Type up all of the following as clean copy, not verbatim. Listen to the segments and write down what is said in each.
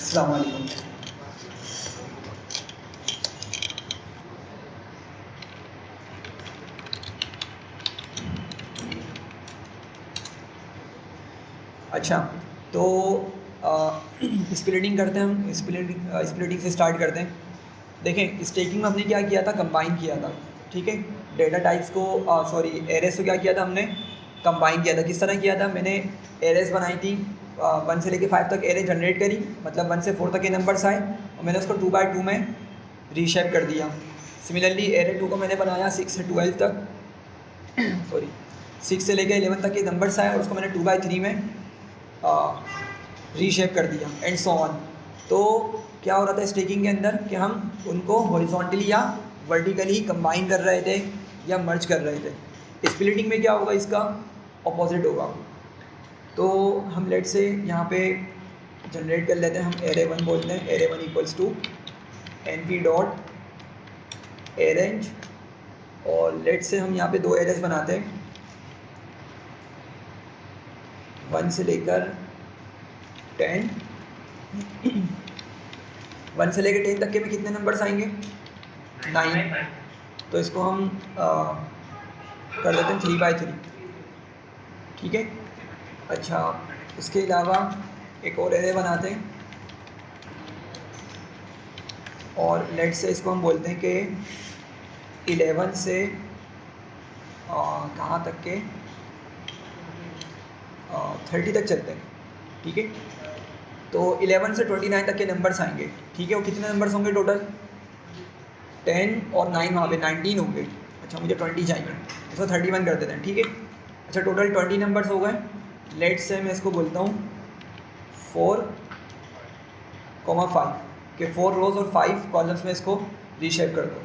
अस्सलाम वालेकुम। अच्छा, तो स्प्लिटिंग करते हैं हम। स्प्लिटिंग से स्टार्ट करते हैं। देखें, स्टैकिंग में हमने क्या किया था, कंबाइन किया था। ठीक है, डेटा टाइप्स को सॉरी एरेस को क्या किया था हमने, कंबाइन किया था। किस तरह किया था, मैंने एरेस बनाई थी 1 से लेके 5 तक एरे जनरेट करी, मतलब 1 से 4 तक के नंबर्स आए और मैंने उसको 2x2 में रीशेप कर दिया। सिमिलरली एरे 2 को मैंने बनाया 6 से 12 तक सॉरी 6 से लेकर 11 तक के नंबर्स आए और उसको मैंने 2x3 में रीशेप कर दिया एंड सो ऑन। तो क्या हो रहा था स्टैकिंग के अंदर कि हम उनको हॉरिजॉन्टली या वर्टिकली कंबाइन कर रहे थे या मर्ज कर रहे थे। स्प्लिटिंग में क्या होगा, इसका ऑपोजिट होगा। तो हम लेट से यहाँ पे जनरेट कर लेते हैं, हम एरे 1 बोलते हैं। Array 1 equals to np dot arange, और लेट से हम यहाँ पे 2 एरेज बनाते हैं 1 से लेकर 10 1 से लेकर 10 तक के में कितने नंबर्स आएंगे, 9। तो इसको हम कर देते हैं 3x3। ठीक है। अच्छा, उसके अलावा एक और एरे बनाते हैं और लेट से इसको हम बोलते हैं कि 11 से कहाँ तक के 30 तक चलते हैं। ठीक है, तो 11 से 29 तक के नंबर्स आएंगे। ठीक है, वो कितने नंबर्स होंगे टोटल, 10 और 9 वहाँ पे 19 होंगे। अच्छा, मुझे 20 चाहिए, इसको 31 कर देते हैं। ठीक है, अच्छा टोटल 20 नंबर्स हो गए। लेट से मैं इसको बोलता हूँ 4,5 के 4 रोज और 5 कॉलम्स में इसको रीशेप कर दो।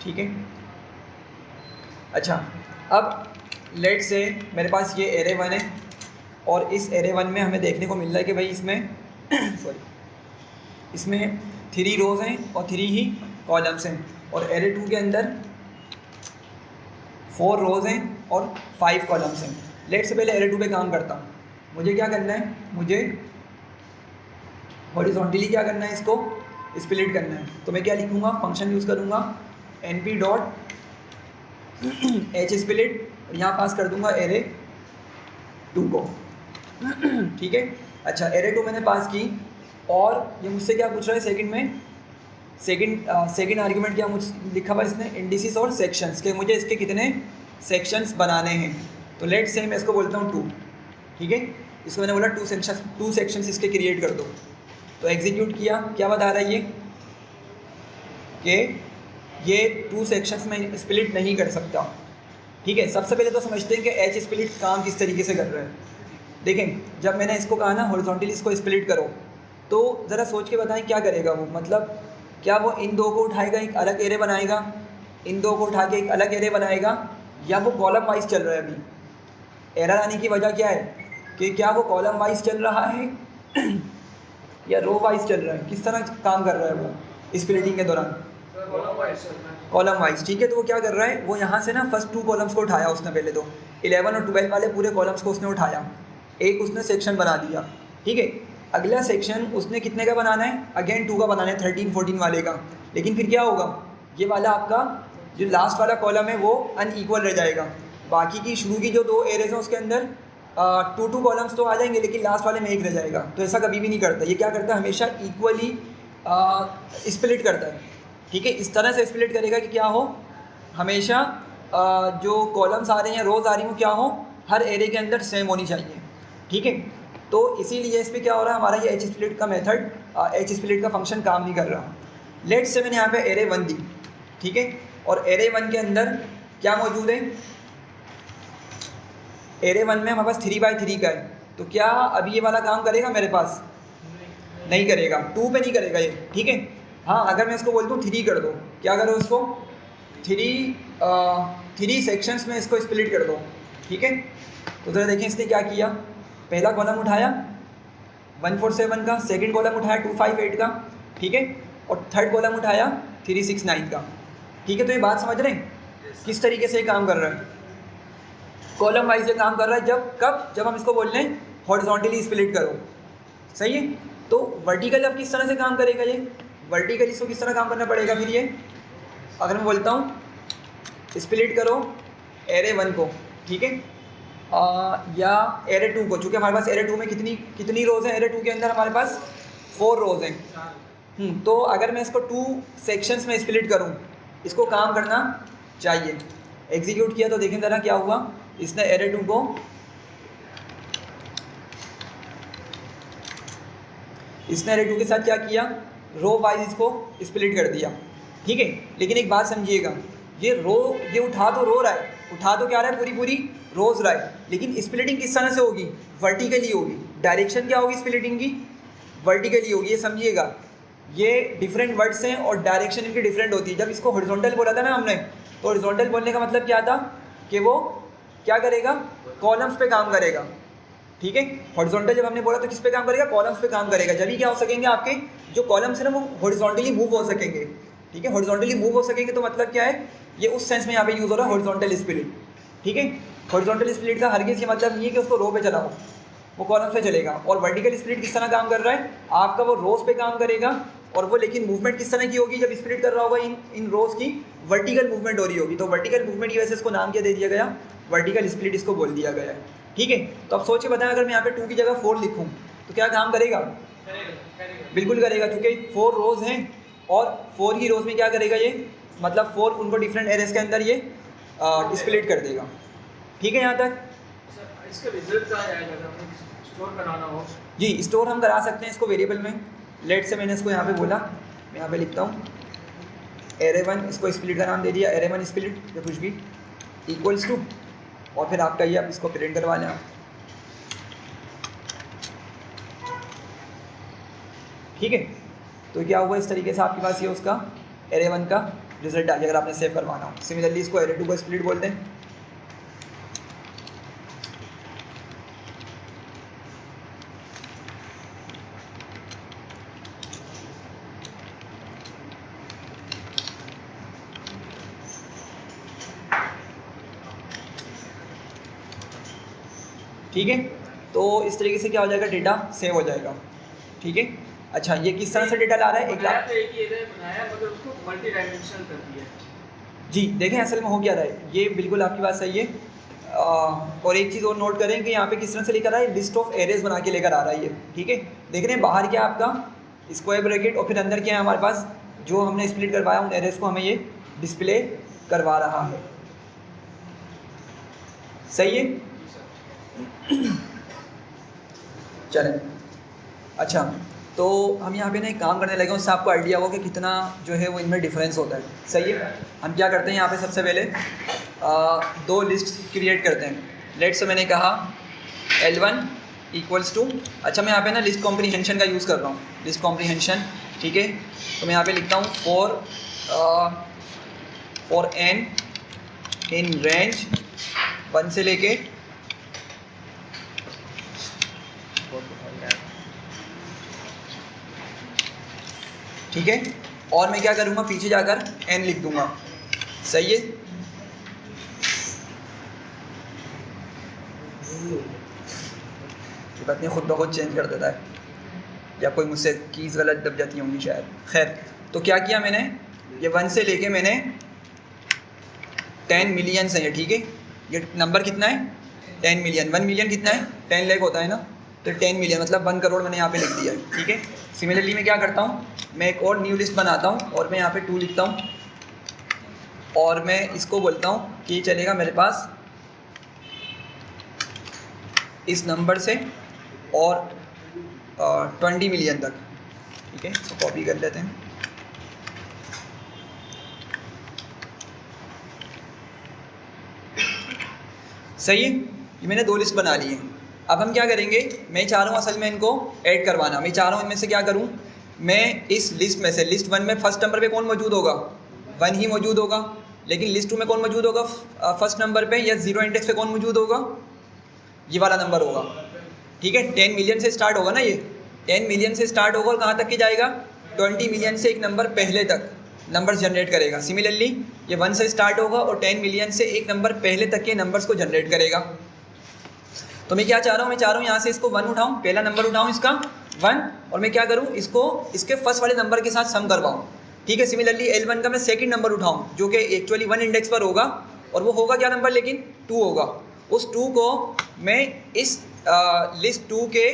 ठीक है। अच्छा, अब लेट से मेरे पास ये एरे 1 है और इस एरे 1 में हमें देखने को मिल रहा है कि भाई इसमें सॉरी इसमें 3 रोज़ हैं और 3 ही कॉलम्स हैं, और एरे 2 के अंदर 4 रोज़ हैं और 5 कॉलम्स हैं। लेट से पहले एरे 2 पे काम करता हूँ। मुझे क्या करना है, मुझे हॉरिजॉन्टली क्या करना है, इसको स्प्लिट करना है। तो मैं क्या लिखूँगा, फंक्शन यूज़ करूँगा np डॉट एच स्प्लिट, यहाँ पास कर दूँगा एरे 2 को। ठीक है। अच्छा, एरे 2 मैंने पास की और ये मुझसे क्या पूछ रहा है सेकंड में, सेकंड आर्गुमेंट क्या मुझ लिखा हुआ इसने, इंडिसेस और सेक्शंस के, मुझे इसके कितने सेक्शंस बनाने हैं। तो लेट से मैं इसको बोलता हूँ 2। ठीक है, इसको मैंने बोला 2 सेक्शंस इसके क्रिएट कर दो। तो एग्जीक्यूट किया, क्या बता रहा है ये कि ये 2 सेक्शंस में स्प्लिट नहीं कर सकता। ठीक है, सबसे पहले तो समझते हैं कि एच स्प्लिट काम किस तरीके से कर रहा है। देखें, जब मैंने इसको कहा ना हॉरिजॉन्टली इसको स्प्लिट करो, तो ज़रा सोच के बताएं क्या करेगा वो, मतलब क्या वो इन 2 को उठाएगा एक अलग एरे बनाएगा, इन 2 को उठा के एक अलग एरे बनाएगा, या वो कॉलम वाइज चल रहा है। अभी एरर आने की वजह क्या है कि क्या वो कॉलम वाइज चल रहा है या रो वाइज चल रहा है, किस तरह काम कर रहा है वो स्प्लिटिंग के दौरान, कॉलम वाइज। ठीक है, तो वो क्या कर रहा है, वो यहाँ से ना फर्स्ट 2 कॉलम्स को उठाया उसने, पहले तो 11 और 12 वाले पूरे कॉलम्स को उसने उठाया, एक उसने सेक्शन बना दिया। ठीक है, अगला सेक्शन उसने कितने का बनाना है, अगेन 2 का बनाना है, 13 14 वाले का। लेकिन फिर क्या होगा, ये वाला आपका जो लास्ट वाला कॉलम है वो अनईक्वल रह जाएगा। बाकी की शुरू की जो 2 एरेज हैं उसके अंदर 2 कॉलम्स तो आ जाएंगे, लेकिन लास्ट वाले में एक रह जाएगा। तो ऐसा कभी भी नहीं करता, ये क्या करता है, हमेशा इक्वली स्प्लिट करता है। ठीक है, इस तरह से स्प्लिट करेगा कि क्या हो, हमेशा जो कॉलम्स आ रहे हैं या रोज़ आ रही हो क्या हो, हर एरे के अंदर सेम होनी चाहिए। ठीक है, तो इसीलिए इस पर क्या हो रहा है, हमारा ये एच स्प्लिट का मेथड, एच स्प्लिट का फंक्शन काम नहीं कर रहा। लेट से मैंने यहाँ पे एरे 1 दी। ठीक है, और एरे 1 के अंदर क्या मौजूद है, एरे 1 में हमारे पास 3x3 का है। तो क्या अभी ये वाला काम करेगा मेरे पास, नहीं करेगा, 2 पे नहीं करेगा ये। ठीक है, हाँ अगर मैं इसको बोल दूँ 3 कर दो, क्या करो उसको 3 सेक्शंस में इसको स्प्लिट कर दो। ठीक है, तो ज़रा देखें इसने क्या किया, पहला कॉलम उठाया 147 का, सेकंड कॉलम उठाया 258 का। ठीक है, और थर्ड कॉलम उठाया 369 का। ठीक है, तो ये बात समझ रहे हैं किस तरीके से ये काम कर रहा है, कॉलम वाइज ये काम कर रहा है। जब हम इसको बोल रहे हैं हॉरिजॉन्टली स्प्लिट करो, सही है। तो वर्टिकल अब किस तरह से काम करेगा ये, वर्टिकल इसको किस तरह काम करना पड़ेगा फिर ये, अगर मैं बोलता हूँ स्प्लिट करो एरे 1 को, ठीक है, या एरे 2 को, चूँकि हमारे पास एरे 2 में कितनी रोज़ हैं, एरे 2 के अंदर हमारे पास 4 रोज़ हैं। तो अगर मैं इसको 2 सेक्शंस में स्प्लिट करूँ, इसको काम करना चाहिए। एग्जीक्यूट किया तो देखें ज़रा क्या हुआ, इसने एरे 2 को के साथ क्या किया, रो वाइज इसको स्प्लिट कर दिया, ठीक है। लेकिन एक बात समझिएगा, ये उठा तो रो रहा है, उठा तो क्या रहा है, पूरी रोज रहा है, लेकिन स्प्लिटिंग किस तरह से होगी, वर्टिकली होगी। डायरेक्शन क्या होगी स्प्लिटिंग की, वर्टिकली होगी, ये समझिएगा। ये डिफरेंट वर्ड्स हैं और डायरेक्शन इनकी डिफरेंट होती है। जब इसको हॉरिजॉन्टल बोला था ना हमने, तो हॉरिजॉन्टल बोलने का मतलब क्या था कि वो क्या करेगा, कॉलम्स पे काम करेगा, ठीक है। हॉरिजॉन्टल जब हमने बोला तो किस पे काम करेगा, कॉलम्स पे काम करेगा। जब ही क्या हो सकेंगे, आपके जो कॉलम्स है ना वो हॉरिजॉन्टली मूव हो सकेंगे, ठीक है। हॉरिजॉन्टली मूव हो सकेंगे तो मतलब क्या है, ये उस सेंस में यहाँ पे यूज़ हो रहा है हॉरिजॉन्टल स्प्लिट, ठीक है। हॉरिजॉन्टल स्प्लिट का हरगिज़ ये मतलब नहीं है कि उसको रो पे चलाओ, वो कॉलम्स पे चलेगा। और वर्टिकल स्प्लिट किस तरह काम कर रहा है, आपका वो रोज पे काम करेगा, और वो लेकिन मूवमेंट किस तरह की होगी, जब स्प्लिट कर रहा होगा इन रोज की वर्टिकल मूवमेंट हो रही होगी। तो वर्टिकल मूवमेंट की वजह से इसको नाम क्या दे दिया गया, वर्टिकल स्प्लिट इसको बोल दिया गया है, ठीक है। तो अब सोचिए बताएं, अगर मैं यहाँ पे 2 की जगह 4 लिखूँ तो क्या काम करेगा, बिल्कुल करेगा, क्योंकि 4 रोज हैं और 4 ही रोज में क्या करेगा ये, मतलब 4 उनको डिफरेंट एरेस के अंदर ये स्प्लिट कर देगा, ठीक है। यहाँ तक इसका रिजल्ट क्या आएगा जब हमें स्टोर कराना हो? जी, स्टोर हम करा सकते हैं इसको वेरिएबल में। लेट से मैंने इसको यहाँ पे बोला, मैं यहाँ पे लिखता हूँ एरे 1, इसको स्प्लिट का नाम दे दिया एरे 1 स्प्लिट या कुछ भी इक्वल्स टू, और फिर आपका ये आप इसको प्रिंट करवा लें, ठीक है। तो क्या हुआ, इस तरीके से आपके पास ये उसका एरे 1 का रिजल्ट आ जाएगा अगर आपने सेव करवाना हो। सिमिलरली इसको एरे 2 को स्प्लिट बोलते हैं, ठीक है। तो इस तरीके से क्या हो जाएगा, डेटा सेव हो जाएगा, ठीक है। अच्छा, ये किस तरह से डेटा ला रहा है, बनाया मगर उसको मल्टी डायमेंशनल कर दिया। जी देखें, असल में हो क्या रहा है, ये बिल्कुल आपकी बात सही है। और एक चीज़ और नोट करें कि यहाँ पे किस तरह से लेकर आ रहा है, लिस्ट ऑफ एरेज बना के लेकर आ रहा है ये, ठीक है। देख रहे हैं बाहर क्या आपका स्क्वायर ब्रैकेट, और फिर अंदर क्या है हमारे पास, जो हमने स्प्लिट करवाया उन एरेज को हमें ये डिस्प्ले करवा रहा है, सही है। चलें, अच्छा, तो हम यहाँ पे ना एक काम करने लगे, उससे आपको आइडिया होगा कि कितना जो है वो इनमें डिफरेंस होता है, सही है। हम क्या करते हैं यहाँ पे, सबसे पहले 2 लिस्ट क्रिएट करते हैं। लेट से मैंने कहा L1 इक्वल्स टू, अच्छा मैं यहाँ पे ना लिस्ट कॉम्प्रीहेंशन का यूज़ कर रहा हूँ, लिस्ट कॉम्प्रीहेंशन, ठीक है। तो मैं यहाँ पे लिखता हूँ फॉर n इन रेंज 1 से लेके ठीक है, और मैं क्या करूँगा, पीछे जाकर n लिख दूँगा, सही है। ये बात नहीं, खुद ब खुद चेंज कर देता है, या कोई मुझसे कीज़ गलत दब जाती होंगी शायद। खैर, तो क्या किया मैंने, ये 1 से लेके मैंने 10 मिलियन है ये, ठीक है। ये नंबर कितना है, 10 मिलियन। 1 मिलियन कितना है, 10 लाख होता है ना, तो 10 मिलियन मतलब 1 करोड़ मैंने यहाँ पे लिख दिया, ठीक है। सिमिलरली मैं क्या करता हूँ, मैं एक और न्यू लिस्ट बनाता हूँ और मैं यहाँ पे 2 लिखता हूँ, और मैं इसको बोलता हूँ कि चलेगा मेरे पास इस नंबर से और 20 मिलियन तक, ठीक है। इसको कॉपी कर लेते हैं, सही है। ये मैंने 2 लिस्ट बना ली है। अब हम क्या करेंगे, मैं चाह रहा हूँ असल में इनको ऐड करवाना। मैं चाह रहा हूँ इनमें से क्या करूँ, मैं इस लिस्ट में से लिस्ट 1 में फर्स्ट नंबर पे कौन मौजूद होगा, 1 ही मौजूद होगा। लेकिन लिस्ट 2 में कौन मौजूद होगा, फर्स्ट नंबर पे या 0 इंडेक्स पे कौन मौजूद होगा, ये वाला नंबर होगा, ठीक है। 10 मिलियन से स्टार्ट होगा ना, ये 10 मिलियन से स्टार्ट होगा और कहाँ तक के जाएगा, 20 मिलियन से एक नंबर पहले तक नंबर्स जनरेट करेगा। सिमिलरली ये 1 से स्टार्ट होगा और 10 मिलियन से एक नंबर पहले तक के नंबर्स को जनरेट करेगा। तो मैं क्या चाह रहा हूँ, मैं चाह रहा हूँ यहाँ से इसको 1 उठाऊँ, पहला नंबर उठाऊँ इसका, 1 और मैं क्या करूँ, इसको इसके फर्स्ट वाले नंबर के साथ सम करवाऊँ। ठीक है, सिमिलरली L1 का मैं सेकंड नंबर उठाऊँ जो कि एक्चुअली 1 इंडेक्स पर होगा, और वो होगा क्या नंबर, लेकिन 2 होगा। उस 2 को मैं इस लिस्ट 2 के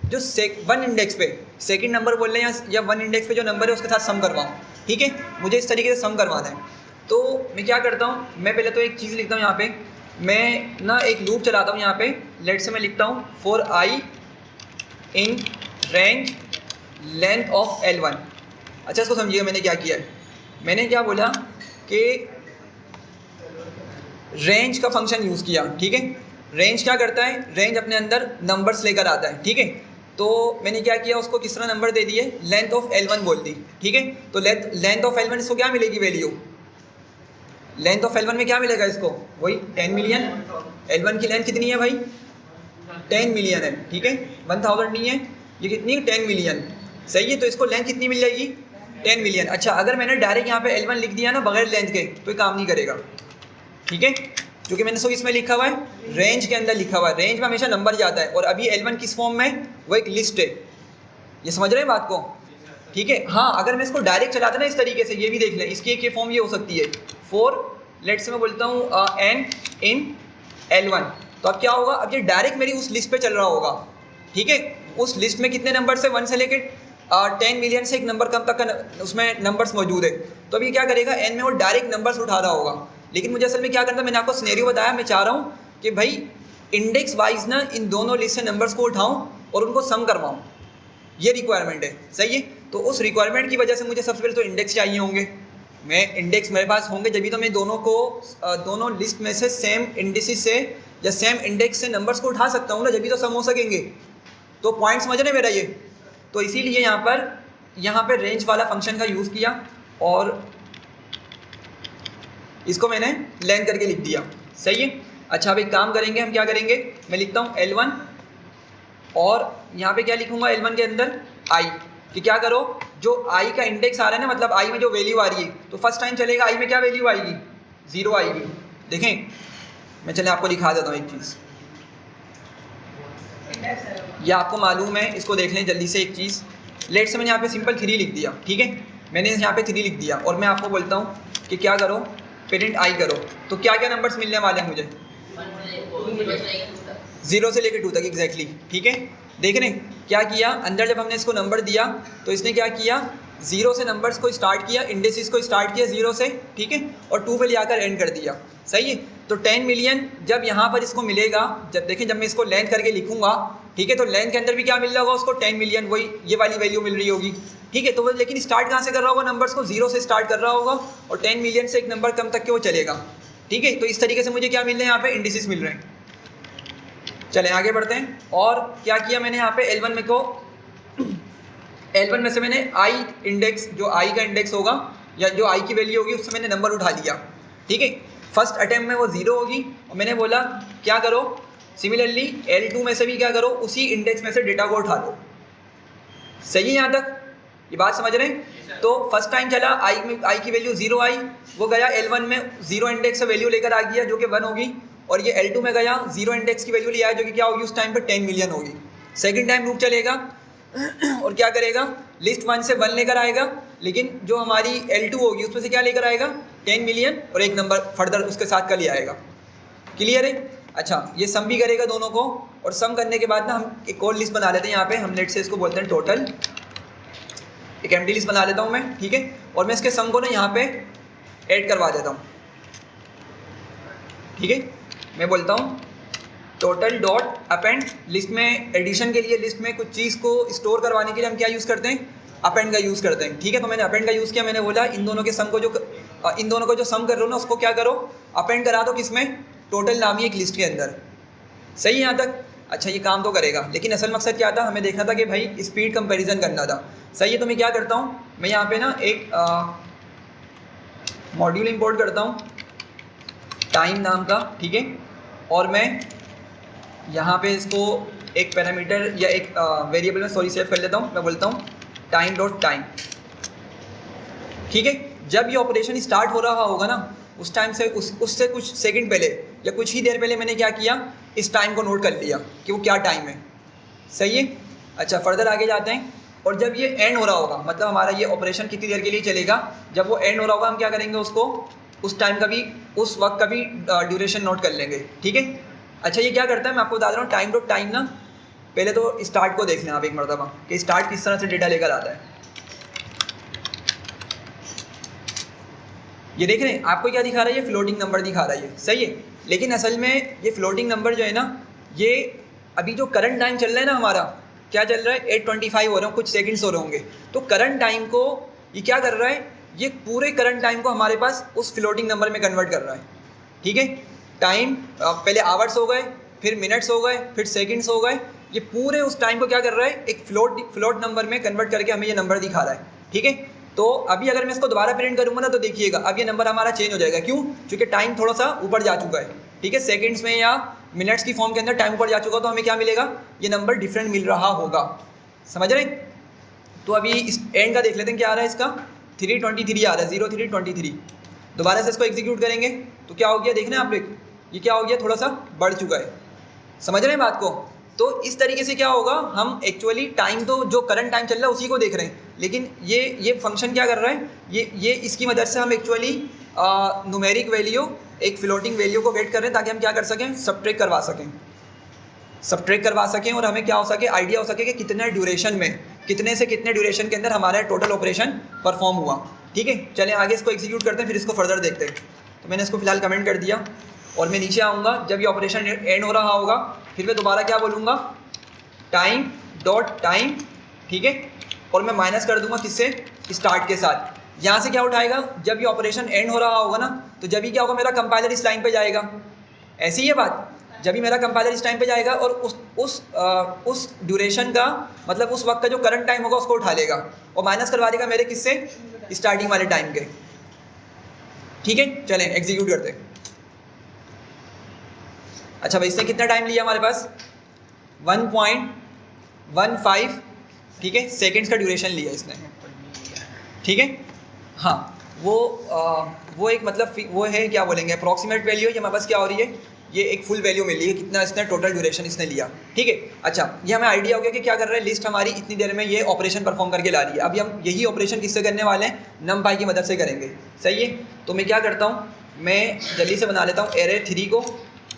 जो 1 इंडेक्स पे सेकंड नंबर बोल रहे हैं या 1 इंडेक्स पे जो नंबर है उसके साथ सम करवाऊँ। ठीक है, मुझे इस तरीके से सम करवाना है। तो मैं क्या करता हूँ, मैं पहले तो एक चीज़ लिखता हूँ यहाँ पे, मैं ना एक लूप चलाता हूँ यहाँ पे। लेट से मैं लिखता हूँ for I in range length of L1। अच्छा, इसको समझिएगा मैंने क्या किया है। मैंने क्या बोला कि रेंज का फंक्शन यूज़ किया। ठीक है, रेंज क्या करता है, रेंज अपने अंदर नंबर्स लेकर आता है। ठीक है, तो मैंने क्या किया, उसको किस तरह नंबर दे दिए, लेंथ ऑफ L1 बोल दी। ठीक है, तो लेंथ ऑफ L1 इसको क्या मिलेगी वैल्यू, लेंथ ऑफ L1 में क्या मिलेगा इसको, वही 10 मिलियन। L1 की लेंथ कितनी है भाई, 10 मिलियन है। ठीक है, 1000 नहीं है, ये कितनी है, 10 मिलियन। सही है, तो इसको लेंथ कितनी मिल जाएगी, 10 मिलियन। अच्छा, अगर मैंने डायरेक्ट यहाँ पे L1 लिख दिया ना बगैर लेंथ के, तो ये काम नहीं करेगा। ठीक है, क्योंकि मैंने इसको इसमें लिखा हुआ है, रेंज के अंदर लिखा हुआ है, रेंज में हमेशा नंबर जाता है, और अभी L1 किस फॉर्म में, वो एक लिस्ट है। ये समझ रहे हैं बात को। ठीक है, हाँ, अगर मैं इसको डायरेक्ट चलाता ना इस तरीके से, ये भी देख लें, इसकी एक ये फॉर्म ये हो सकती है, फॉर लेट से मैं बोलता हूँ n इन L1, तो अब क्या होगा, अब ये डायरेक्ट मेरी उस लिस्ट पे चल रहा होगा। ठीक है, उस लिस्ट में कितने नंबर से 1 से लेकर 10 मिलियन से एक नंबर कम तक का उसमें नंबर्स मौजूद है। तो अभी क्या करेगा, n में वो डायरेक्ट नंबर्स उठा रहा होगा। लेकिन मुझे असल में क्या करना है, मैंने आपको सिनेरियो बताया, मैं चाह रहा हूँ कि भाई इंडेक्स वाइज ना इन दोनों लिस्ट से नंबर्स को उठाऊँ और उनको सम करवाऊँ, ये रिक्वायरमेंट है। सही है, तो उस रिक्वायरमेंट की वजह से मुझे सबसे पहले तो इंडेक्स चाहिए होंगे। मैं इंडेक्स मेरे पास होंगे जब भी तो मैं दोनों को दोनों लिस्ट में से सेम इंडिसेस से या सेम इंडेक्स से नंबर्स को उठा सकता हूँ ना, जब भी तो सम हो सकेंगे। तो पॉइंट समझ रहे मेरा ये। तो इसीलिए यहाँ पर रेंज वाला फंक्शन का यूज़ किया और इसको मैंने लेंथ करके लिख दिया। सही है, अच्छा अब एक काम करेंगे, हम क्या करेंगे, मैं लिखता हूँ L1 और यहाँ पे क्या लिखूँगा L1 के अंदर I, कि क्या करो, जो I का इंडेक्स आ रहा है ना, मतलब I में जो वैल्यू आ रही है, तो फर्स्ट टाइम चलेगा I में क्या वैल्यू आएगी, 0 आएगी। देखें, मैं चले आपको दिखा देता हूँ एक चीज़, यह आपको मालूम है, इसको देख लें जल्दी से एक चीज़। लेट से मैंने यहाँ पे सिंपल 3 लिख दिया। ठीक है, मैंने यहाँ पे 3 लिख दिया और मैं आपको बोलता हूँ कि क्या करो, पेरेंट I करो, तो क्या क्या नंबर्स मिलने वाले हैं मुझे, 0 से लेकर 2 तक एग्जैक्टली। ठीक है, देख रहे हैं क्या किया, अंदर जब हमने इसको नंबर दिया तो इसने क्या किया, 0 से नंबर्स को स्टार्ट किया, इंडेक्सेस को स्टार्ट किया 0 से। ठीक है, और 2 पे ले आकर एंड कर दिया। सही है, तो 10 मिलियन जब यहाँ पर इसको मिलेगा, जब देखें जब मैं इसको लेंथ करके लिखूँगा, ठीक है, तो लेंथ के अंदर भी क्या मिल रहा होगा उसको, 10 मिलियन, वही ये वाली वैल्यू मिल रही होगी। ठीक है, तो वो लेकिन स्टार्ट कहाँ से कर रहा होगा, नंबर्स को 0 से स्टार्ट कर रहा होगा और 10 मिलियन से एक नंबर कम तक के वो चलेगा। ठीक है, तो इस तरीके से मुझे क्या मिल रहे हैं, यहाँ पे इंडिसेस मिल रहे हैं। चलें आगे बढ़ते हैं। और क्या किया मैंने यहाँ पे L1 में को L1 में से मैंने I इंडेक्स, जो I का इंडेक्स होगा या जो I की वैल्यू होगी उससे मैंने नंबर उठा लिया। ठीक है, फर्स्ट अटैम्प्ट में वो 0 होगी और मैंने बोला क्या करो, सिमिलरली L2 में से भी क्या करो, उसी इंडेक्स में से डेटा को उठा लो। सही है, यहाँ तक ये बात समझ रहे हैं। तो फर्स्ट टाइम चला I की वैल्यू 0 आई, वो गया L1 में 0 इंडेक्स से वैल्यू लेकर आ गया जो कि 1 होगी, और ये L2 में गया 0 इंडेक्स की वैल्यू ले आया जो कि क्या होगी उस टाइम पर 10 मिलियन होगी। सेकंड टाइम लूप चलेगा और क्या करेगा, लिस्ट 1 से 1 लेकर आएगा, लेकिन जो हमारी L2 होगी उसमें से क्या लेकर आएगा, 10 मिलियन और एक नंबर फर्दर उसके साथ का ले आएगा। क्लियर है। अच्छा, ये सम भी करेगा दोनों को, और सम करने के बाद ना हम एक और लिस्ट बना लेते हैं। यहाँ पे हम लेट से इसको बोलते हैं टोटल, एक एम्प्टी लिस्ट बना लेता हूँ मैं। ठीक है, और मैं इसके सम को ना यहाँ पे ऐड करवा देता हूँ। ठीक है, मैं बोलता हूँ टोटल डॉट अपेंड, लिस्ट में एडिशन के लिए लिस्ट में कुछ चीज़ को स्टोर करवाने के लिए हम क्या यूज़ करते हैं, अपेंड का यूज़ करते हैं। ठीक है, तो मैंने अपेंड का यूज़ किया, मैंने बोला इन दोनों के सम को इन दोनों को जो सम कर रहे हो ना उसको क्या करो, अपेंड करा दो किस में, टोटल नामी एक लिस्ट के अंदर। सही है यहाँ तक। अच्छा, ये काम तो करेगा, लेकिन असल मकसद क्या था, हमें देखना था कि भाई स्पीड कंपैरिजन करना था। सही है, तो मैं क्या करता हूँ, मैं यहाँ पे ना एक मॉड्यूल इंपोर्ट करता हूँ टाइम नाम का। ठीक है, और मैं यहाँ पे इसको एक पैरामीटर या एक वेरिएबल में सेव कर लेता हूँ। मैं बोलता हूँ टाइम डॉट टाइम। ठीक है, जब ये ऑपरेशन स्टार्ट हो रहा होगा ना उस टाइम से उससे कुछ सेकंड पहले या कुछ ही देर पहले मैंने क्या किया, इस टाइम को नोट कर लिया कि वो क्या टाइम है। सही है। अच्छा फर्दर आगे जाते हैं, और जब ये एंड हो रहा होगा, मतलब हमारा ये ऑपरेशन कितनी देर के लिए चलेगा, जब वो एंड हो रहा होगा हम क्या करेंगे, उसको उस टाइम का भी, उस वक्त का भी ड्यूरेशन नोट कर लेंगे, ठीक है। अच्छा ये क्या करता है, मैं आपको बता रहा हूँ, टाइम डॉट टाइम ना, पहले तो स्टार्ट को देख लें आप एक मरतबा कि स्टार्ट किस तरह से डेटा लेकर आता है। ये देख रहे हैं आपको क्या दिखा रहा है, ये फ्लोटिंग नंबर दिखा रहा है, ये सही है, लेकिन असल में ये फ्लोटिंग नंबर जो है ना, ये अभी जो करंट टाइम चल रहा है ना हमारा, क्या चल रहा है, 8:25 हो रहे हैं, कुछ सेकंड्स हो रहे होंगे, तो करंट टाइम को ये क्या कर रहा है, ये पूरे करंट टाइम को हमारे पास उस फ्लोटिंग नंबर में कन्वर्ट कर रहा है, ठीक है। टाइम पहले आवर्स हो गए, फिर मिनट्स हो गए, फिर सेकंड्स हो गए, ये पूरे उस टाइम को क्या कर रहा है, एक फ्लोट नंबर में कन्वर्ट करके हमें ये नंबर दिखा रहा है, ठीक है। तो अभी अगर मैं इसको दोबारा प्रिंट करूँगा ना, तो देखिएगा अब ये नंबर हमारा चेंज हो जाएगा, क्यों, क्योंकि टाइम थोड़ा सा ऊपर जा चुका है, ठीक है, सेकंड्स में या मिनट्स की फॉर्म के अंदर टाइम ऊपर जा चुका, तो हमें क्या मिलेगा, ये नंबर डिफरेंट मिल रहा होगा, समझ रहे हैं। तो अभी इस एंड का देख लेते हैं क्या आ रहा है, इसका 323 आ रहा है, 0323। दोबारा से इसको एग्जीक्यूट करेंगे तो क्या हो गया, देख रहे हैं आप लोग, ये क्या हो गया, थोड़ा सा बढ़ चुका है, समझ रहे हैं बात को। तो इस तरीके से क्या होगा, हम एक्चुअली टाइम तो जो करंट टाइम चल रहा है उसी को देख रहे हैं, लेकिन ये फंक्शन क्या कर रहा है, ये इसकी मदद से हम एक्चुअली न्यूमेरिक वैल्यू, एक फ्लोटिंग वैल्यू को गेट कर रहे हैं, ताकि हम क्या कर सकें, सब्ट्रैक्ट करवा सकें और हमें क्या हो सके, आइडिया हो सके कि कितने ड्यूरेशन में, कितने से कितने ड्यूरेशन के अंदर हमारा टोटल ऑपरेशन परफॉर्म हुआ, ठीक है। चलें आगे इसको एग्जीक्यूट करते हैं, फिर इसको फर्दर देखते हैं। तो मैंने इसको फिलहाल कमेंट कर दिया, और मैं नीचे आऊँगा, जब ये ऑपरेशन एंड हो रहा होगा, फिर मैं दोबारा क्या बोलूँगा, टाइम डॉट टाइम, ठीक है, और मैं माइनस कर दूंगा किससे, स्टार्ट के साथ। यहाँ से क्या उठाएगा, जब ये ऑपरेशन एंड हो रहा होगा ना, तो जब ही क्या होगा, मेरा कंपाइलर इस लाइन पे जाएगा, ऐसी है बात, जब भी मेरा कंपाइलर इस टाइम पे जाएगा और उस ड्यूरेशन का, मतलब उस वक्त का जो करंट टाइम होगा उसको उठा लेगा और माइनस करवा देगा मेरे किससे, स्टार्टिंग वाले टाइम के, ठीक है। चलें एग्जीक्यूट करते हैं। अच्छा भाई इसने कितना टाइम लिया हमारे पास, 1.15, ठीक है, सेकेंड्स का ड्यूरेशन लिया इसने, ठीक है। हाँ वो एक मतलब वो है, क्या बोलेंगे, अप्रॉक्सीमेट वैल्यू है, ये हमारे पास क्या हो रही है, ये एक फुल वैल्यू मिल रही है, कितना इसने टोटल ड्यूरेशन इसने लिया, ठीक है। अच्छा ये हमें आइडिया हो गया कि क्या कर रहा है, लिस्ट हमारी इतनी देर में ये ऑपरेशन परफॉर्म करके ला रही है। अभी हम यही ऑपरेशन किससे करने वाले हैं, नमपाई की मदद से करेंगे, सही है। तो मैं क्या करता हूँ, मैं जल्दी से बना लेता हूँ एरे 3 को,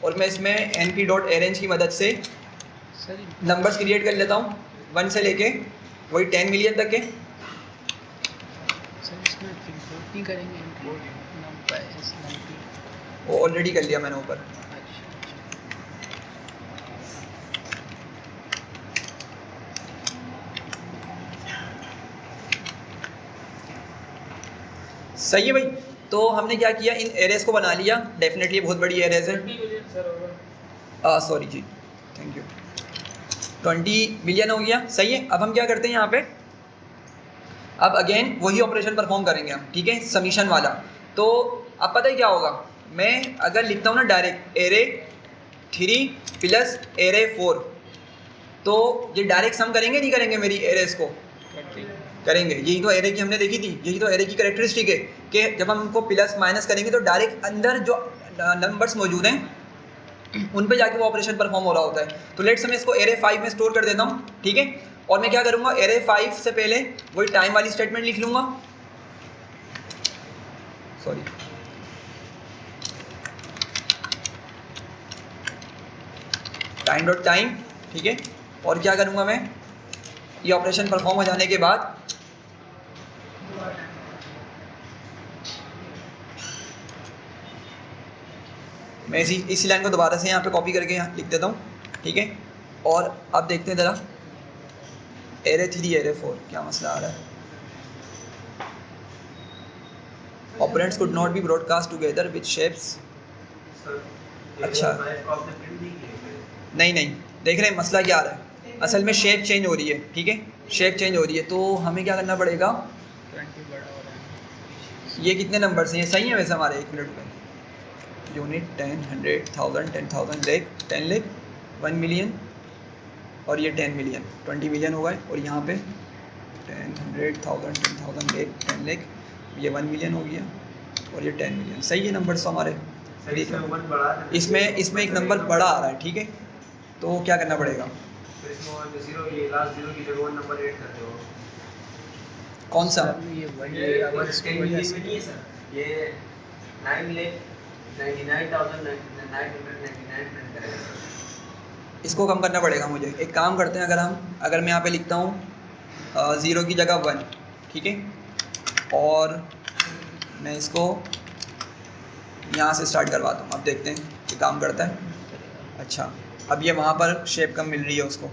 और मैं इसमें np.arrange की मदद से नंबर्स क्रिएट कर लेता हूँ 1 से लेके वही 10 मिलियन तक के। वो ऑलरेडी कर लिया मैंने ऊपर। सही है भाई। तो हमने क्या किया, इन एरेज को बना लिया, डेफिनेटली बहुत बड़ी एरेज है, सॉरी जी, थैंक यू, 20 मिलियन हो गया, सही है। अब हम क्या करते हैं यहाँ पे, अब अगेन वही ऑपरेशन परफॉर्म करेंगे हम, ठीक है, समीशन वाला। तो अब पता है क्या होगा, मैं अगर लिखता हूँ ना डायरेक्ट एरे 3 प्लस एरे 4, तो ये डायरेक्ट सम करेंगे नहीं करेंगे मेरी एरेज को, करेंगे। यही तो एरे की हमने देखी थी, यही तो एरे की कैरेक्टरिस्टिक है कि जब हम उनको प्लस माइनस करेंगे तो डायरेक्ट अंदर जो नंबर्स मौजूद हैं उन पे जाके वो ऑपरेशन परफॉर्म हो रहा होता है। तो लेट्स मैं इसको एरे 5 में स्टोर कर देता हूँ, ठीक है। और मैं क्या करूँगा, एरे 5 से पहले वही टाइम वाली स्टेटमेंट लिख लूँगा, सॉरी, टाइम डॉट टाइम, ठीक है। और क्या करूँगा मैं, ये ऑपरेशन परफॉर्म हो जाने के बाद मैं इसी लाइन को दोबारा से यहाँ पे कॉपी करके यहाँ लिख देता हूँ, ठीक है। और अब देखते हैं ज़रा एरे 3 एरे 4 क्या मसला आ रहा है। Operands could not be broadcast together with shapes. अच्छा नहीं देख रहे हैं मसला क्या आ रहा है, असल में शेप चेंज हो रही है, ठीक है, शेप चेंज हो रही है। तो हमें क्या करना पड़ेगा, ये कितने नंबर हैं, ये सही है वैसे हमारे 1 मिनट में, यूनिट 10 100 1000 10,000 लाख 10 लाख 1 मिलियन और ये 10 मिलियन 20 मिलियन हो गए। और यहाँ पे 10 100 1000 10,000 लाख 10 लाख, ये 1 मिलियन हो गया और ये 10 मिलियन। सही है नंबर्स हमारे, इसमें एक नंबर बड़ा आ रहा है, ठीक है। तो क्या करना पड़ेगा, फिर इसमें जीरो, ये लास्ट जीरो की जगह 1 नंबर ऐड करते हो। कौन सा? ये अगर इसके मिलियन में नहीं है सर, ये 9,99,999 प्रिंट करेगा सर। इसको कम करना पड़ेगा मुझे। एक काम करते हैं, अगर मैं यहाँ पे लिखता हूँ 0 की जगह 1, ठीक है, और मैं इसको यहाँ से स्टार्ट करवाता हूँ। अब देखते हैं कि काम करता है। अच्छा, अब ये वहाँ पर शेप कम मिल रही है उसको,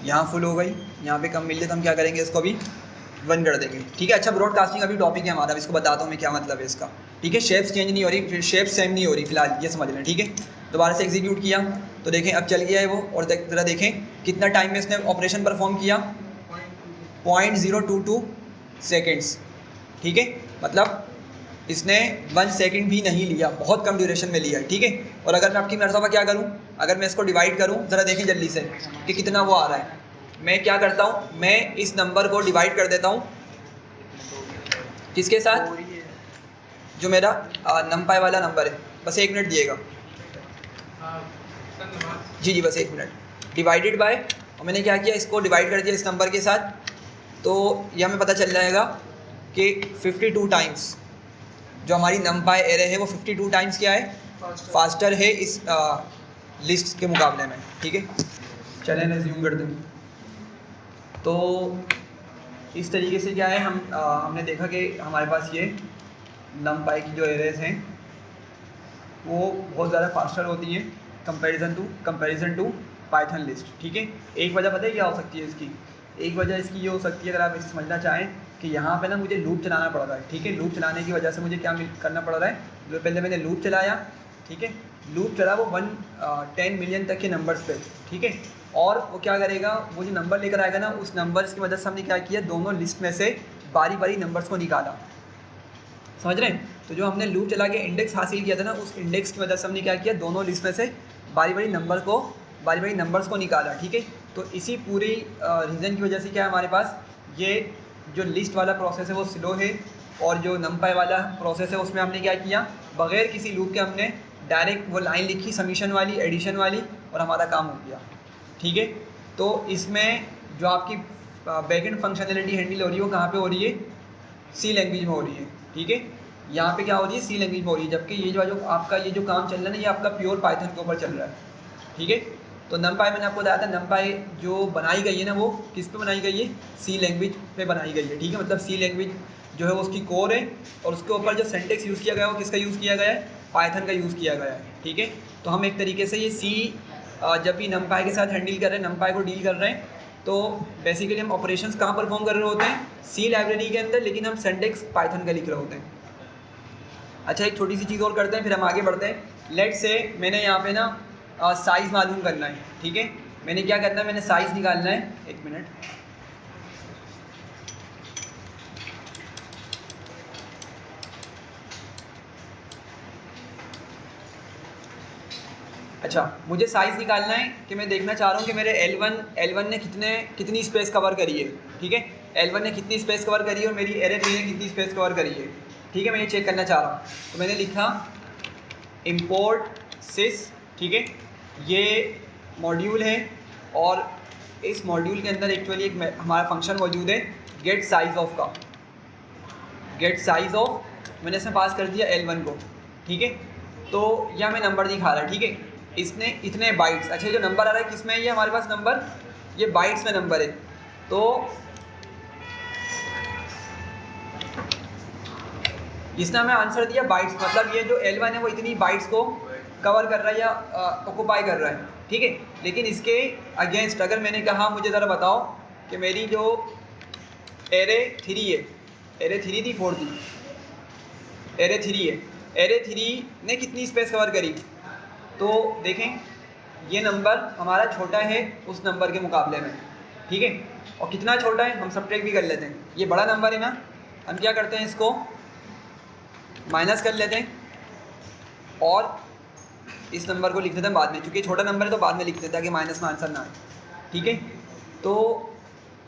यहाँ फुल हो गई, यहाँ पे कम मिल रही है, तो हम क्या करेंगे, इसको भी 1 कर देंगे, ठीक है। अच्छा, ब्रॉडकास्टिंग अभी टॉपिक है हमारा, अब इसको बताता हूँ मैं क्या मतलब है इसका, ठीक है। शेप्स चेंज नहीं हो रही, फिर शेप सेम नहीं हो रही फिलहाल, ये समझ लें, ठीक है। दोबारा से एग्जीक्यूट किया तो देखें अब चल गया है वो, और ज़रा देखें कितना टाइम में इसने ऑपरेशन परफॉर्म किया, 0.022 सेकेंड्स, ठीक है। मतलब इसने 1 सेकंड भी नहीं लिया, बहुत कम ड्यूरेशन में लिया है, ठीक है। और अगर मैं आपकी मर्ज़ा क्या करूं, अगर मैं इसको डिवाइड करूं, ज़रा देखें जल्दी से कि कितना वो आ रहा है। मैं क्या करता हूं, मैं इस नंबर को डिवाइड कर देता हूं किसके साथ, जो मेरा नंपाई वाला नंबर है। बस 1 मिनट दिएगा जी जी, बस 1 मिनट। डिवाइडेड बाय, और मैंने क्या किया, इसको डिवाइड कर दिया इस नंबर के साथ, तो यह हमें पता चल जाएगा कि 52 टाइम्स जो हमारी नंपाई एरे है वो 52 टाइम्स क्या है, फास्टर है इस लिस्ट के मुकाबले में, ठीक है। चलें रिज्यूम करते हैं। तो इस तरीके से क्या है, हमने देखा कि हमारे पास ये नंपाई की जो एरेज हैं वो बहुत ज़्यादा फास्टर होती हैं कंपैरिजन टू पाइथन लिस्ट, ठीक है। एक वजह पता है क्या हो सकती है इसकी, एक वजह इसकी ये हो सकती है, अगर आप इसे समझना चाहें कि यहाँ पे ना मुझे लूप चलाना पड़ रहा है, ठीक है। लूप चलाने की वजह से मुझे क्या करना पड़ रहा है, जो पहले मैंने लूप चलाया, ठीक है, लूप चला वो 10 मिलियन तक के नंबर्स पे, ठीक है। और वो क्या करेगा, वो जो नंबर लेकर आएगा ना, उस नंबर्स की मदद से हमने क्या किया, दोनों लिस्ट में से बारी बारी नंबर्स को निकाला, समझ रहे हैं। तो जो हमने लूप चला के इंडेक्स हासिल किया था ना, उस इंडेक्स की मदद से हमने क्या किया, दोनों लिस्ट में से बारी बारी नंबर्स को निकाला, ठीक है। तो इसी पूरी रीज़न की वजह से क्या है, हमारे पास ये जो लिस्ट वाला प्रोसेस है वो स्लो है, और जो नंपाई वाला प्रोसेस है उसमें हमने क्या किया, बग़ैर किसी लूप के हमने डायरेक्ट वो लाइन लिखी समीशन वाली, एडिशन वाली, और हमारा काम हो गया, ठीक है। तो इसमें जो आपकी बैकएंड फंक्शनैलिटी हैंडल हो रही है वो कहाँ पे हो रही है, सी लैंग्वेज में हो रही है, ठीक है। यहाँ पे क्या हो रही है, सी लैंग्वेज में हो रही है, जबकि ये जो आपका ये जो काम चल रहा है ना, ये आपका प्योर पाइथन के ऊपर चल रहा है, ठीक है। तो नंपाई मैंने आपको बताया था, नंपाई जो बनाई गई है ना वो किस पे बनाई गई है, सी लैंग्वेज पे बनाई गई है, ठीक है। मतलब सी लैंग्वेज जो है वो उसकी कोर है, और उसके ऊपर जो सिंटेक्स यूज़ किया गया है वो किसका यूज़ किया गया है, पाइथन का यूज़ किया गया है, ठीक है। तो हम एक तरीके से ये सी जब भी नंपाई के साथ हैंडल कर रहे हैं, नंपाई को डील कर रहे हैं, तो बेसिकली हम ऑपरेशंस कहाँ परफॉर्म कर रहे होते हैं, सी लाइब्रेरी के अंदर, लेकिन हम सिंटेक्स पाइथन का लिख रहे होते हैं। अच्छा, एक छोटी सी चीज़ और करते हैं, फिर हम आगे बढ़ते हैं। लेट्स से मैंने यहाँ पे ना साइज़ मालूम करना है, ठीक है। मैंने क्या करना है, मैंने साइज़ निकालना है, 1 मिनट। अच्छा, मुझे साइज़ निकालना है कि मैं देखना चाह रहा हूँ कि मेरे L1 ने कितनी स्पेस कवर करी है, ठीक है। L1 ने कितनी स्पेस कवर करी है और मेरी एरे 3 ने कितनी स्पेस कवर करी है, ठीक है। मैं ये चेक करना चाह रहा हूँ, तो मैंने लिखा import sys, ठीक है। ये मॉड्यूल है, और इस मॉड्यूल के अंदर एक्चुअली एक हमारा फंक्शन मौजूद है गेट साइज़ ऑफ का, गेट साइज़ ऑफ मैंने इसमें पास कर दिया L1 को, ठीक है। तो यह हमें नंबर दिखा रहा है, ठीक है। इसने इतने बाइट्स, अच्छा जो नंबर आ रहा है किस में है, ये हमारे पास नंबर, ये बाइट्स में नंबर है। तो इसने हमें आंसर दिया बाइट्स, मतलब ये जो L1 है वो इतनी बाइट्स को कवर कर रहा है या ऑक्यूपाई कर रहा है, ठीक है। लेकिन इसके अगेंस्ट अगर मैंने कहा मुझे ज़रा बताओ कि मेरी जो एरे 3 है, एरे 3 थी 4 थी, एरे 3 है, एरे 3 ने कितनी स्पेस कवर करी, तो देखें ये नंबर हमारा छोटा है उस नंबर के मुकाबले में, ठीक है। और कितना छोटा है हम सब्ट्रैक्ट भी कर लेते हैं, ये बड़ा नंबर है ना, हम क्या करते हैं इसको माइनस कर लेते हैं, और इस नंबर को लिख देते हैं बाद में, क्योंकि छोटा नंबर है तो बाद में लिख देते हैं ताकि माइनस में आंसर ना आए, ठीक है। तो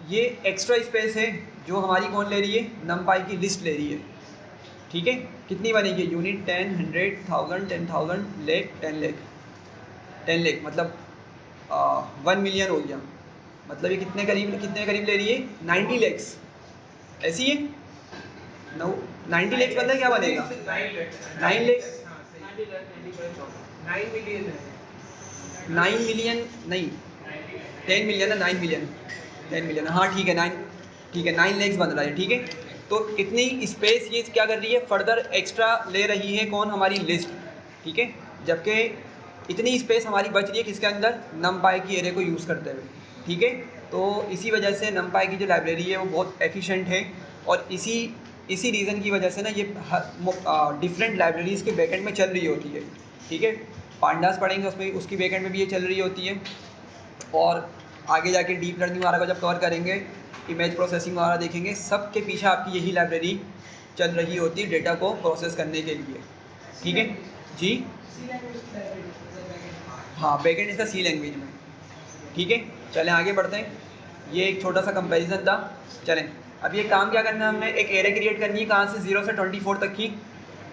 ये एक्स्ट्रा स्पेस है जो हमारी कौन ले रही है, नंपाई की लिस्ट ले रही है, ठीक है। कितनी बनेगी, यूनिट 10, 100, 1000, 10,000, लाख, 10 लाख, 10 लाख मतलब 1 मिलियन हो गया, मतलब ये कितने करीब ले रही है 90 लैक्स, ऐसी है 90 लैक्स मतलब क्या बनेगा 9 लैक्स 9 मिलियन नहीं 10 मिलियन है 10 मिलियन हाँ ठीक है 9 लैक्स बन रहा है। ठीक है, तो इतनी स्पेस ये क्या कर रही है फर्दर एक्स्ट्रा ले रही है कौन हमारी लिस्ट। ठीक है, जबकि इतनी स्पेस हमारी बच रही है किसके अंदर numpy की एरे को यूज़ करते हुए। ठीक है, तो इसी वजह से numpy की जो लाइब्रेरी है वो बहुत एफिशिएंट है और इसी रीज़न की वजह से ना ये डिफरेंट लाइब्रेरीज़ के बैकएंड में चल रही होती है। ठीक है, पांडास पढ़ेंगे उसमें उसकी बैकएंड में भी ये चल रही होती है और आगे जाके डीप लर्निंग वगैरह को जब कवर करेंगे इमेज प्रोसेसिंग वगैरह देखेंगे, सब के पीछे आपकी यही लाइब्रेरी चल रही होती है डेटा को प्रोसेस करने के लिए। ठीक है जी, हाँ बैकएंड इसका सी लैंग्वेज में। ठीक है, चलें आगे बढ़ते हैं, ये एक छोटा सा कंपैरिजन था। चलें अब ये काम क्या करना है, हमने एक एरे क्रिएट करनी है कहाँ से 0 से 24 तक की,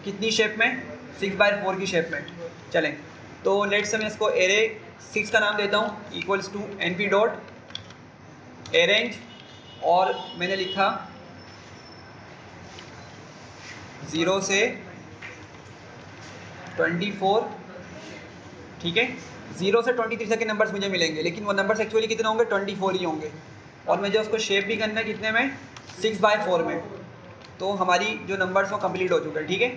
कितनी शेप में 6/4 की शेप में। चलें तो लेट्स से मैं इसको एरे 6 का नाम देता हूँ equals to np dot arange और मैंने लिखा 0 से 24। ठीक है, 0 से 23 तक के नंबर्स मुझे मिलेंगे लेकिन वो नंबर्स एक्चुअली कितने होंगे 24 ही होंगे और मुझे उसको शेप भी करना है कितने में 6/4 में। तो हमारी जो नंबर्स वो कंप्लीट हो चुके हैं। ठीक है,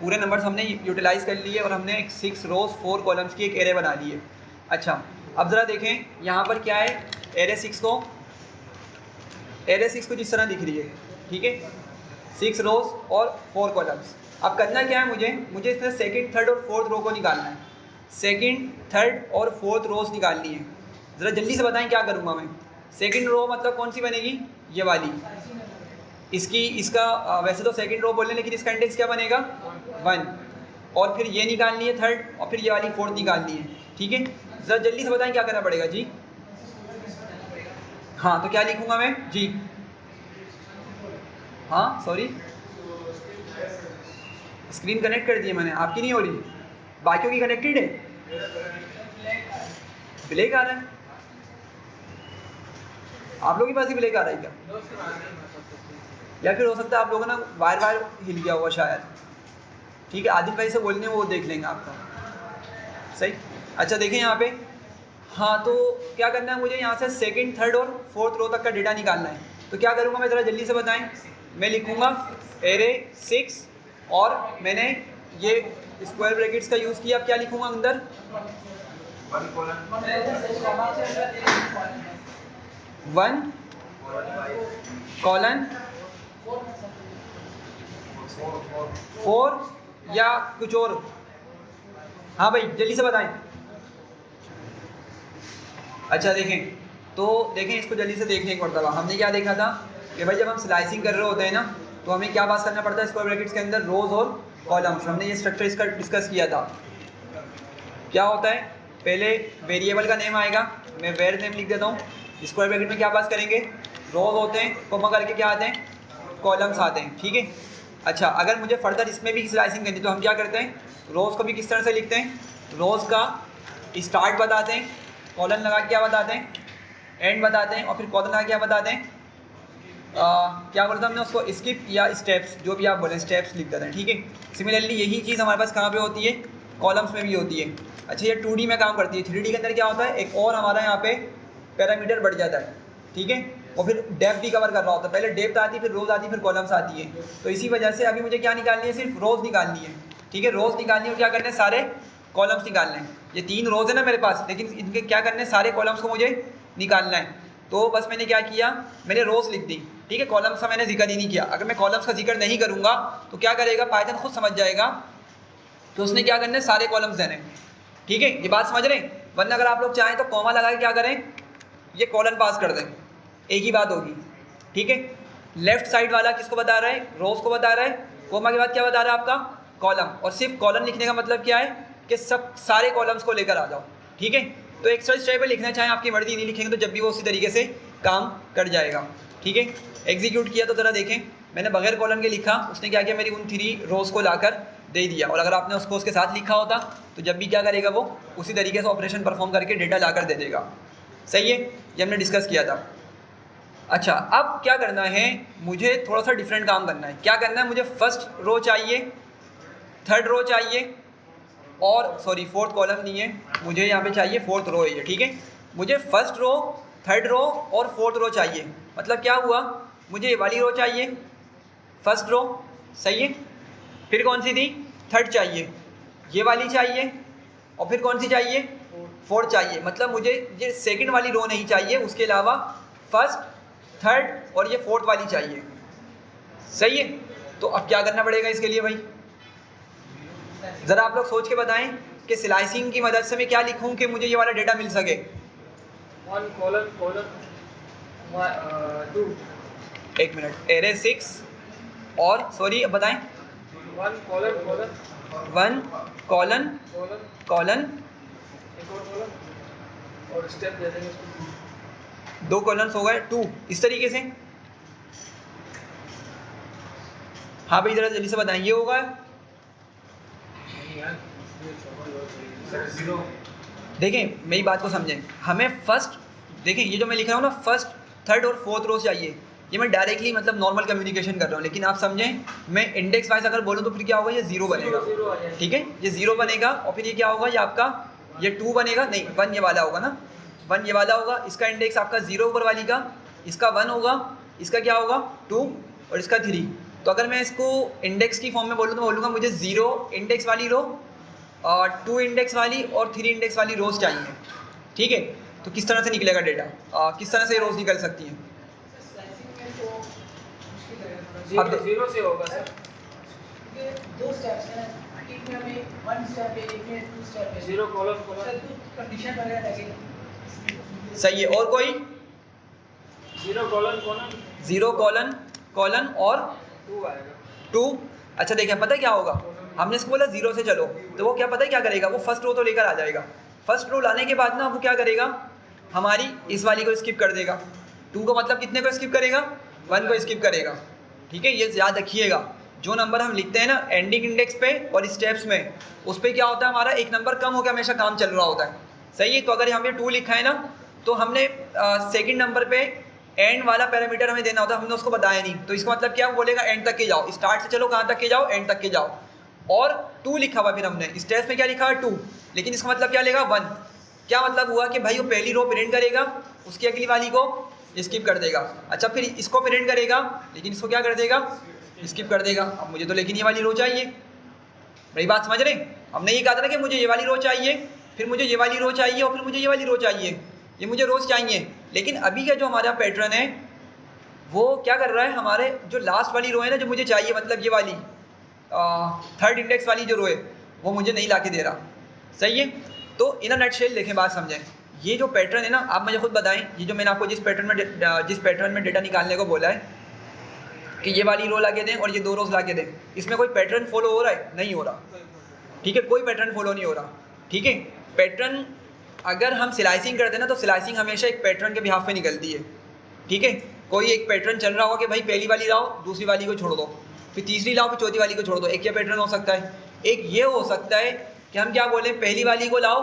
पूरे नंबर्स हमने यूटिलाइज़ कर लिए और हमने एक 6 रोज़ 4 कॉलम्स की एक एरे बना ली है। अच्छा अब ज़रा देखें यहाँ पर क्या है, एरे 6 को जिस तरह दिख रही है। ठीक है, 6 रोज़ और 4 कॉलम्स। अब करना क्या है, मुझे इसमें सेकंड, थर्ड और फोर्थ रो को निकालना है। सेकंड, थर्ड और फोर्थ रोज़ निकालनी है। ज़रा जल्दी से बताएं क्या करूँगा मैं। सेकंड रो मतलब कौन सी बनेगी, ये वाली, इसका वैसे तो सेकंड रो बोल रहे हैं लेकिन इसका इंडेक्स क्या बनेगा 1 और फिर ये निकालनी है थर्ड और फिर ये वाली फोर्थ निकालनी है। ठीक है, ज़रा जल्दी से बताएं क्या करना पड़ेगा जी। हाँ तो क्या लिखूँगा मैं जी, हाँ सॉरी स्क्रीन कनेक्ट कर दी है मैंने, आपकी नहीं हो रही, बाकियों की कनेक्टेड है, ब्लैक आ रहा है, आप लोगों के पास ही ब्लैक आ रहा है क्या, या फिर हो सकता है आप लोगों ना वायर हिल गया होगा शायद। ठीक है, आदिल भाई से बोलने वो देख लेंगे आपका सही। अच्छा देखें यहाँ पे, हाँ तो क्या करना है मुझे यहाँ से सेकंड, थर्ड और फोर्थ रो तक का डेटा निकालना है। तो क्या करूँगा मैं, ज़रा जल्दी से बताएं। मैं लिखूँगा एरे 6 और मैंने ये स्क्वायर ब्रैकेट्स का यूज़ किया। अब क्या लिखूँगा अंदर 1 कॉलन 4 या कुछ और। हाँ भाई जल्दी से बताएं। अच्छा देखें तो देखें इसको जल्दी से देखने की मरतबा हमने क्या देखा था कि भाई जब हम स्लाइसिंग कर रहे होते हैं ना तो हमें क्या पास करना पड़ता है स्क्वायर ब्रैकेट्स के अंदर रोज़ और कॉलम्स। हमने ये स्ट्रक्चर इसका डिस्कस किया था। क्या होता है, पहले वेरिएबल का नेम आएगा, मैं वेर नेम लिख देता हूँ। स्क्वायर ब्रैकेट में क्या पास करेंगे, रोज़ होते हैं, कोमा करके क्या आते हैं, कॉलम्स आते हैं। ठीक है, अच्छा अगर मुझे फर्दर इसमें भी स्लाइसिंग करनी तो हम क्या करते हैं, रोज़ को भी किस तरह से लिखते हैं, रोज़ का स्टार्ट बताते हैं, कॉलन लगा के क्या बताते हैं, एंड बताते हैं, और फिर कॉलन लगा क्या बताते हैं, क्या बोलते हैं हमने उसको, स्किप या स्टेप्स, जो भी आप बोलें स्टेप्स लिख देते हैं। ठीक है, सिमिलरली यही चीज़ हमारे पास कहाँ पे होती है, कॉलम्स में भी होती है। अच्छा ये 2D में काम करती है, 3D के अंदर क्या होता है, एक और हमारा यहाँ पे पैरामीटर बढ़ जाता है। ठीक है, और फिर डेप्थ भी कवर कर रहा होता है, पहले डेप्थ आती है, फिर रोज़ आती है, फिर कॉलम्स आती है। तो इसी वजह से अभी मुझे क्या निकालनी है, सिर्फ रोज़ निकालनी है। ठीक है, रोज़ निकालनी है और क्या करना है, सारे कॉलम्स निकालने हैं। ये 3 रोज़ है ना मेरे पास, लेकिन इनके क्या करने हैं, सारे कॉलम्स को मुझे निकालना है। तो बस मैंने क्या किया, मैंने रोज़ लिख दी। ठीक है, कॉलम्स का मैंने जिक्र ही नहीं किया। अगर मैं कॉलम्स का जिक्र नहीं करूँगा तो क्या करेगा, पाइथन खुद समझ जाएगा कि उसने क्या करना है, सारे कॉलम्स देने। ठीक है, ये बात समझ रहे हैं। वरना अगर आप लोग चाहें तो कॉमा लगा के क्या करें, ये कॉलन पास कर दें, एक ही बात होगी। ठीक है, लेफ्ट साइड वाला किसको बता रहा है, रोज़ को बता रहा है, कोमा के बाद क्या बता रहा है आपका, कॉलम। और सिर्फ कॉलम लिखने का मतलब क्या है कि सब सारे कॉलम्स को लेकर आ जाओ। ठीक है, तो एक्स्ट्रा स्टेप पे लिखना चाहें आपकी मर्जी, नहीं लिखेंगे तो जब भी वो उसी तरीके से काम कर जाएगा। ठीक है, एग्जीक्यूट किया तो ज़रा देखें, मैंने बगैर कॉलम के लिखा, उसने क्या किया, मेरी उन 3 रोज़ को लाकर दे दिया, और अगर आपने उसको उसके साथ लिखा होता तो जब भी क्या करेगा वो उसी तरीके से ऑपरेशन परफॉर्म करके डेटा ला कर दे देगा। सही है, ये हमने डिस्कस किया था। अच्छा, अब क्या करना है, मुझे थोड़ा सा डिफरेंट काम करना है। क्या करना है, मुझे फर्स्ट रो चाहिए, थर्ड रो चाहिए, और सॉरी फोर्थ कॉलम नहीं है, मुझे यहाँ पे चाहिए फोर्थ रो है ये, ठीक है। मुझे फर्स्ट रो, थर्ड रो और फोर्थ रो चाहिए। मतलब क्या हुआ, मुझे ये वाली रो चाहिए, फर्स्ट रो, सही है। फिर कौन सी थी, थर्ड चाहिए, ये वाली चाहिए, और फिर कौन सी चाहिए, फोर्थ चाहिए। मतलब मुझे ये सेकंड वाली रो नहीं चाहिए, उसके अलावा फर्स्ट, थर्ड और ये फोर्थ वाली चाहिए। सही है, तो अब क्या करना पड़ेगा इसके लिए भाई, ज़रा आप लोग सोच के बताएं कि स्लाइसिंग की मदद से मैं क्या लिखूं कि मुझे ये वाला डेटा मिल सके। 1 colon 2, एक मिनट, एरे 6 और सॉरी अब बताएं, 1 colon 1 कॉलन कॉलन एक और colon और स्टेप दे देंगे इसको। 2 कॉलम्स हो गए, 2, इस तरीके से। हाँ भाई ज़रा जल्दी से बताएं, ये होगा। देखें मेरी बात को समझें, हमें फर्स्ट, देखें ये जो मैं लिख रहा हूँ ना, फर्स्ट, थर्ड और फोर्थ रो चाहिए। ये मैं डायरेक्टली मतलब नॉर्मल कम्युनिकेशन कर रहा हूँ, लेकिन आप समझें मैं इंडेक्स वाइज अगर बोलूँ तो फिर क्या होगा, ये 0 बनेगा, ठीक है, ये 0 बनेगा। और फिर ये क्या होगा, ये आपका ये 2 बनेगा, नहीं 1 ये वाला होगा ना, 1 ये वाला होगा। इसका इंडेक्स आपका 0 ऊपर वाली का, इसका 1 होगा, इसका क्या होगा 2 और इसका 3। तो अगर मैं इसको इंडेक्स की फॉर्म में बोलूँ तो बोलूँगा मुझे 0 इंडेक्स वाली रो, 2 इंडेक्स वाली और 3 इंडेक्स वाली रोज चाहिए, ठीक है। तो किस तरह से निकलेगा डेटा, किस तरह से रोज निकल सकती हैं। अब 0 से होगा सर, ये 2 स्टेप्स हैं, एक में हमें 1 स्टेप है, एक में 2 स्टेप है। 0 colon सर तो कंडीशन वगैरह लगेगा। सही है, और कोई 0 colon 0 कॉलन कॉलन और 2 आएगा। 2। अच्छा देखें, पता है क्या होगा, हमने इसको बोला 0 से चलो, तो वो क्या पता है क्या करेगा, वो फर्स्ट रो तो लेकर आ जाएगा। फर्स्ट रो लाने के बाद ना वो क्या करेगा, हमारी इस वाली को स्किप कर देगा। 2 को मतलब कितने को स्किप करेगा, 1 को स्किप करेगा, ठीक है। ये याद रखिएगा, जो नंबर हम लिखते हैं ना एंडिंग इंडेक्स पे और स्टेप्स में, उस पर क्या होता है, हमारा एक नंबर कम होकर हमेशा काम चल रहा होता है। सही है, तो अगर यहाँ पे 2 लिखा है ना, तो हमने सेकंड नंबर पे एंड वाला पैरामीटर हमें देना होता है, हमने उसको बताया नहीं। तो इसका मतलब क्या, वो बोलेगा एंड तक के जाओ, स्टार्ट से चलो कहाँ तक के जाओ, एंड तक के जाओ। और 2 लिखा हुआ, फिर हमने स्टेप्स में क्या लिखा है 2, लेकिन इसका मतलब क्या लेगा 1। क्या मतलब हुआ कि भाई वो पहली रो प्रिंट करेगा, उसकी अगली वाली को स्किप कर देगा। अच्छा फिर इसको प्रिंट करेगा, लेकिन इसको क्या कर देगा, स्किप कर देगा। अब मुझे तो लेकिन ये वाली रो चाहिए, मेरी बात समझ रहे हैं। हमने ये कहा था ना कि मुझे ये वाली रो चाहिए, फिर मुझे ये वाली रो चाहिए, और फिर मुझे ये वाली रो चाहिए, ये मुझे रोज़ चाहिए। लेकिन अभी का जो हमारा पैटर्न है वो क्या कर रहा है, हमारे जो लास्ट वाली रो है ना जो मुझे चाहिए, मतलब ये वाली थर्ड इंडेक्स वाली जो रो है, वो मुझे नहीं ला के दे रहा। सही है, तो इन अ नटशेल देखें, बात समझें। ये जो पैटर्न है ना, आप मुझे खुद बताएं, ये जो मैंने आपको जिस पैटर्न में डेटा निकालने को बोला है कि ये वाली रो ला के दें और ये 2 रोज ला के दें, इसमें कोई पैटर्न फॉलो हो रहा है, नहीं हो रहा, ठीक है, कोई पैटर्न फॉलो नहीं हो रहा, ठीक है। पैटर्न अगर हम स्लाइसिंग करते हैं ना, तो स्लाइसिंग हमेशा एक पैटर्न के बिहाफ पे निकलती है, ठीक है। कोई एक पैटर्न चल रहा होगा कि भाई पहली वाली लाओ, दूसरी वाली को छोड़ दो, फिर तीसरी लाओ, फिर चौथी वाली को छोड़ दो। एक ये पैटर्न हो सकता है। एक ये हो सकता है कि हम क्या बोलें, पहली वाली को लाओ,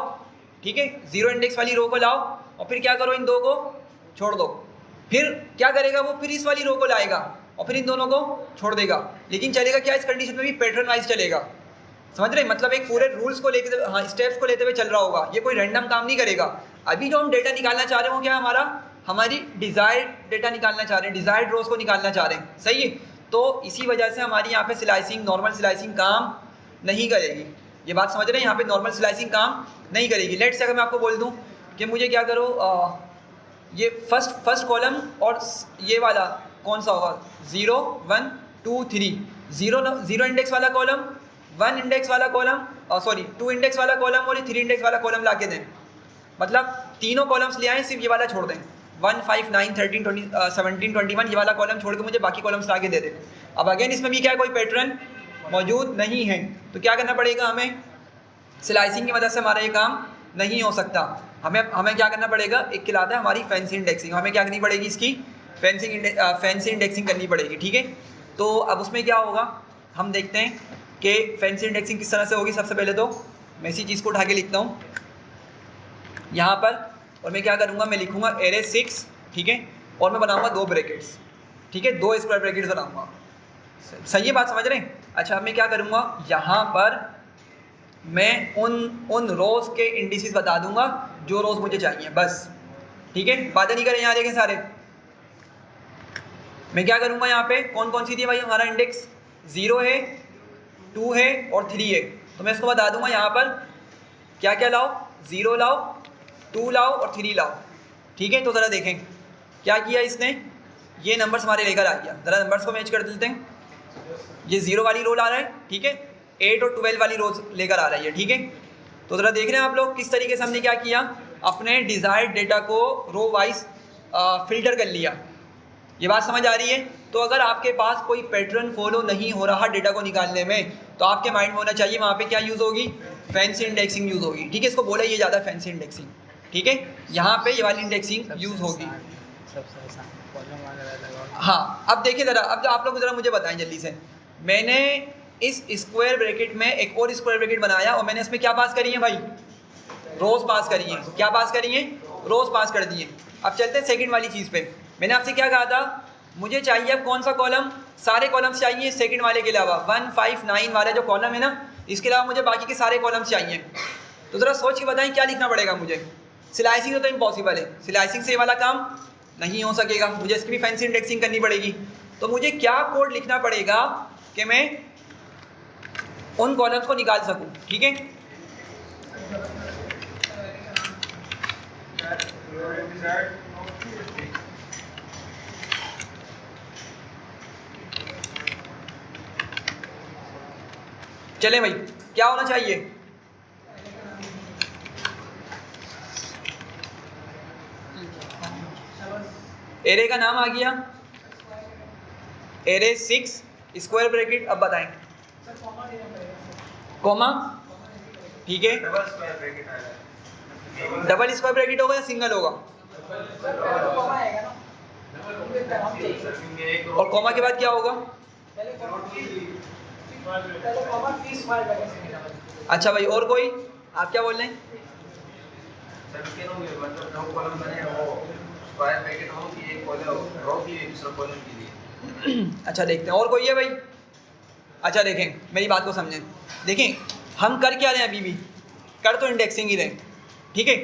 ठीक है, 0 इंडेक्स वाली रो को लाओ, और फिर क्या करो, इन 2 को छोड़ दो। फिर क्या करेगा वो, फिर इस वाली रो को लाएगा और फिर इन दोनों को छोड़ देगा। लेकिन चलेगा क्या, इस कंडीशन में भी पैटर्न वाइज चलेगा। समझ रहे, मतलब एक पूरे रूल्स को लेते, हाँ स्टेप्स को लेते हुए चल रहा होगा, ये कोई रैंडम काम नहीं करेगा। अभी जो हम डेटा निकालना चाह रहे हो क्या, हमारी डिज़ायर्ड डेटा निकालना चाह रहे हैं, डिज़ायर्ड रोज को निकालना चाह रहे हैं। सही है, तो इसी वजह से हमारी यहाँ पे स्लाइसिंग, नॉर्मल स्लाइसिंग काम नहीं करेगी। ये बात समझ रहे हैं, यहाँ पे नॉर्मल स्लाइसिंग काम नहीं करेगी। लेट्स से अगर मैं आपको बोल दूँ कि मुझे क्या करो, ये फर्स्ट कॉलम और ये वाला कौन सा होगा, 0 1 2 3, 0 इंडेक्स वाला कॉलम, 1 इंडेक्स वाला कॉलम, सॉरी 2 इंडेक्स वाला कॉलम और ये 3 इंडेक्स वाला कॉलम ला के दें। मतलब तीनों कॉलम्स ले आएँ, सिर्फ ये वाला छोड़ दें, 1 5 9 13 20 17 21 ये वाला कॉलम छोड़ के मुझे बाकी कॉलम्स ला के दे दें। अब अगेन इसमें भी क्या है, कोई पैटर्न मौजूद नहीं है, तो क्या करना पड़ेगा हमें, स्लाइसिंग की मदद से हमारा ये काम नहीं हो सकता। हमें क्या करना पड़ेगा, एक खिलाता है हमारी फैंसी इंडेक्सिंग, हमें क्या करनी पड़ेगी, इसकी फैंसी इंडेक्सिंग करनी पड़ेगी, ठीक है। तो अब उसमें क्या होगा, हम देखते हैं कि फैंसी इंडेक्सिंग किस तरह से होगी। सबसे पहले तो मैं इसी चीज़ को उठा के लिखता हूँ यहाँ पर, और मैं क्या करूँगा, मैं लिखूँगा एरे 6, ठीक है, और मैं बनाऊँगा 2 ब्रैकेट्स, ठीक है, 2 स्क्वायर ब्रैकेट्स बनाऊँगा। सही है बात, समझ रहे हैं। अच्छा, अब मैं क्या करूँगा, यहाँ पर मैं उन रोज़ के इंडिसेस बता दूँगा जो रोज़ मुझे चाहिए, बस, ठीक है। बातें नहीं करें यहाँ देखें सारे। मैं क्या करूँगा, यहाँ पे कौन कौन सी थी भाई हमारा इंडेक्स, 0 है, 2 है और 3 है, तो मैं इसको बता दूँगा यहाँ पर क्या क्या लाओ, 0 लाओ, 2 लाओ और 3 लाओ, ठीक है। तो ज़रा देखें क्या किया इसने, ये नंबर्स हमारे लेकर आ गया। ज़रा नंबर्स को मैच कर देते हैं। ये 0 वाली रो ला रहा है, ठीक है, 8 और 12 वाली रोज लेकर आ रही है, ठीक है। तो ज़रा देख रहे हैं आप लोग किस तरीके से हमने क्या किया, अपने डिज़ायर्ड डेटा को रो वाइज फिल्टर कर लिया। ये बात समझ आ रही है। तो अगर आपके पास कोई पैटर्न फॉलो नहीं हो रहा डेटा को निकालने में, तो आपके माइंड में होना चाहिए वहाँ पे क्या यूज़ होगी, फैंसी इंडेक्सिंग यूज़ होगी, ठीक है। इसको बोला ये ज़्यादा फैंसी इंडेक्सिंग, ठीक है, यहाँ पे ये वाली इंडेक्सिंग यूज़ होगी। हाँ, अब देखिए ज़रा, अब आप लोग ज़रा मुझे बताएं जल्दी से, मैंने इस स्क्वायर ब्रैकेट में एक और स्क्वायर ब्रैकेट बनाया और मैंने इसमें क्या पास करी है भाई, रोज़ पास करी है। क्या पास करी है, रोज़ पास कर दिए। अब चलते हैं सेकंड वाली चीज़ पे। मैंने आपसे क्या कहा था, मुझे चाहिए अब कौन सा कॉलम, सारे कॉलम्स चाहिए सेकंड वाले के अलावा, 1, 5, 9 वाला जो कॉलम है ना, इसके अलावा मुझे बाकी के सारे कॉलम्स चाहिए। तो ज़रा सोच के बताएं क्या लिखना पड़ेगा मुझे। स्लाइसिंग तो इम्पॉसिबल है, स्लाइसिंग से ये वाला काम नहीं हो सकेगा, मुझे इसकी भी फैंसी इंडेक्सिंग करनी पड़ेगी। तो मुझे क्या कोड लिखना पड़ेगा कि मैं उन कॉलम्स को निकाल सकूं, ठीक है। चलें भाई, क्या होना चाहिए, एरे का नाम आ गया, एरे 6 स्क्वायर ब्रैकेट। अब बताएं, कॉमा, ठीक है, डबल स्क्वायर ब्रैकेट होगा या सिंगल होगा, और कॉमा के बाद क्या होगा, अच्छा भाई, और कोई, आप क्या बोल रहे हैं, अच्छा देखते हैं और कोई है भाई। अच्छा देखें, मेरी बात को समझें, देखें हम कर क्या रहे हैं, अभी भी कर तो इंडेक्सिंग ही रहे हैं, ठीक है।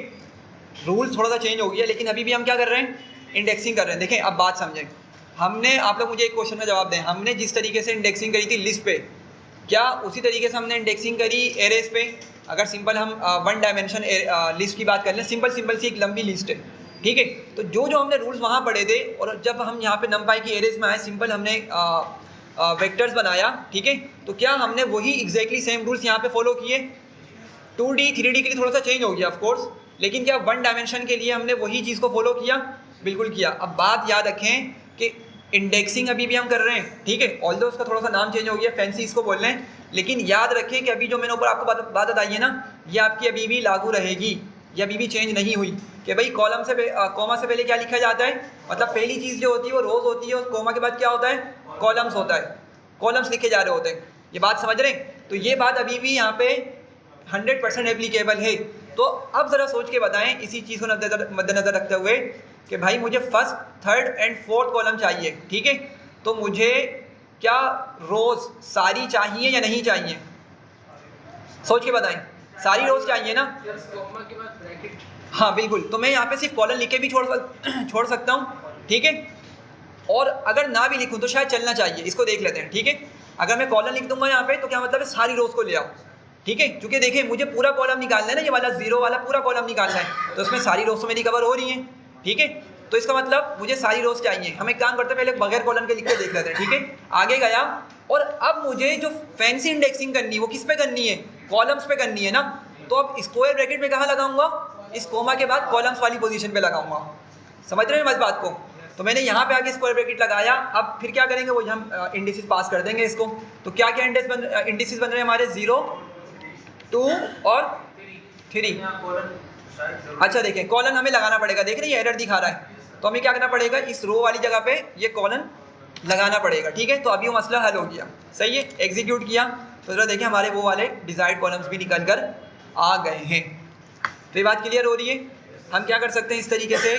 रूल थोड़ा सा चेंज हो गया, लेकिन अभी भी हम क्या कर रहे हैं, इंडेक्सिंग कर रहे हैं। देखें अब बात समझें, हमने, आप लोग मुझे एक क्वेश्चन का जवाब दें, हमने जिस तरीके से इंडेक्सिंग करी थी लिस्ट पे, क्या उसी तरीके से हमने इंडेक्सिंग करी एरेज पे। अगर सिंपल हम 1 डायमेंशन लिस्ट की बात कर लें, सिंपल सी एक लंबी लिस्ट है, ठीक है। तो जो हमने रूल्स वहाँ पढ़े थे, और जब हम यहाँ पे नंपाई की एरेज में आए, सिंपल हमने वेक्टर्स बनाया, ठीक है, तो क्या हमने वही एग्जैक्टली सेम रूल्स यहाँ पे फॉलो किए। 2D 3D के लिए थोड़ा सा चेंज हो गया ऑफ कोर्स, लेकिन क्या 1 डायमेंशन के लिए हमने वही चीज़ को फॉलो किया, बिल्कुल किया। अब बात याद रखें कि इंडेक्सिंग अभी भी हम कर रहे हैं, ठीक है, ऑल्दो उसका थोड़ा सा नाम चेंज हो गया, फैंसी इसको बोल रहे हैं, लेकिन याद रखें कि अभी जो मैंने ऊपर आपको बात बताई है ना, ये आपकी अभी भी लागू रहेगी, ये अभी भी चेंज नहीं हुई कि भाई कॉलम से कॉमा से पहले क्या लिखा जाता है, मतलब पहली चीज़ जो होती है वो रोज़ होती है, और कॉमा के बाद क्या होता है, कॉलम्स होता है, कॉलम्स लिखे जा रहे होते हैं। ये बात समझ रहे हैं। तो ये बात अभी भी यहाँ पे 100% एप्लीकेबल है। तो अब ज़रा सोच के बताएं इसी चीज़ को मद्देनज़र रखते हुए कि भाई मुझे first, third and fourth column चाहिए, ठीक है। तो मुझे क्या रोज़ सारी चाहिए या नहीं चाहिए, सोच के बताएं। सारी रोज़ चाहिए ना, हाँ बिल्कुल। तो मैं यहाँ पे सिर्फ कॉलम लिख के भी छोड़ सकता हूँ, ठीक है, और अगर ना भी लिखूँ तो शायद चलना चाहिए। इसको देख लेते हैं, ठीक है। अगर मैं कॉलम लिख दूंगा यहाँ पे तो क्या मतलब है, सारी रोज़ को ले आओ, ठीक है, क्योंकि देखिए मुझे पूरा कॉलम निकालना है ना, ये वाला 0 वाला पूरा कॉलम निकालना है, तो उसमें सारी रोज़ तो मेरी कवर हो रही हैं, ठीक है। तो इसका मतलब मुझे सारी रोज़ चाहिए। हम एक काम करते हैं, पहले बगैर कॉलम के लिख के देख लेते हैं, ठीक है। आगे गया, और अब मुझे जो फैंसी इंडेक्सिंग करनी है वो किस पे करनी है, कॉलम्स पे करनी है ना। तो अब स्क्वायर ब्रैकेट में कहाँ लगाऊंगा, इस कोमा के बाद कॉलम्स वाली पोजीशन पे लगाऊंगा। समझ रहे हैं इस बात को। तो मैंने यहाँ पे आके स्क्वायर ब्रैकेट लगाया। अब फिर क्या करेंगे, वो हम इंडिसेस पास कर देंगे इसको। तो क्या क्या इंडिसेस बन रहे हैं हमारे, 0, 2 और 3। अच्छा देखें, कॉलन हमें लगाना पड़ेगा, देख रहे हैं ये एरर दिखा रहा है, तो हमें क्या करना पड़ेगा, इस रो वाली जगह पे ये कॉलन लगाना पड़ेगा, ठीक है। तो अभी वो मसला हल हो गया, सही है। एग्जीक्यूट किया, तो ज़रा देखें हमारे वो वाले डिज़ायर्ड कॉलम्स भी निकल कर आ गए हैं। तो ये बात क्लियर हो रही है। हम क्या कर सकते हैं, इस तरीके से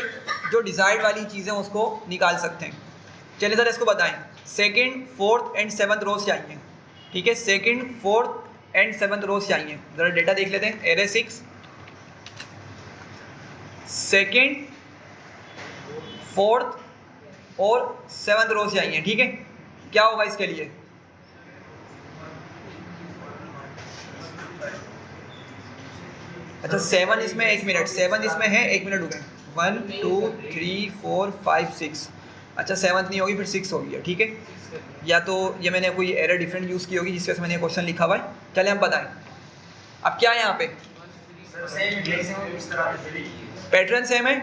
जो डिज़ायर्ड वाली चीज़ें उसको निकाल सकते हैं। चलिए ज़रा इसको बताएं, सेकंड, फोर्थ एंड सेवन्थ रोज चाहिए, ठीक है, सेकंड, फोर्थ एंड सेवन्थ रोज चाहिए। ज़रा डेटा देख लेते हैं। एरे 6 सेकंड, फोर्थ और सेवन्थ रोज चाहिए, ठीक है। क्या होगा इसके लिए? अच्छा 7 इसमें, 1 मिनट, 7 इसमें है, 1 मिनट रुके, 1 2 3 4 5 6, अच्छा 7 नहीं होगी, फिर 6 होगी, ठीक है। या तो ये मैंने कोई एरर डिफरेंट यूज़ की होगी जिसकी वजह से मैंने क्वेश्चन लिखा हुआ है। चले हम बताएं अब क्या है यहाँ पे। पैटर्न सेम है,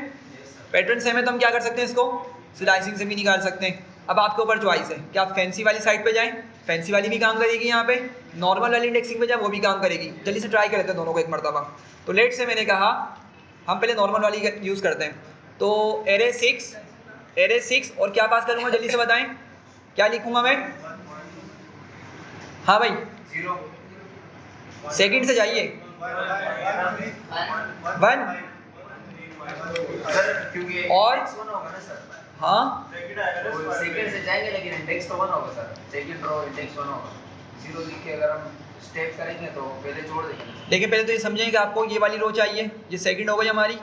पैटर्न सेम है तो हम क्या कर सकते हैं, इसको स्लाइसिंग से भी निकाल सकते हैं। अब आपके ऊपर चॉइस है कि आप फैंसी वाली साइड पे जाएं, फैंसी वाली भी काम करेगी यहाँ पे, नॉर्मल वाली इंडेक्सिंग पे जाएं वो भी काम करेगी। जल्दी से ट्राई कर लेते हैं दोनों को एक मरतबा। तो लेट से मैंने कहा हम पहले नॉर्मल वाली यूज़ करते हैं। तो एरे 6 और क्या पास करूँगा, जल्दी से बताएं क्या लिखूँगा मैं। हाँ भाई, सेकंड से जाइए, 1 और हाँ सेकंड से जाएंगे लेकिन इंडेक्स तो 1 होगा सर, सेकंड रो इंडेक्स 1 होगा, 0 लिख के अगर हम स्टेप करेंगे तो पहले जोड़ देंगे। लेकिन पहले तो ये समझें कि आपको ये वाली रो चाहिए, ये सेकंड हो गई हमारी,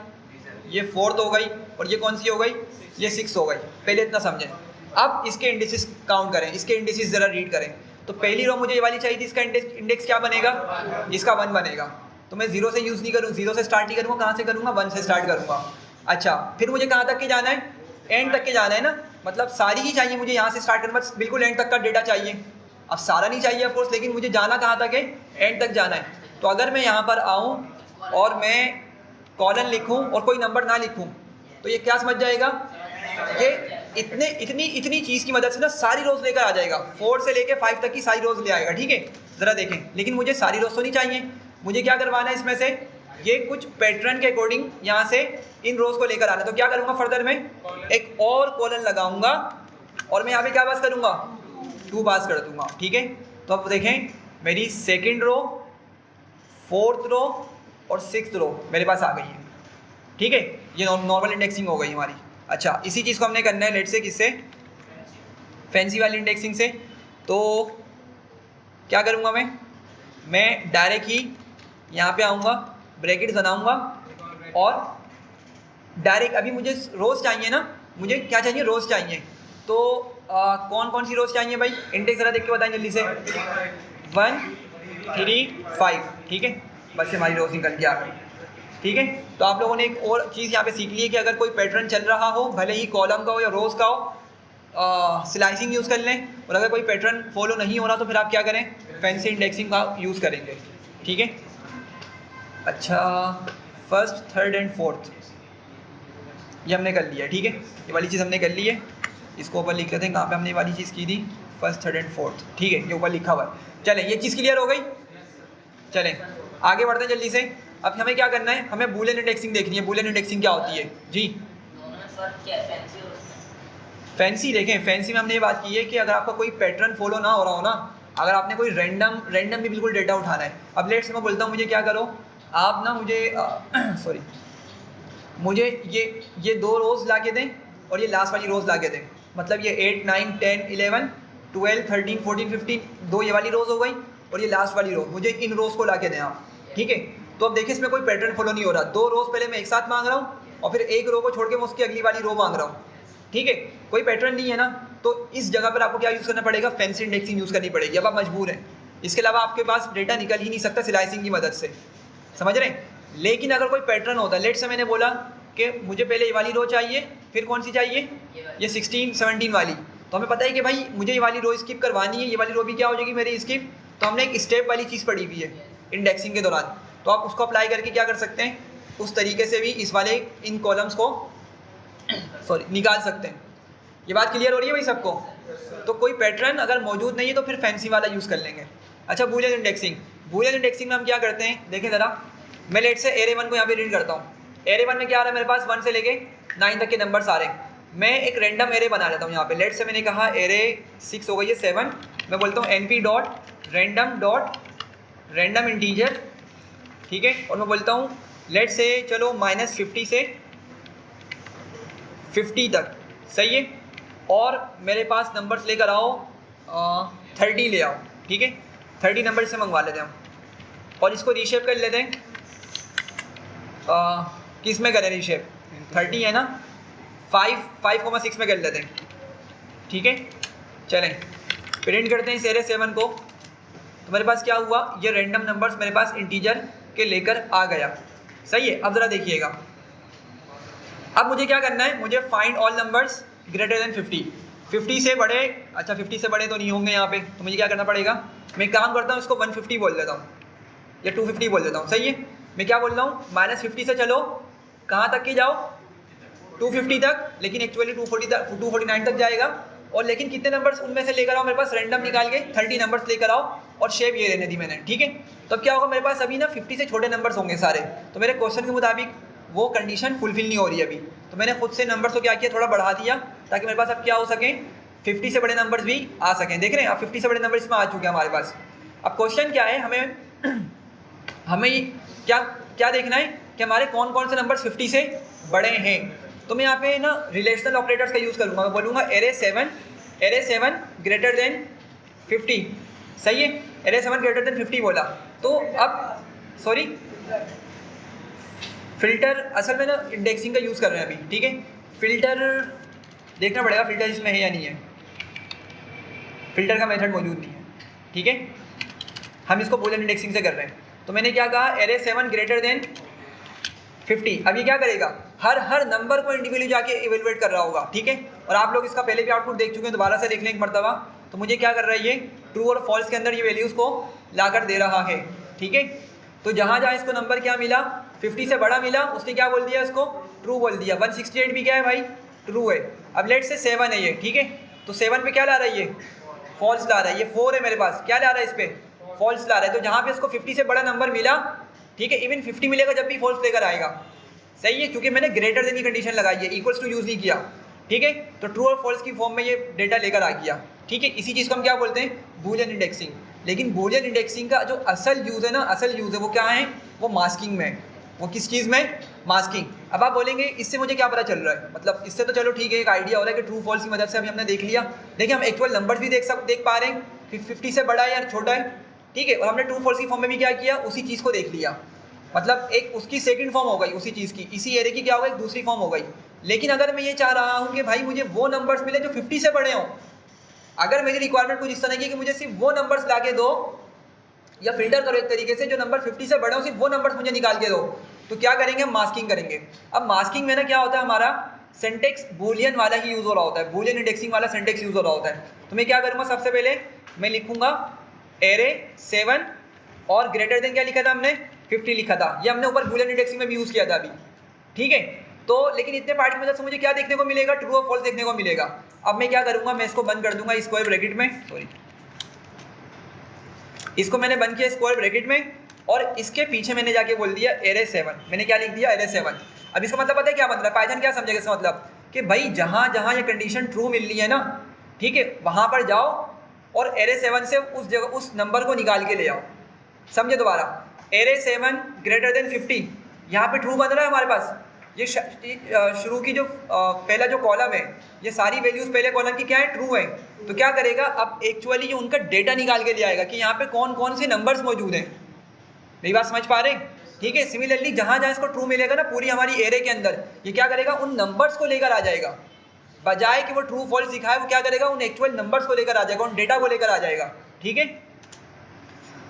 ये फोर्थ हो गई और ये कौन सी हो गई, ये 6 हो गई। पहले इतना समझें। अब इसके इंडेक्सेस काउंट करें, इसके इंडेक्सेस ज़रा रीड करें। तो पहली रो मुझे ये वाली चाहिए थी, इसका इंडेक्स क्या बनेगा, इसका 1 बनेगा। तो मैं 0 से यूज़ नहीं करूँ, 0 से स्टार्ट नहीं करूँगा, कहाँ से करूँगा, 1 से स्टार्ट करूँगा। अच्छा फिर मुझे कहाँ तक के जाना है, एंड तक के जाना है ना, मतलब सारी ही चाहिए मुझे, यहाँ से स्टार्ट करना बिल्कुल एंड तक का डेटा चाहिए। अब सारा नहीं चाहिए ऑफकोर्स, लेकिन मुझे जाना कहाँ तक है, एंड तक जाना है। तो अगर मैं यहाँ पर आऊँ और मैं कॉलन लिखूँ और कोई नंबर ना लिखूँ तो ये क्या समझ जाएगा, ये इतनी चीज़ की मदद से ना सारी रोज़ लेकर आ जाएगा, 4 से लेकर 5 तक की सारी रोज़ ले आएगा, ठीक है। ज़रा देखें, लेकिन मुझे सारी रोज़ तो नहीं चाहिए, मुझे क्या करवाना है इसमें से, ये कुछ पैटर्न के अकॉर्डिंग यहाँ से इन रोज़ को लेकर आना। तो क्या करूँगा, फर्दर में एक और कॉलन लगाऊंगा और मैं यहाँ पे क्या पास करूँगा, 2 पास कर दूँगा, ठीक है। तो अब देखें मेरी सेकंड रो, फोर्थ रो और 6th रो मेरे पास आ गई है, ठीक है। ये नॉर्मल इंडेक्सिंग हो गई हमारी। अच्छा इसी चीज़ को हमने करना है लेट से किससे, फैंसी वाली इंडेक्सिंग से। तो क्या करूँगा मैं डायरेक्ट ही यहाँ पे आऊँगा, ब्रैकेट बनाऊँगा और डायरेक्ट, अभी मुझे रोज़ चाहिए ना, मुझे क्या चाहिए, रोज़ चाहिए। तो कौन कौन सी रोज़ चाहिए भाई, इंडेक्स ज़रा देख के बताएं जल्दी से। 1 3 5, ठीक है, बस हमारी रोज़ निकल के आ गई, ठीक है। तो आप लोगों ने एक और चीज़ यहाँ पे सीख ली है कि अगर कोई पैटर्न चल रहा हो, भले ही कॉलम का हो या रोज़ का हो, स्लाइसिंग यूज़ कर लें, और अगर कोई पैटर्न फॉलो नहीं हो रहा तो फिर आप क्या करें, फैंसी इंडेक्सिंग का यूज़ करेंगे, ठीक है। अच्छा फर्स्ट, थर्ड एंड फोर्थ ये हमने कर लिया, ठीक है, ये वाली चीज़ हमने कर ली है। इसको ऊपर लिख लेते हैं, कहाँ पे हमने ये वाली चीज़ की थी, फर्स्ट, थर्ड एंड फोर्थ, ठीक है, ये ऊपर लिखा हुआ है। चलें ये चीज़ क्लियर हो गई, चलें आगे बढ़ते हैं जल्दी से। अब हमें क्या करना है, हमें बूलियन इंडेक्सिंग देखनी है। बूलियन इंडेक्सिंग क्या होती है जी, फैंसी देखें, फैंसी में हमने ये बात की है कि अगर आपका कोई पैटर्न फॉलो ना हो रहा हो ना, अगर आपने कोई रैंडम भी बिल्कुल डेटा उठाना है। अब लेट से मैं बोलता हूँ मुझे क्या करो, आप ना मुझे सॉरी मुझे ये 2 रोज़ ला के दें और ये लास्ट वाली रोज़ ला के दें, मतलब ये 8 9 10 11 12 13 14 15, 2 ये वाली रोज़ हो गई और ये लास्ट वाली रोज़, मुझे इन रोज़ को ला के दें आप, ठीक है। तो अब देखिए इसमें कोई पैटर्न फॉलो नहीं हो रहा, 2 रोज़ पहले मैं एक साथ मांग रहा हूँ और फिर एक रो को छोड़ के मैं उसकी अगली वाली रो मांग रहा हूँ, ठीक है, कोई पैटर्न नहीं है ना। तो इस जगह पर आपको क्या यूज़ करना पड़ेगा, फैंसी इंडेक्सिंग यूज़ करनी पड़ेगी, अब आप मजबूर हैं। इसके अलावा आपके पास डेटा निकल ही नहीं सकता स्लाइसिंग की मदद से, समझ रहे हैं। लेकिन अगर कोई पैटर्न होता है, लेट से मैंने बोला कि मुझे पहले ये वाली रो चाहिए, फिर कौन सी चाहिए, ये 16 17 वाली, तो हमें पता है कि भाई मुझे ये वाली रो स्किप करवानी है, ये वाली रो भी क्या हो जाएगी मेरी स्किप। तो हमने एक स्टेप वाली चीज़ पढ़ी हुई है इंडेक्सिंग के दौरान, तो आप उसको अप्लाई करके क्या कर सकते हैं, उस तरीके से भी इस वाले इन कॉलम्स को निकाल सकते हैं। ये बात क्लियर हो रही है भाई सबको। तो कोई पैटर्न अगर मौजूद नहीं है तो फिर फैंसी वाला यूज़ कर लेंगे। अच्छा बूलियन इंडेक्सिंग, बूलियन इंडेक्सिंग में हम क्या करते हैं, देखें ज़रा, मैं लेट से एरे 1 को यहाँ पे रीड करता हूँ। एरे 1 में क्या आ रहा है मेरे पास, 1 से लेके 9 तक के नंबर्स आ रहे हैं। मैं एक रैंडम एरे बना लेता हूँ यहाँ पे, लेट से मैंने कहा एरे 6 हो गई है 7, मैं बोलता हूँ np dot random dot random integer, ठीक है, और मैं बोलता हूँ लेट से चलो -50 से 50 तक, सही है, और मेरे पास नंबर्स लेकर आओ 30 ले आओ, ठीक है, 30 नंबर से मंगवा लेते हैं हम और इसको रीशेप कर लेते हैं। किस में करें रीशेप? 30 है ना, 5.6 में कर लेते हैं, ठीक है। चलें प्रिंट करते हैं इस एरे 7 को, तो मेरे पास क्या हुआ, ये रैंडम नंबर्स मेरे पास इंटीजर के लेकर आ गया, सही है। अब ज़रा देखिएगा, अब मुझे क्या करना है, मुझे find all numbers greater than 50 से बड़े, अच्छा 50 से बड़े तो नहीं होंगे यहाँ पे, तो मुझे क्या करना पड़ेगा, मैं काम करता हूँ इसको 150 बोल देता हूँ या 250 बोल देता हूँ, सही है। मैं क्या बोल रहा हूँ, -50 से चलो कहाँ तक की जाओ, 250 तक, लेकिन एक्चुअली 249 तक जाएगा, और लेकिन कितने नंबर्स उनमें से लेकर आओ, मेरे पास रैंडम निकाल के 30 नंबर्स लेकर आओ, और शेप ये रहने दी मैंने, ठीक है। तो अब क्या होगा, मेरे पास अभी ना 50 से छोटे नंबर्स होंगे सारे, तो मेरे क्वेश्चन के मुताबिक वो कंडीशन फुलफिल नहीं हो रही है अभी, तो मैंने खुद से नंबर्स को क्या किया, थोड़ा बढ़ा दिया, ताकि मेरे पास अब क्या हो सके, 50 से बड़े नंबर्स भी आ सकें। देख रहे हैं, अब 50 से बड़े नंबर इसमें आ चुके हैं हमारे पास। अब क्वेश्चन क्या है, हमें क्या देखना है कि हमारे कौन कौन से नंबर्स 50 से बड़े हैं। तो मैं यहाँ पे ना रिलेशनल ऑपरेटर्स का यूज़ करूँगा, मैं बोलूँगा एरे 7 ग्रेटर देन 50, सही है, एरे 7 ग्रेटर देन 50 बोला, तो अब सॉरी फ़िल्टर असल में ना इंडेक्सिंग का यूज़ कर रहे हैं अभी, ठीक है। फ़िल्टर देखना पड़ेगा फ़िल्टर इसमें है या नहीं है, फ़िल्टर का मेथड मौजूद नहीं है, ठीक है, हम इसको बूलियन इंडेक्सिंग से कर रहे हैं। तो मैंने क्या कहा, एरे 7 ग्रेटर देन 50। अब ये क्या करेगा, हर नंबर को इंडिविजुअली जाके इवेलुएट कर रहा होगा, ठीक है। और आप लोग इसका पहले भी आउटपुट देख चुके हैं, दोबारा से देख लें एक मरतबा। तो मुझे क्या कर रहा है, ये ट्रू और फॉल्स के अंदर ये वैल्यूज़ को लाकर दे रहा है, ठीक है। तो जहाँ जहाँ इसको नंबर क्या मिला, 50 से बड़ा मिला, उसने क्या बोल दिया, इसको ट्रू बोल दिया। 168 भी क्या है भाई, ट्रू है। अब लेट से 7 है ये, ठीक है, तो 7 पे क्या ला रहा है, ये फॉल्स ला रहा है। ये 4 है मेरे पास, क्या ला रहा है इस पर, फॉल्स ला रहा है। तो जहाँ पे इसको 50 से बड़ा नंबर मिला, ठीक है, इवन 50 मिलेगा जब भी फॉल्स लेकर आएगा, सही है, क्योंकि मैंने ग्रेटर देन की कंडीशन लगाई है, इक्वल्स टू यूज़ नहीं किया, ठीक है। तो ट्रू और फॉल्स की फॉर्म में ये डेटा लेकर आ गया, ठीक है। इसी चीज़ को हम क्या बोलते हैं, बूलियन इंडेक्सिंग। लेकिन बूलियन इंडेक्सिंग का जो असल यूज़ है ना, असल यूज़ है वो क्या है, वो मास्किंग में। वो किस चीज़ में, मास्किंग। अब आप बोलेंगे इससे मुझे क्या पता चल रहा है, मतलब इससे तो चलो ठीक है, एक आइडिया हो रहा है कि ट्रू फॉल्स की मदद से अभी हमने देख लिया, लेकिन हम एक्चुअल नंबर्स भी देख पा रहे हैं कि 50 से बड़ा है या छोटा है, ठीक है। और हमने ट्रू फॉल्स की फॉर्म में भी क्या किया, उसी चीज़ को देख लिया, मतलब एक उसकी सेकंड फॉर्म हो गई उसी चीज़ की, इसी एरे की क्या हो गई, दूसरी फॉर्म हो गई। लेकिन अगर मैं ये चाह रहा हूँ कि भाई मुझे वो नंबर्स मिले जो 50 से बड़े हों, अगर मेरी रिक्वायरमेंट कुछ इस तरह की है कि मुझे सिर्फ वो नंबर्स ला के दो, या फिल्टर करो एक तरीके से, जो नंबर 50 से बड़े हो सिर्फ वो नंबर्स मुझे निकाल के दो, तो क्या करेंगे, हम मास्किंग करेंगे। अब मास्किंग में ना क्या होता है, हमारा सिंटेक्स बूलियन वाला ही यूज़ हो रहा होता है, बूलियन इंडेक्सिंग वाला सिंटेक्स यूज़ हो रहा होता है। तो मैं क्या करूँगा, सबसे पहले मैं लिखूँगा एरे 7 और ग्रेटर देन क्या लिखा था हमने, 50 लिखा था। ये हमने ऊपर बूलियन इंडेक्सिंग में भी यूज़ किया था अभी, ठीक है। तो लेकिन इतने पार्ट की मदद से मुझे क्या देखने को मिलेगा, ट्रू और फॉल्स देखने को मिलेगा। अब मैं क्या करूँगा, मैं इसको बंद कर दूंगा स्क्वायर ब्रैकेट में, सॉरी इसको मैंने बंद किया स्क्वायर ब्रैकेट में, और इसके पीछे मैंने जाके बोल दिया एरे 7। मैंने क्या लिख दिया, एरे 7। अब इसका मतलब पता है क्या मतलब है, पाइथन क्या समझेगा इसका मतलब, कि भाई जहाँ जहाँ ये कंडीशन ट्रू मिल रही है ना, ठीक है, वहाँ पर जाओ और एरे 7 से उस जगह उस नंबर को निकाल के ले आओ। समझे दोबारा, एरे 7 ग्रेटर देन 50, यहाँ पे ट्रू बन रहा है हमारे पास। ये शुरू की जो पहला जो कॉलम है, ये सारी वैल्यूज़ पहले कॉलम की क्या है, ट्रू है। तो क्या करेगा, अब एक्चुअली ये उनका डेटा निकाल के ले आएगा कि यहाँ पे कौन कौन से नंबर्स मौजूद हैं। मेरी बात समझ पा रहे हैं, ठीक है। सिमिलरली जहाँ जहाँ इसको ट्रू मिलेगा ना पूरी हमारी एरे के अंदर, ये क्या करेगा, उन नंबर्स को लेकर आ जाएगा, बजाय कि वो ट्रू फॉल्स दिखाए, वो क्या करेगा, उन एक्चुअल नंबर्स को लेकर आ जाएगा, उन डेटा को लेकर आ जाएगा, ठीक है।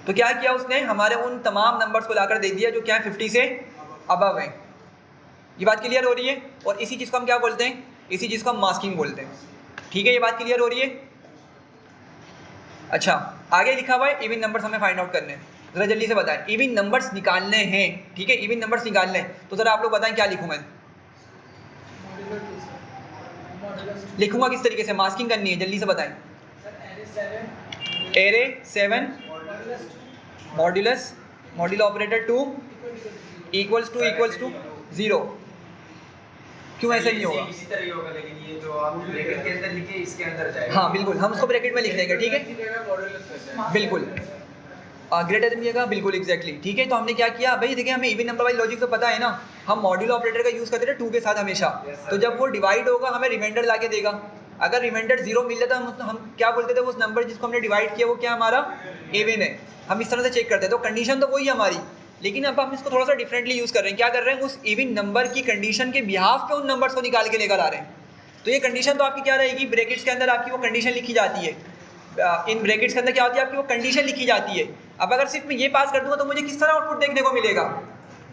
तो क्या किया उसने, हमारे उन तमाम नंबर्स को लाकर दे दिया जो क्या है 50 से अबव हैं। ये बात क्लियर हो रही है। और इसी चीज़ को हम क्या बोलते हैं, इसी चीज़ को हम मास्किंग बोलते हैं, ठीक है। ये बात क्लियर हो रही है। अच्छा, आगे लिखा हुआ है इवन नंबर्स हमें फाइंड आउट करने हैं। ज़रा जल्दी से बताएं, इवन नंबर्स निकालने हैं, ठीक है, इवन नंबर्स निकालने हैं। तो ज़रा आप लोग बताएं क्या लिखूँ मैं, लिखूँगा किस तरीके से, मास्किंग करनी है, जल्दी से बताएं। Array 7 modulus module operator 2 equals to 0। क्यों ऐसा नहीं होगा? इसी तरह ही होगा, लेकिन ये जो आप ब्रैकेट के अंदर लिखे इसके अंदर जाएगा। हाँ बिल्कुल, हम उसको ब्रैकेट में लिख देंगे, ठीक है, बिल्कुल ग्रेटर देन का, बिल्कुल एग्जैक्टली, ठीक है। तो हमने क्या किया भाई, देखिए हमें इवन नंबर वाली लॉजिक तो पता है ना, हम मॉड्यूलो ऑपरेटर का यूज़ करते थे 2 के साथ हमेशा। तो जब वो डिवाइड होगा हमें रिमाइंडर ला के देगा, अगर रिमाइंडर 0 मिल जाता हम क्या बोलते थे, उस नंबर जिसको हमने डिवाइड किया वो क्या हमारा इवन है, हम इस तरह से चेक करते हैं। तो कंडीशन तो वही है हमारी, लेकिन अब हम इसको थोड़ा सा डिफरेंटली यूज़ कर रहे हैं। क्या कर रहे हैं, उस इवन नंबर की कंडीशन के बिहाफ पे उन नंबर्स को निकाल के लेकर आ रहे हैं। तो ये कंडीशन तो आपकी क्या रहेगी, ब्रैकेट्स के अंदर आपकी वो कंडीशन लिखी जाती है, इन ब्रैकेट्स के अंदर क्या होती है आपकी वो कंडीशन लिखी जाती है। अब अगर सिर्फ मैं ये पास कर दूंगा तो मुझे किस तरह आउटपुट देखने को मिलेगा,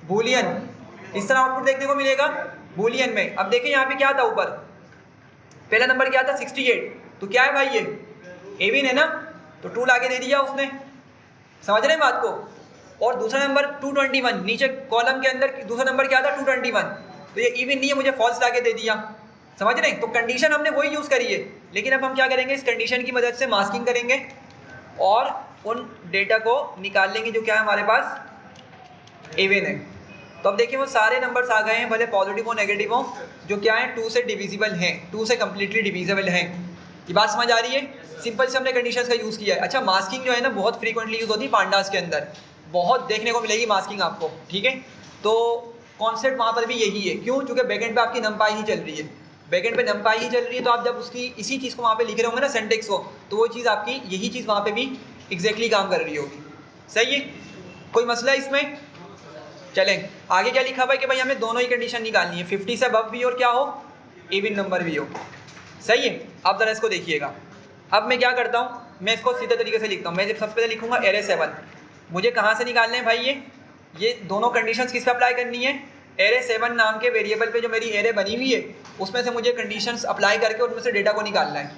बूलियन, इस तरह आउटपुट देखने को मिलेगा बूलियन में। अब देखिए यहाँ पे क्या था, ऊपर पहला नंबर क्या था 68, तो क्या है भाई ये एविन है ना, तो 2 लाके दे दिया उसने, समझ रहे हैं बात को। और दूसरा नंबर 221, नीचे कॉलम के अंदर दूसरा नंबर क्या था 221, तो ये इवन नहीं है, मुझे फॉल्स लाके दे दिया, समझ रहे हैं। तो कंडीशन हमने वही यूज़ करी है, लेकिन अब हम क्या करेंगे, इस कंडीशन की मदद से मास्किंग करेंगे और उन डेटा को निकाल लेंगे जो क्या है हमारे पास इवन है। तो अब देखिए वो सारे नंबर्स आ गए हैं, भले पॉजिटिव हो नेगेटिव हो, जो क्या है 2 से डिविजिबल हैं, 2 से कम्प्लीटली डिविजिबल हैं। ये बात समझ आ रही है, सिंपल से हमने कंडीशंस का यूज़ किया है। अच्छा, मास्किंग जो है ना बहुत फ्रीक्वेंटली यूज़ होती है पांडास के अंदर, बहुत देखने को मिलेगी मास्किंग आपको, ठीक है। तो कॉन्सेप्ट वहाँ पर भी यही है, क्यों, क्योंकि बैकेंड पे आपकी नमपाई ही चल रही है, बैकेंड पे नमपाई ही चल रही है। तो आप जब उसकी इसी चीज़ को वहाँ पे लिख रहे होंगे ना सिंटैक्स को, तो वो चीज़ आपकी यही चीज़ वहाँ पे भी एग्जैक्टली काम कर रही होगी, सही है। कोई मसला है इसमें? चलें आगे क्या लिखा हुआ है कि भाई हमें दोनों ही कंडीशन निकालनी है, 50 से अबव भी और क्या हो इवन नंबर भी हो, सही है। अब ज़रा इसको देखिएगा, अब मैं क्या करता हूँ, मैं इसको सीधे तरीके से लिखता हूँ। मैं सबसे पहले लिखूँगा एरे 7, मुझे कहाँ से निकालने हैं भाई, ये दोनों कंडीशंस किस पे अप्लाई करनी है, एरे 7 नाम के वेरिएबल पे जो मेरी एरे बनी हुई है उसमें से मुझे कंडीशंस अप्लाई करके उनमें से डेटा को निकालना है,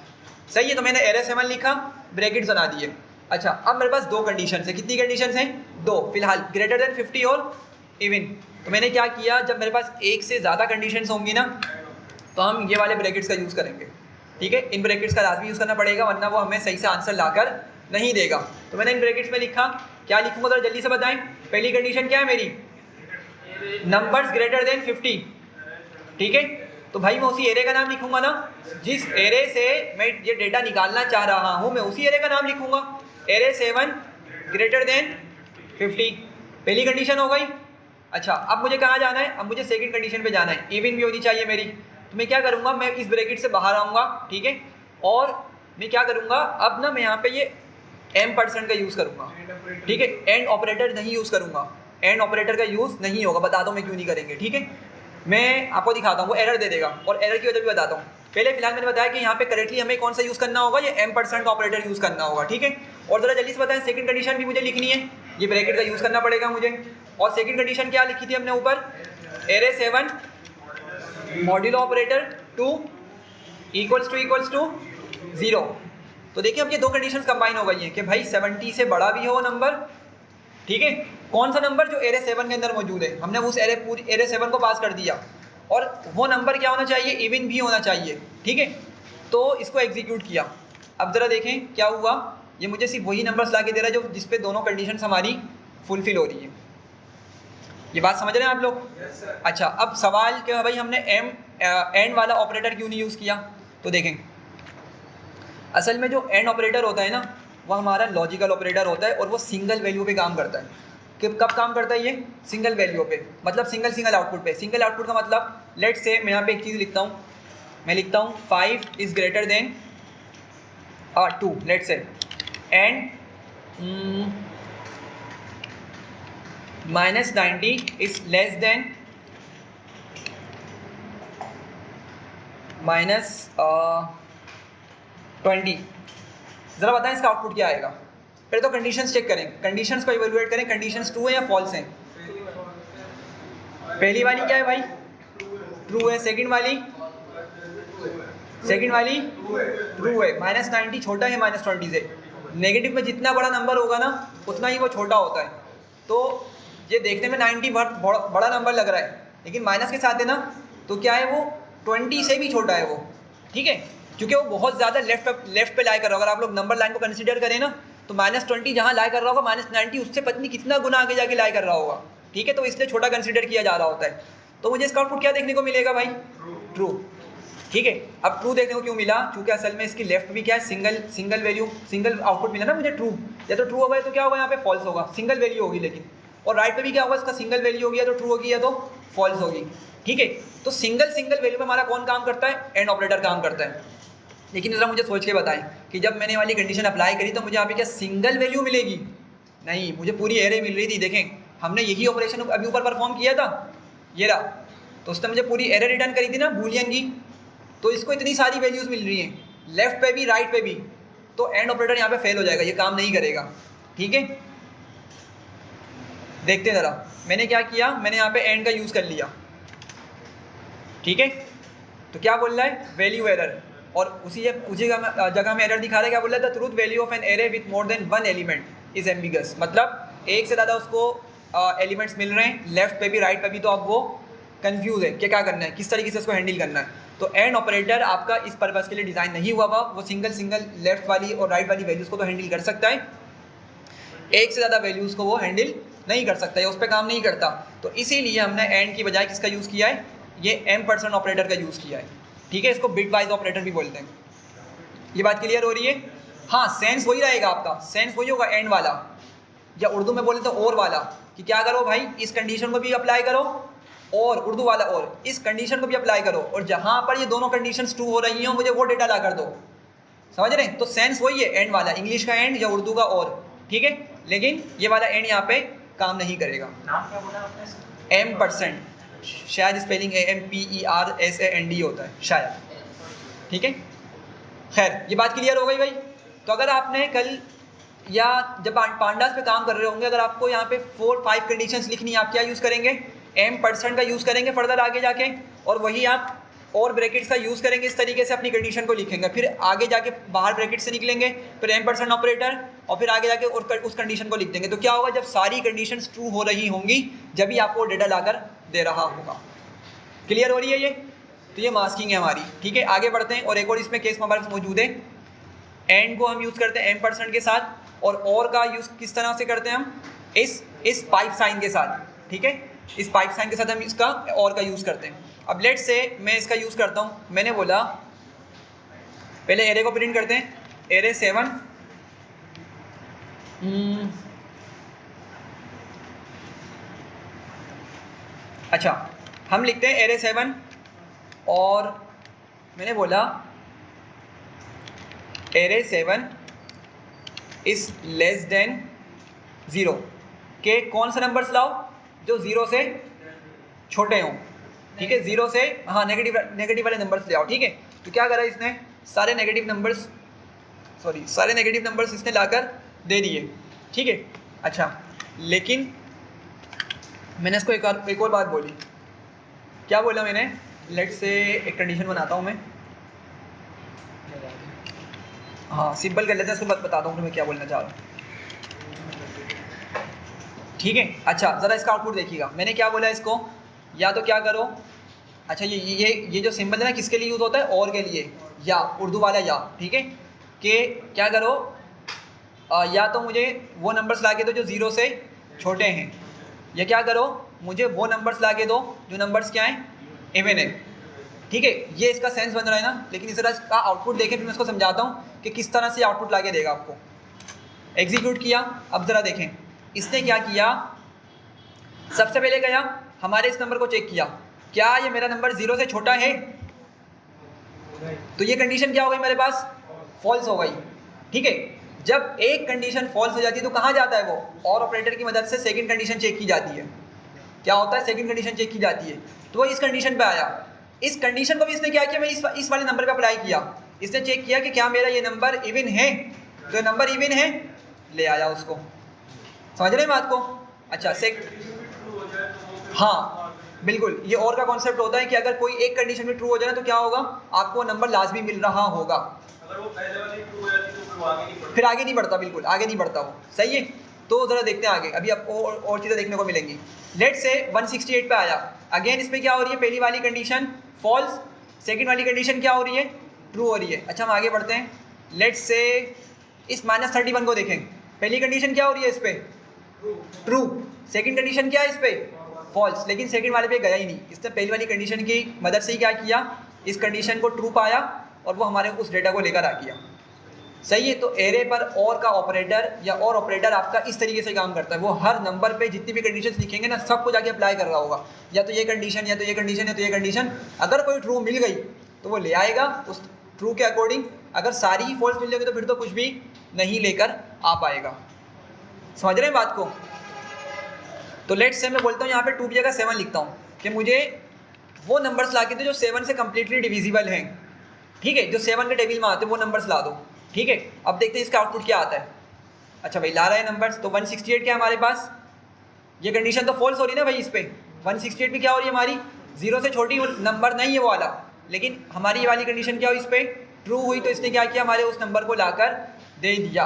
सही है। तो मैंने एरे 7 लिखा, ब्रैकेट्स बना दिए। अच्छा, अब मेरे पास 2 कंडीशन है, कितनी कंडीशन हैं, 2 फिलहाल, ग्रेटर देन 50 और इवन। तो मैंने क्या किया, जब मेरे पास एक से ज़्यादा कंडीशंस होंगी ना तो हम ये वाले ब्रैकेट्स का यूज़ करेंगे, ठीक है। इन ब्रैकेट्स का लाजमी यूज़ करना पड़ेगा, वरना वो हमें सही से आंसर लाकर नहीं देगा। तो मैंने इन ब्रैकेट्स में लिखा, क्या लिखूँगा जरा जल्दी से बताएं। पहली कंडीशन क्या है मेरी, नंबर्स ग्रेटर देन 50, ठीक है। तो भाई मैं उसी एरे का नाम लिखूंगा ना, जिस एरे से मैं ये डेटा निकालना चाह रहा हूँ मैं उसी एरे का नाम लिखूंगा, एरे 7 ग्रेटर देन 50, पहली कंडीशन हो गई। अच्छा, अब मुझे कहाँ जाना है, अब मुझे सेकंड कंडीशन पे जाना है, इवन भी होनी चाहिए मेरी। तो मैं क्या करूँगा, मैं इस ब्रैकेट से बाहर आऊँगा, ठीक है, और मैं क्या करूँगा, अब ना मैं यहाँ पे ये m% का यूज़ करूँगा, ठीक है। एंड ऑपरेटर नहीं यूज़ करूँगा, एंड ऑपरेटर का यूज़ नहीं होगा, बताता हूँ मैं क्यों नहीं करेंगे, ठीक है। मैं आपको दिखाता हूँ, वो एरर दे देगा और एरर की वजह भी बताता हूँ। पहले फिलहाल मैंने बताया कि यहाँ पे करेक्टली हमें कौन सा यूज़ करना होगा, ये m% ऑपरेटर यूज़ करना होगा, ठीक है। और ज़रा जल्दी से बताएं, सेकंड कंडीशन भी मुझे लिखनी है, ये ब्रैकेट का यूज़ करना पड़ेगा मुझे। और सेकंड कंडीशन क्या लिखी थी हमने ऊपर, array 7 modulo operator 2 equals to 0। तो देखिए अब ये 2 कंडीशंस कंबाइन हो गई हैं कि भाई 70 से बड़ा भी हो नंबर, ठीक है। कौन सा नंबर, जो एरे 7 के अंदर मौजूद है, हमने उस एरे 7 को पास कर दिया, और वो नंबर क्या होना चाहिए, इवन भी होना चाहिए, ठीक है। तो इसको एग्जीक्यूट किया, अब ज़रा देखें क्या हुआ, ये मुझे सिर्फ वही नंबर्स ला के दे रहा है जो जिस पे दोनों कंडीशंस हमारी फुलफिल हो रही है। ये बात समझ रहे हैं आप लोग? अच्छा, अब सवाल क्या है भाई, हमने एंड वाला ऑपरेटर क्यों नहीं यूज़ किया। तो देखें, असल में जो एंड ऑपरेटर होता है ना, वो हमारा लॉजिकल ऑपरेटर होता है और वो सिंगल वैल्यू पे काम करता है। कि कब काम करता है ये, सिंगल वैल्यू पे, मतलब सिंगल आउटपुट पे। सिंगल आउटपुट का मतलब, लेट्स से मैं यहाँ पे एक चीज़ लिखता हूँ, मैं लिखता हूँ 5 is greater than 2, let's say, and -90 is less than -20। ज़रा बताएं इसका आउटपुट क्या आएगा। पहले तो कंडीशंस चेक करें, कंडीशंस को इवेलुएट करें, कंडीशंस ट्रू है या फॉल्स हैं। पहली वाली क्या है भाई, ट्रू है। सेकंड वाली ट्रू है। -90 छोटा है -20 से। नेगेटिव में जितना बड़ा नंबर होगा ना उतना ही वो छोटा होता है। तो ये देखने में 90 बड़ा नंबर लग रहा है, लेकिन माइनस के साथ है ना, तो क्या है वो 20 से भी छोटा है वो, ठीक है, क्योंकि वो बहुत ज़्यादा लेफ्ट पे लाई कर रहा होगा। अगर आप लोग नंबर लाइन को कंसिडर करें ना, तो -20 जहाँ लाई कर रहा होगा, -90 उससे पता नहीं कितना गुना आगे जाके लाई कर रहा होगा, ठीक है। तो इसलिए छोटा कंसिडर किया जा रहा होता है। तो मुझे इसका आउटपुट क्या देखने को मिलेगा भाई, ट्रू। ठीक है, अब ट्रू देखने को क्यों मिला, क्योंकि असल में इसकी लेफ्ट भी क्या है, सिंगल वैल्यू, सिंगल आउटपुट मिला ना मुझे ट्रू, या तो ट्रू होगा तो क्या होगा यहाँ पे फॉल्स होगा, सिंगल वैल्यू होगी लेकिन, और राइट पे भी क्या होगा, इसका सिंगल वैल्यू होगी, या तो ट्रू होगी या तो फॉल्स होगी। ठीक है, तो सिंगल वैल्यू पे हमारा कौन काम करता है, एंड ऑपरेटर काम करता है। लेकिन ज़रा मुझे सोच के बताएं कि जब मैंने वाली कंडीशन अप्लाई करी तो मुझे यहाँ पे क्या सिंगल वैल्यू मिलेगी, नहीं, मुझे पूरी एरे मिल रही थी। देखें हमने यही ऑपरेशन अभी ऊपर परफॉर्म किया था, ये रहा, तो उसने मुझे पूरी एरे रिटर्न करी थी ना बूलियन की, तो इसको इतनी सारी वैल्यूज़ मिल रही हैं लेफ्ट पे भी राइट पे भी, तो एंड ऑपरेटर यहाँ पे फेल हो जाएगा, ये काम नहीं करेगा। ठीक है, देखते हैं ज़रा, मैंने क्या किया, मैंने यहाँ पे एंड का यूज़ कर लिया। ठीक है, तो क्या बोल रहा है, वैल्यू एरर, और उसी जगह में एरर दिखा रहा है, क्या बोल रहा है, the truth value of an array with more than one element is ambiguous, मतलब एक से ज़्यादा उसको एलिमेंट्स मिल रहे हैं लेफ्ट पे भी राइट पे भी, तो अब वो कंफ्यूज है कि क्या करना है, किस तरीके से उसको हैंडल करना है। तो एंड ऑपरेटर आपका इस पर्पज़ के लिए डिज़ाइन नहीं हुआ हुआ, वो सिंगल लेफ्ट वाली और राइट वाली वैल्यूज़ को तो हैंडल कर सकता है, एक से ज़्यादा वैल्यूज़ को वो हैंडल नहीं कर सकता, या उस पर काम नहीं करता। तो इसीलिए हमने एंड की बजाय किसका यूज़ किया है, ये M% ऑपरेटर का यूज़ किया है। ठीक है, इसको बिट वाइज ऑपरेटर भी बोलते हैं। ये बात क्लियर हो रही है? हाँ, सेंस वही रहेगा आपका, सेंस वही होगा एंड वाला, या उर्दू में बोले तो और वाला, कि क्या करो भाई, इस कंडीशन को भी अप्लाई करो, और उर्दू वाला और इस कंडीशन को भी अप्लाई करो, और जहाँ पर ये दोनों कंडीशंस ट्रू हो रही हैं मुझे वो डेटा ला कर दो। समझ रहे हैं? तो सेंस वही है एंड वाला, इंग्लिश का एंड या उर्दू का और। ठीक है, लेकिन ये वाला एंड यहाँ पे काम नहीं करेगा। नाम क्या बोला आपने? M%, शायद स्पेलिंग AMPERSAND होता है शायद। ठीक है, खैर ये बात क्लियर हो गई भाई। तो अगर आपने कल या जब पांडास पे काम कर रहे होंगे, अगर आपको यहाँ पे 4-5 कंडीशंस लिखनी है, आप क्या यूज़ करेंगे, M% का यूज़ करेंगे फर्दर आगे जाके, और वही आप और ब्रैकेट्स का यूज़ करेंगे, इस तरीके से अपनी कंडीशन को लिखेंगे, फिर आगे जाके बाहर ब्रैकेट से निकलेंगे, फिर M% ऑपरेटर, और फिर आगे जाके और उस कंडीशन को लिख देंगे। तो क्या होगा, जब सारी कंडीशंस ट्रू हो रही होंगी जब भी आपको डेटा लाकर दे रहा होगा। क्लियर हो रही है ये? तो ये मास्किंग है हमारी। ठीक है, आगे बढ़ते हैं, और एक और इसमें केस हमारे पास मौजूद है। एंड को हम यूज़ करते हैं M% के साथ, और का यूज़ किस तरह से करते हैं हम, इस पाइप साइन के साथ। ठीक है, इस पाइप साइन के साथ हम इसका और का यूज़ करते हैं। अब लेट से मैं इसका यूज़ करता हूँ, मैंने बोला पहले एरे को प्रिंट करते हैं, एरे 7, अच्छा हम लिखते हैं एरे 7, और मैंने बोला एरे 7 इज लेस देन 0 के कौन सा नंबर्स लाओ जो 0 से छोटे हों। ठीक है, 0 से, हाँ, नेगेटिव वाले नंबर्स ले आओ। ठीक है, तो क्या करा इसने, सारे नेगेटिव नंबर्स इसने लाकर दे दिए। ठीक है, अच्छा, लेकिन मैंने इसको एक और बात बोली। क्या बोला मैंने, लेट से एक कंडीशन बनाता हूँ मैं, हाँ सिंपल कर लेते हैं, इसको बताता हूँ कि मैं क्या बोलना चाह रहा हूँ। ठीक है, अच्छा ज़रा इसका आउटपुट देखिएगा। मैंने क्या बोला इसको, या तो क्या करो, अच्छा ये जो सिंबल है ना किसके लिए यूज़ होता है, और के लिए, या उर्दू वाला या। ठीक है, कि क्या करो, या तो मुझे वो नंबर्स ला के दो जो 0 से छोटे हैं, या क्या करो, मुझे वो नंबर्स ला के दो जो नंबर्स क्या हैं, इवन है। ठीक है, ये इसका सेंस बन रहा है ना, लेकिन इस तरह का आउटपुट देखें, फिर मैं इसको समझाता हूँ कि किस तरह से आउटपुट ला के देगा आपको। एग्जीक्यूट किया, अब ज़रा देखें इसने क्या किया, सबसे पहले गया हमारे इस नंबर को चेक किया, क्या ये मेरा नंबर 0 से छोटा है, तो ये कंडीशन क्या हो गई मेरे पास, फॉल्स हो गई। ठीक है, जब एक कंडीशन फॉल्स हो जाती है तो कहाँ जाता है वो, और ऑपरेटर की मदद से सेकंड कंडीशन चेक की जाती है। क्या होता है, सेकंड कंडीशन चेक की जाती है, तो वो इस कंडीशन पे आया, इस कंडीशन को भी इसने क्या किया, मैं इस वाले नंबर पे अप्लाई किया, इसने चेक किया कि क्या मेरा ये नंबर इवन है, तो नंबर इवन है, ले आया उसको। समझ रहे हैं बात को? अच्छा, हाँ बिल्कुल, ये और का कॉन्सेप्ट होता है कि अगर कोई एक कंडीशन में ट्रू हो जाए तो क्या होगा, आपको नंबर लाजमी मिल रहा होगा, अगर वो पहले वाली ट्रू हो जाती तो फिर वो आगे नहीं बढ़ता, फिर आगे नहीं बढ़ता, बिल्कुल आगे नहीं बढ़ता वो। सही है, तो ज़रा देखते हैं आगे, अभी आपको और चीज़ें देखने को मिलेंगी। लेट से 168 पे आया, अगेन इसमें क्या हो रही है, पहली वाली कंडीशन फॉल्स, सेकंड वाली कंडीशन क्या हो रही है, ट्रू हो रही है। अच्छा हम आगे बढ़ते हैं, लेट से इस -31 को देखें, पहली कंडीशन क्या हो रही है इस पर, ट्रू, सेकंड कंडीशन क्या है इस पर, फॉल्स, लेकिन सेकंड वाले पे गया ही नहीं, इसने पहली वाली कंडीशन की मदद से ही क्या किया, इस कंडीशन को ट्रू पाया और वो हमारे उस डेटा को लेकर आ गया। सही है। तो एरे पर और का ऑपरेटर या और ऑपरेटर आपका इस तरीके से काम करता है, वो हर नंबर पे जितनी भी कंडीशंस लिखेंगे ना सबको जाके अप्लाई कर रहा होगा, या तो ये कंडीशन या तो ये कंडीशन या तो ये कंडीशन। अगर कोई ट्रू मिल गई तो वो ले आएगा उस ट्रू के अकॉर्डिंग, अगर सारी ही फॉल्स मिल जाएगी तो फिर तो कुछ भी नहीं लेकर आ पाएगा। समझ रहे हैं बात को? तो लेट्स से मैं बोलता हूँ यहाँ पे 2 की जगह 7 लिखता हूँ कि मुझे वो नंबर्स ला के दो जो 7 से कम्प्लीटली डिविजिबल हैं। ठीक है, जो 7 के टेबल में आते हैं वो नंबर्स ला दो। ठीक है, अब देखते हैं इसका आउटपुट क्या आता है। अच्छा भाई ला रहा है नंबर्स, तो 168 क्या है हमारे पास, ये कंडीशन तो फॉल्स हो रही है ना भाई। इस पर 168 भी क्या हो रही है हमारी, 0 से छोटी नंबर नहीं है वो वाला, लेकिन हमारी ये वाली कंडीशन क्या हुई, इस पर ट्रू हुई। तो इसने क्या किया, हमारे उस नंबर को लाकर दे दिया।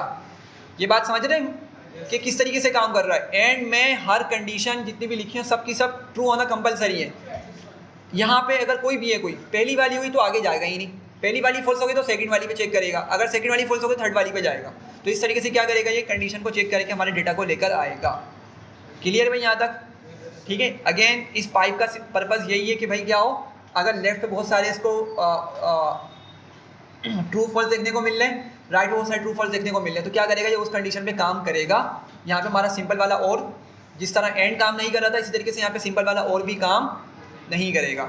ये बात समझ रहे हैं कि किस तरीके से काम कर रहा है। एंड में हर कंडीशन जितनी भी लिखी है सब की सब ट्रू होना कंपलसरी है। यहाँ पे अगर कोई भी है, कोई पहली वाली हुई तो आगे जाएगा ही नहीं, पहली वाली फॉल्स हो गई तो सेकंड वाली पे चेक करेगा, अगर सेकंड वाली फॉल्स हो गई थर्ड वाली पे जाएगा। तो इस तरीके से क्या करेगा, ये कंडीशन को चेक करके हमारे डेटा को लेकर आएगा। क्लियर भाई यहाँ तक? ठीक है। अगेन इस पाइप का पर्पज़ यही है कि भाई क्या हो, अगर लेफ्ट पे बहुत सारे इसको ट्रू फॉल्स देखने को मिल रहे हैं, राइट बहुत सारे ट्रू फॉल्स देखने को मिल रहे हैं, तो क्या करेगा, ये उस कंडीशन पे काम करेगा। यहाँ पे हमारा सिंपल वाला और जिस तरह एंड काम नहीं कर रहा था, इसी तरीके से यहाँ पे सिंपल वाला और भी काम नहीं करेगा।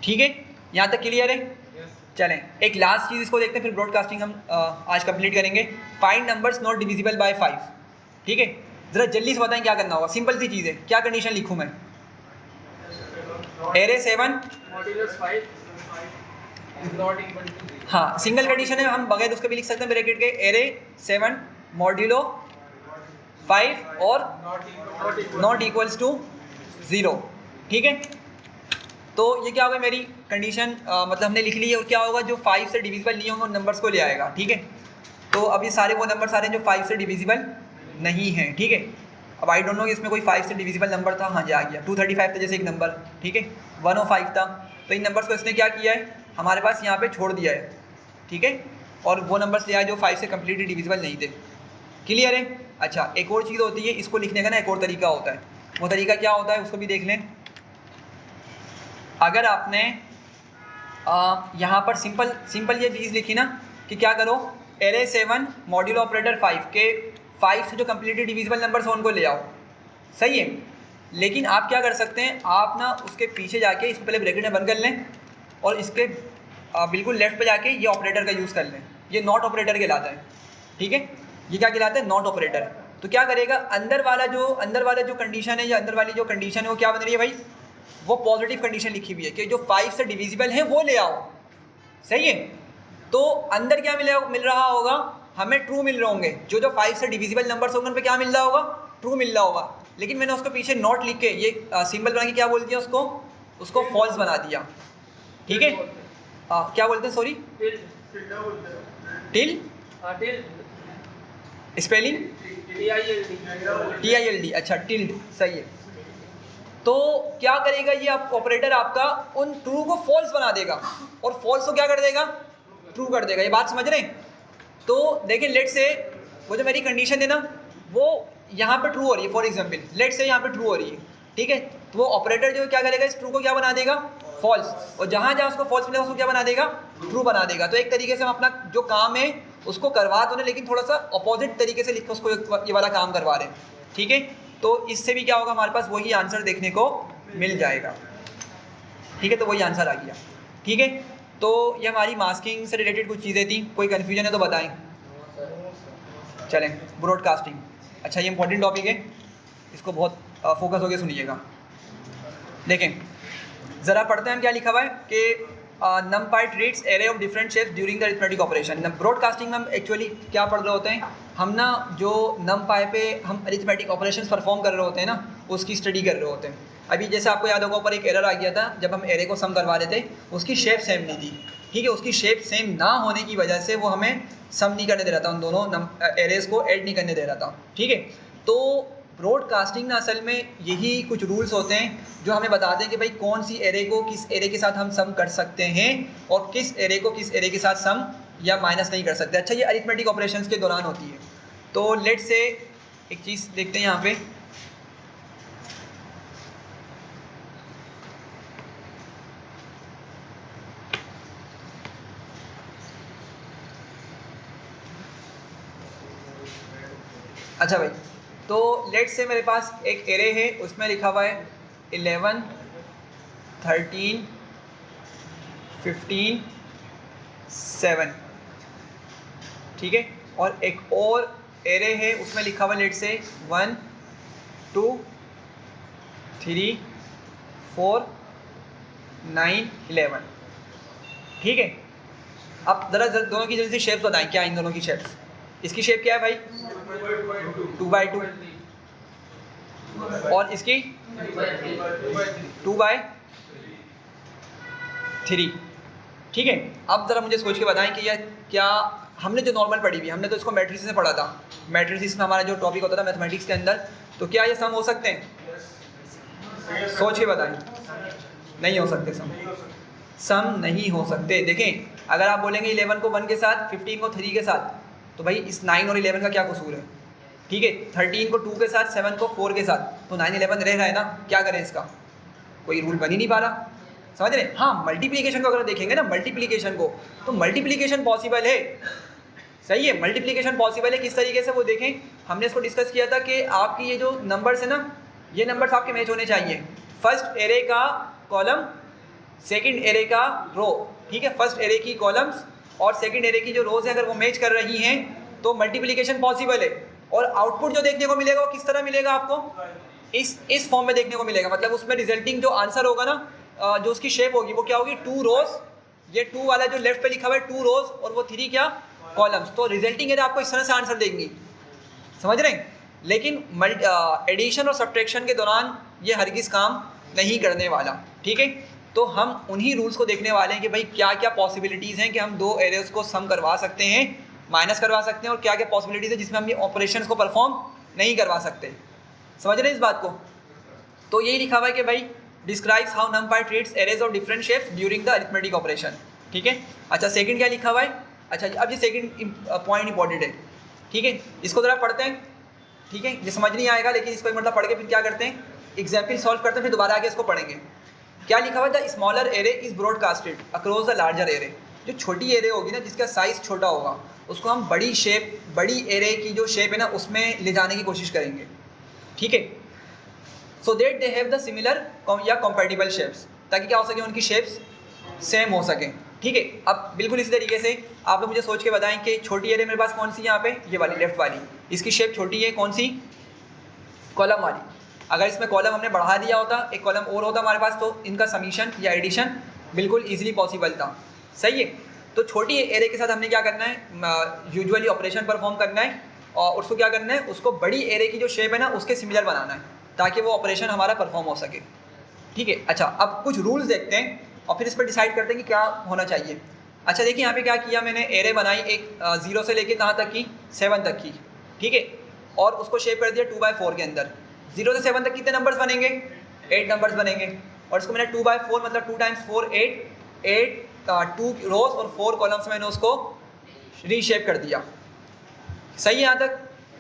ठीक है, यहाँ तक क्लियर है? चलें एक लास्ट चीज़ इसको देखते हैं, फिर ब्रॉडकास्टिंग हम आज कंप्लीट करेंगे। Find numbers not divisible by 5। ठीक है, ज़रा जल्दी से बताएं क्या करना होगा। सिंपल सी चीज़ है, क्या कंडीशन लिखूँ मैं, array 7 modulus 5 is not equal to 0. हाँ सिंगल कंडीशन है, हम बगैर उसके भी लिख सकते हैं ब्रैकेट के, एरे 7 मॉड्यूलो 5 और नॉट इक्वल्स टू 0। ठीक है, तो ये क्या होगा, मेरी कंडीशन मतलब हमने लिख ली है। और क्या होगा, जो 5 से डिविजिबल नहीं होंगे उन नंबर्स को ले आएगा। ठीक है, तो अब ये सारे वो नंबर्स आ रहे हैं जो 5 से डिविजिबल नहीं हैं। ठीक है, अब आई डोंट नो कि इसमें कोई 5 से डिविजिबल नंबर था, हाँ जी आ गया। 235 था जैसे एक नंबर, ठीक है, 105 था, तो इन नंबर्स को इसने क्या किया है, हमारे पास यहाँ पे छोड़ दिया है। ठीक है, और वो नंबर्स ले आए जो 5 से कम्प्लीटली डिविजिबल नहीं थे। क्लियर है? अच्छा एक और चीज़ होती है इसको लिखने का ना, एक और तरीका होता है। वो तरीका क्या होता है उसको भी देख लें। अगर आपने यहाँ पर सिंपल ये चीज़ लिखी ना कि क्या करो, एरे 7 मॉड्यूल ऑपरेटर 5 के 5 से जो कम्प्लीटली डिविजिबल नंबर्स हैं उनको ले आओ। सही है, लेकिन आप क्या कर सकते हैं, आप ना उसके पीछे जाके इसको पहले ब्रैकेट में बंद कर लें और इसके बिल्कुल लेफ्ट पे जाके ये ऑपरेटर का यूज़ कर लें। ये नॉट ऑपरेटर कहलाता है। ठीक है, ये क्या कहलाता है, नॉट ऑपरेटर। तो क्या करेगा, अंदर वाला जो कंडीशन है या अंदर वाली जो कंडीशन है वो क्या बन रही है भाई, वो पॉजिटिव कंडीशन लिखी हुई है कि जो 5 से डिविजिबल है वो ले आओ। सही है, तो अंदर क्या मिल रहा होगा, हमें ट्रू मिल रहे होंगे। जो 5 से डिविजिबल नंबर्स होंगे उन पे क्या मिल रहा होगा, ट्रू मिल रहा होगा। लेकिन मैंने उसको पीछे नॉट लिख के ये सिंबल बना के क्या बोल दिया, उसको फॉल्स बना दिया। ठीक है, क्या बोलते हैं, सॉरी टिल स्पेलिंग TILD, अच्छा टिल्ड, सही है। तो क्या करेगा ये ऑपरेटर आपका उन ट्रू को फॉल्स बना देगा और फॉल्स को क्या कर देगा, ट्रू कर देगा। ये बात समझ रहे हैं? तो देखिए लेट से वो जो मेरी कंडीशन है ना वो यहाँ पे ट्रू हो रही है, फॉर एग्जांपल लेट से यहाँ पे ट्रू हो रही है। ठीक है, तो वो ऑपरेटर जो क्या करेगा, इस ट्रू को क्या बना देगा, फॉल्स, और जहाँ जहाँ उसको फॉल्स मिलेगा उसको क्या बना देगा, ट्रू बना देगा। तो एक तरीके से हम अपना जो काम है उसको करवा तो नहीं, लेकिन थोड़ा सा अपोजिट तरीके से लिख के उसको ये वाला काम करवा रहे हैं। ठीक है, तो इससे भी क्या होगा, हमारे पास वही आंसर देखने को मिल जाएगा। ठीक है, तो वही आंसर आ गया। ठीक है, तो ये हमारी मास्किंग से रिलेटेड कुछ चीज़ें थी। कोई कन्फ्यूजन है तो बताएं। चलें ब्रॉडकास्टिंग, अच्छा ये इंपॉर्टेंट टॉपिक है, इसको बहुत फोकस होकर सुनिएगा। देखें ज़रा पढ़ते हैं हम क्या लिखा हुआ है कि NumPy treats array of different shapes during the arithmetic operation। Broadcasting में हम एक्चुअली क्या पढ़ रहे होते हैं, हम ना जो NumPy पे हम अरिथमेटिक ऑपरेशंस परफॉर्म कर रहे होते हैं ना, उसकी स्टडी कर रहे होते हैं। अभी जैसे आपको याद होगा ऊपर एक एरर आ गया था जब हम एरे को सम करवा रहे थे, उसकी शेप सेम नहीं थी। ठीक है, उसकी शेप सेम ना होने की वजह से वो हमें सम नहीं करने दे रहा था, उन दोनों एरेज को ऐड नहीं करने दे रहा था। ठीक है, तो ब्रॉडकास्टिंग में असल में यही कुछ रूल्स होते हैं जो हमें बताते हैं कि भाई कौन सी एरे को किस एरे के साथ हम सम कर सकते हैं और किस एरे को किस एरे के साथ सम या माइनस नहीं कर सकते। अच्छा ये अरिथमेटिक ऑपरेशंस के दौरान होती है। तो लेट से एक चीज़ देखते हैं यहाँ पे, अच्छा भाई, तो लेट से मेरे पास एक एरे है, उसमें लिखा हुआ है 11, 13, 15, 7, ठीक है। और एक और एरे है, उसमें लिखा हुआ लेट से 1, 2, 3, 4, 9, 11, ठीक है। अब ज़रा दोनों की जल्दी से शेप्स बताएं, क्या इन दोनों की शेप्स? इसकी शेप क्या है भाई? 2x2, और इसकी 2x3, ठीक है। अब ज़रा मुझे सोच के बताएं कि यह क्या, हमने जो नॉर्मल पढ़ी हुई, हमने तो इसको मैट्रिसेस में पढ़ा था, मैट्रिसेस में हमारा जो टॉपिक होता था मैथमेटिक्स के अंदर, तो क्या ये सम हो सकते हैं? सोच के बताएं। नहीं हो सकते सम नहीं हो सकते। देखें, अगर आप बोलेंगे 11 को 1 के साथ, 15 को 3 के साथ, तो भाई इस 9 और 11 का क्या कसूर है? ठीक है, 13 को 2 के साथ, 7 को 4 के साथ, तो 9, 11 रह रहा है ना, क्या करें इसका? कोई रूल बन ही नहीं पा रहा, समझ रहे? हाँ, मल्टीप्लिकेशन को अगर देखेंगे ना, मल्टीप्लिकेशन को, तो मल्टीप्लिकेशन पॉसिबल है, सही है, मल्टीप्लिकेशन पॉसिबल है। किस तरीके से वो देखें, हमने इसको डिस्कस किया था कि आपकी ये जो नंबर्स है ना, ये नंबर्स आपके मैच होने चाहिए। फर्स्ट एरे का कॉलम, सेकंड एरे का रो, ठीक है, फर्स्ट एरे की कॉलम्स और सेकंड एरे की जो रोज है, अगर वो मैच कर रही हैं तो मल्टीप्लिकेशन पॉसिबल है। और आउटपुट जो देखने को मिलेगा वो किस तरह मिलेगा आपको? इस फॉर्म में देखने को मिलेगा, मतलब उसमें रिजल्टिंग जो आंसर होगा ना, जो उसकी शेप होगी वो क्या होगी? 2 रोज, ये 2 वाला जो लेफ्ट पे लिखा हुआ है 2 रोज, और वो 3 क्या? कॉलम्स। तो रिजल्टिंग एरे आपको इस तरह से आंसर देंगी, समझ रहे हैं? लेकिन एडिशन और सब्ट्रैक्शन के दौरान ये हरगिज़ काम नहीं करने वाला, ठीक है। तो हम उन्हीं रूल्स को देखने वाले हैं कि भाई क्या क्या पॉसिबिलिटीज़ हैं कि हम दो एरेज को सम करवा सकते हैं, माइनस करवा सकते हैं, और क्या क्या पॉसिबिलिटीज़ है जिसमें हम ये ऑपरेशंस को परफॉर्म नहीं करवा सकते। समझ रहे हैं इस बात को? तो यही लिखा हुआ है कि भाई describes how नमपाई treats arrays of different shapes during the arithmetic operation, ठीक है। अच्छा, सेकंड क्या लिखा हुआ है? अच्छा, अब ये सेकंड पॉइंट इंपॉर्टेंट है, ठीक है, इसको ज़रा पढ़ते हैं, ठीक है। ये समझ नहीं आएगा, लेकिन इसको एक मतलब पढ़ के फिर क्या करते हैं, एग्जाम्पल सॉल्व करते हैं, फिर दोबारा आगे इसको पढ़ेंगे। क्या लिखा हुआ है? The smaller array is broadcasted across the larger array. जो छोटी एरे होगी ना, जिसका साइज़ छोटा होगा, उसको हम बड़ी शेप, बड़ी एरे की जो शेप है ना, उसमें ले जाने की कोशिश करेंगे, ठीक है। So that they have the similar या कॉम्पैटिबल शेप्स, ताकि क्या हो सके, उनकी शेप्स सेम हो सकें, ठीक है। अब बिल्कुल इसी तरीके से आप लोग मुझे सोच के बताएं कि छोटी एरे मेरे पास कौन सी है यहाँ पे? ये वाली लेफ्ट वाली, इसकी शेप छोटी है, कौन सी? कॉलम वाली। अगर इसमें कॉलम हमने बढ़ा दिया होता, एक कॉलम और होता हमारे पास, तो इनका समीशन या एडिशन बिल्कुल ईजिली पॉसिबल था, सही है। तो छोटी एरे के साथ हमने क्या करना है? यूजुअली ऑपरेशन परफॉर्म करना है, और उसको क्या करना है? उसको बड़ी एरे की जो शेप है ना, उसके सिमिलर बनाना है, ताकि वो ऑपरेशन हमारा परफॉर्म हो सके, ठीक है। अच्छा, अब कुछ रूल्स देखते हैं और फिर इस पर डिसाइड करते हैं कि क्या होना चाहिए। अच्छा देखिए, यहाँ पे क्या किया मैंने, एरे बनाई एक 0 से लेके कहाँ तक की? 7 तक की, ठीक है, और उसको शेप कर दिया 2/4 के अंदर। 0 से 7 तक कितने नंबर्स बनेंगे? 8 नंबर्स बनेंगे, और इसको मैंने 2/4 मतलब 2 × 4 8 2 रोज और 4 कॉलम्स मैंने उसको रीशेप कर दिया, सही है यहाँ तक।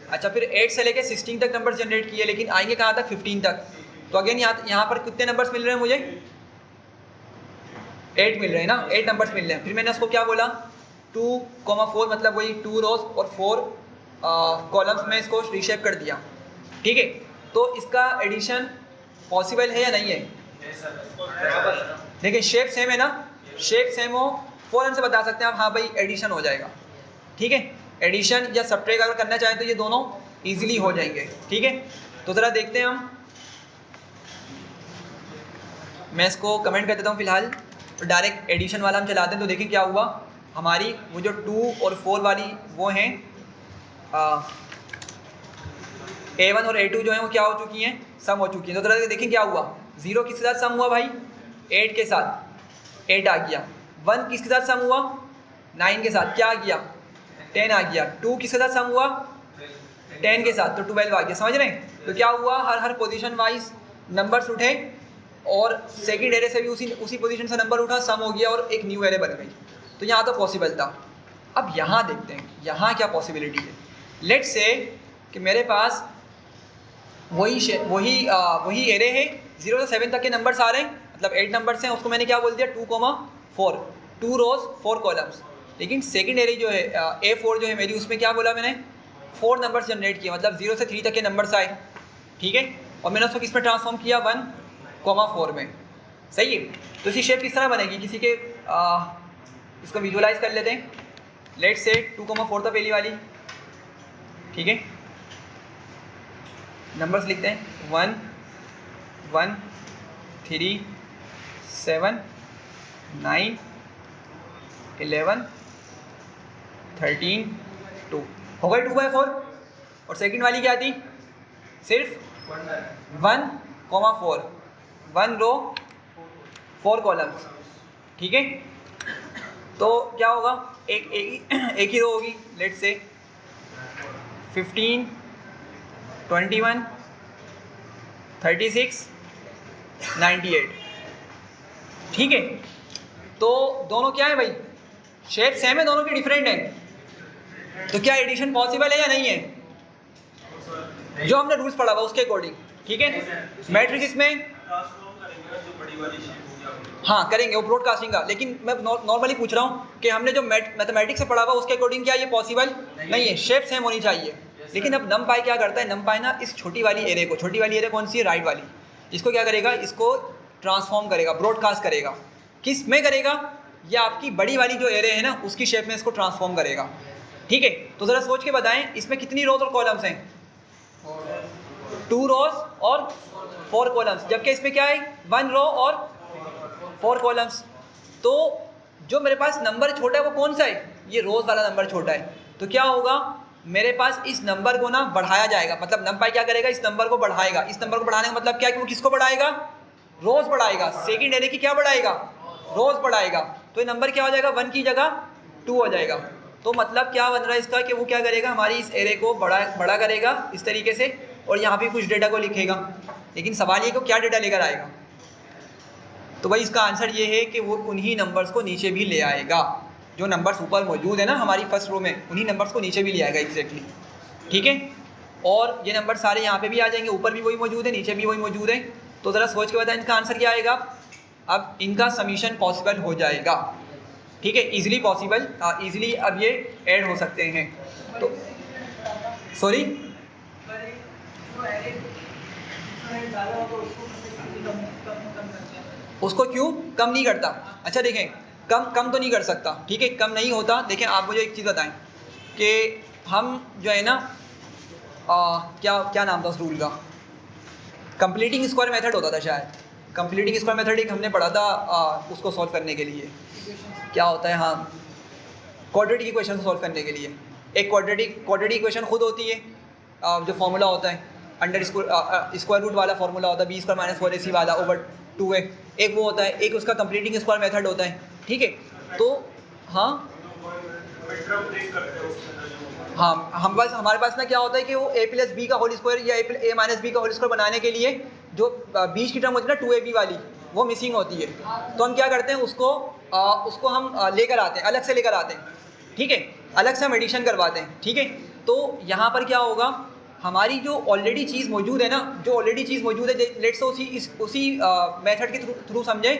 अच्छा, फिर 8 से लेके 16 तक नंबर जनरेट किए, लेकिन आएंगे कहाँ तक? 15 तक। तो अगेन यहाँ पर कितने नंबर्स मिल रहे हैं मुझे? 8 मिल रहे हैं ना, 8 नंबर्स मिल रहे हैं। फिर मैंने उसको क्या बोला? 2,4 मतलब वही 2 रोज और 4 कॉलम्स में इसको रीशेप कर दिया, ठीक है। तो इसका एडिशन पॉसिबल है या नहीं है? देखिए शेप सेम है ना, शेप सेम हो फ़ौरन से बता सकते हैं आप, हाँ भाई एडिशन हो जाएगा, ठीक है। एडिशन या सब्ट्रैक्ट अगर करना चाहें तो ये दोनों इजीली हो जाएंगे, ठीक है। तो ज़रा देखते हैं हम, मैं इसको कमेंट कर देता हूँ फिलहाल, तो डायरेक्ट एडिशन वाला हम चलाते हैं, तो देखें क्या हुआ। हमारी वो जो 2 और 4 वाली वो हैं, A1 और A2 जो है वो क्या हो चुकी हैं? सम हो चुकी हैं। तो ज़रा देखें क्या हुआ। 0 किसके साथ सम हुआ भाई? 8 के साथ, 8 आ गया। 1 किसके साथ सम हुआ? 9 के साथ, क्या आ गया? 10 आ गया। 2 किसके साथ सम हुआ? 10 के साथ, तो 12 आ गया। समझ रहे हैं? तो क्या हुआ, हर पोजीशन वाइज नंबर्स उठे, और सेकंड एरे से भी उसी पोजीशन से नंबर उठा, सम हो गया और एक न्यू एरे बन गई। तो यहाँ तो पॉसिबल था। अब यहाँ देखते हैं यहाँ क्या पॉसिबिलिटी है। लेट्स से कि मेरे पास वही एरे है, 0 से 7 तक के नंबर्स आ रहे हैं, मतलब 8 नंबर्स हैं, उसको मैंने क्या बोल दिया 2,4, 2 रोज 4 कॉलम्स। लेकिन सेकंड एरे जो है A4 जो है मेरी, उसमें क्या बोला मैंने? 4 नंबर्स जनरेट किए, मतलब 0 से 3 तक के नंबर्स आए, ठीक है, और मैंने उसको किस में ट्रांसफॉर्म किया 1,4 में, सही है। तो इसकी शेप किस तरह बनेगी, किसी के इसको विजुअलाइज कर लेते हैं। लेट्स से 2,4 था पहली वाली, ठीक है, नंबर्स लिखते हैं 1 1 3 7 9 11 13 2 हो गई 2/4। और सेकंड वाली क्या थी, सिर्फ 1,4, 1 रो 4 कॉलम्स, ठीक है। तो क्या होगा, एक ही रो होगी, लेट्स से 15 21 36 98, ठीक है। तो दोनों क्या है भाई, शेप सेम है, दोनों की डिफरेंट है, तो क्या एडिशन पॉसिबल है या नहीं है, जो हमने रूल्स पढ़ा हुआ उसके अकॉर्डिंग, ठीक है। मैट्रिक्स में हाँ करेंगे वो ब्रॉडकास्टिंग का, लेकिन मैं नॉर्मली पूछ रहा हूँ कि हमने जो मैथमेटिक्स से पढ़ा हुआ उसके अकॉर्डिंग क्या ये पॉसिबल नहीं है, शेप सेम होनी चाहिए। लेकिन अब नमपाई क्या करता है, नमपाई ना इस छोटी वाली एरे को, छोटी वाली एरे कौन सी है, राइट वाली, इसको क्या करेगा, इसको ट्रांसफॉर्म करेगा, ब्रॉडकास्ट करेगा, किस में करेगा, ये आपकी बड़ी वाली जो एरे है ना उसकी शेप में इसको ट्रांसफॉर्म करेगा, ठीक है। तो ज़रा सोच के बताएं इसमें कितनी रोज और कॉलम्स हैं, 2 रोज और 4 कॉलम्स, जबकि इसमें क्या है 1 रो और 4 कॉलम्स। तो जो मेरे पास नंबर छोटा है वो कौन सा है, ये रोज वाला नंबर छोटा है। तो क्या होगा, मेरे पास इस नंबर को ना बढ़ाया जाएगा, मतलब नमपाई क्या करेगा, इस नंबर को बढ़ाएगा। इस नंबर को बढ़ाने का मतलब क्या है कि वो किसको बढ़ाएगा, रोज बढ़ाएगा, सेकंड एरे की क्या बढ़ाएगा, रोज बढ़ाएगा। तो ये नंबर क्या हो जाएगा, 1 की जगह 2 हो जाएगा। तो मतलब क्या बन रहा है इसका कि वो क्या करेगा, हमारी इस एरे को बड़ा करेगा इस तरीके से, और यहाँ पे कुछ डेटा को लिखेगा। लेकिन सवाल ये कि क्या डेटा लेकर आएगा, तो भाई इसका आंसर ये है कि वो उन्हीं नंबर्स को नीचे भी ले आएगा, जो नंबर्स ऊपर मौजूद है ना हमारी फर्स्ट रो में, उन्हीं नंबर्स को नीचे भी ले आएगा एग्जैक्टली, ठीक है। और ये नंबर सारे यहाँ पे भी आ जाएंगे, ऊपर भी वही मौजूद है, नीचे भी वही मौजूद है। तो ज़रा सोच के बताएं इनका आंसर क्या आएगा। अब इनका समीशन पॉसिबल हो जाएगा, ठीक है, इजीली पॉसिबल, इजीली अब ये ऐड हो सकते हैं। तो सॉरी उसको क्यों कम नहीं करता, अच्छा देखें, कम तो नहीं कर सकता, ठीक है, कम नहीं होता। देखें आप मुझे एक चीज़ बताएं कि हम जो है ना क्या नाम था उस रूल का, कंप्लीटिंग स्क्वायर मेथड होता था शायद, कंप्लीटिंग स्क्वायर मेथड एक हमने पढ़ा था उसको सॉल्व करने के लिए क्या होता है, हाँ क्वाड्रेटिक इक्वेशन को सॉल्व करने के लिए एक क्वाड्रेटिक इक्वेशन खुद होती है, जो फार्मूला होता है अंडर स्क्वायर रूट वाला फार्मूला होता है, b² - 4ac वाला ओवर 2a, एक वो होता है, एक उसका कंप्लीटिंग स्क्वायर मेथड होता है, ठीक है। तो हाँ हमारे पास ना क्या होता है कि वो a+b का होल स्क्वायर या a - b का होल स्क्वायर बनाने के लिए जो बीच की टर्म होती है ना 2ab वाली, वो मिसिंग होती है। तो हम क्या करते हैं, उसको हम लेकर आते हैं, अलग से लेकर आते हैं, ठीक है, अलग से हम एडिशन करवाते हैं, ठीक है। तो यहाँ पर क्या होगा, हमारी जो ऑलरेडी चीज़ मौजूद है ना, जो ऑलरेडी चीज़ मौजूद है, लेट्स से उसी मेथड के थ्रू समझें,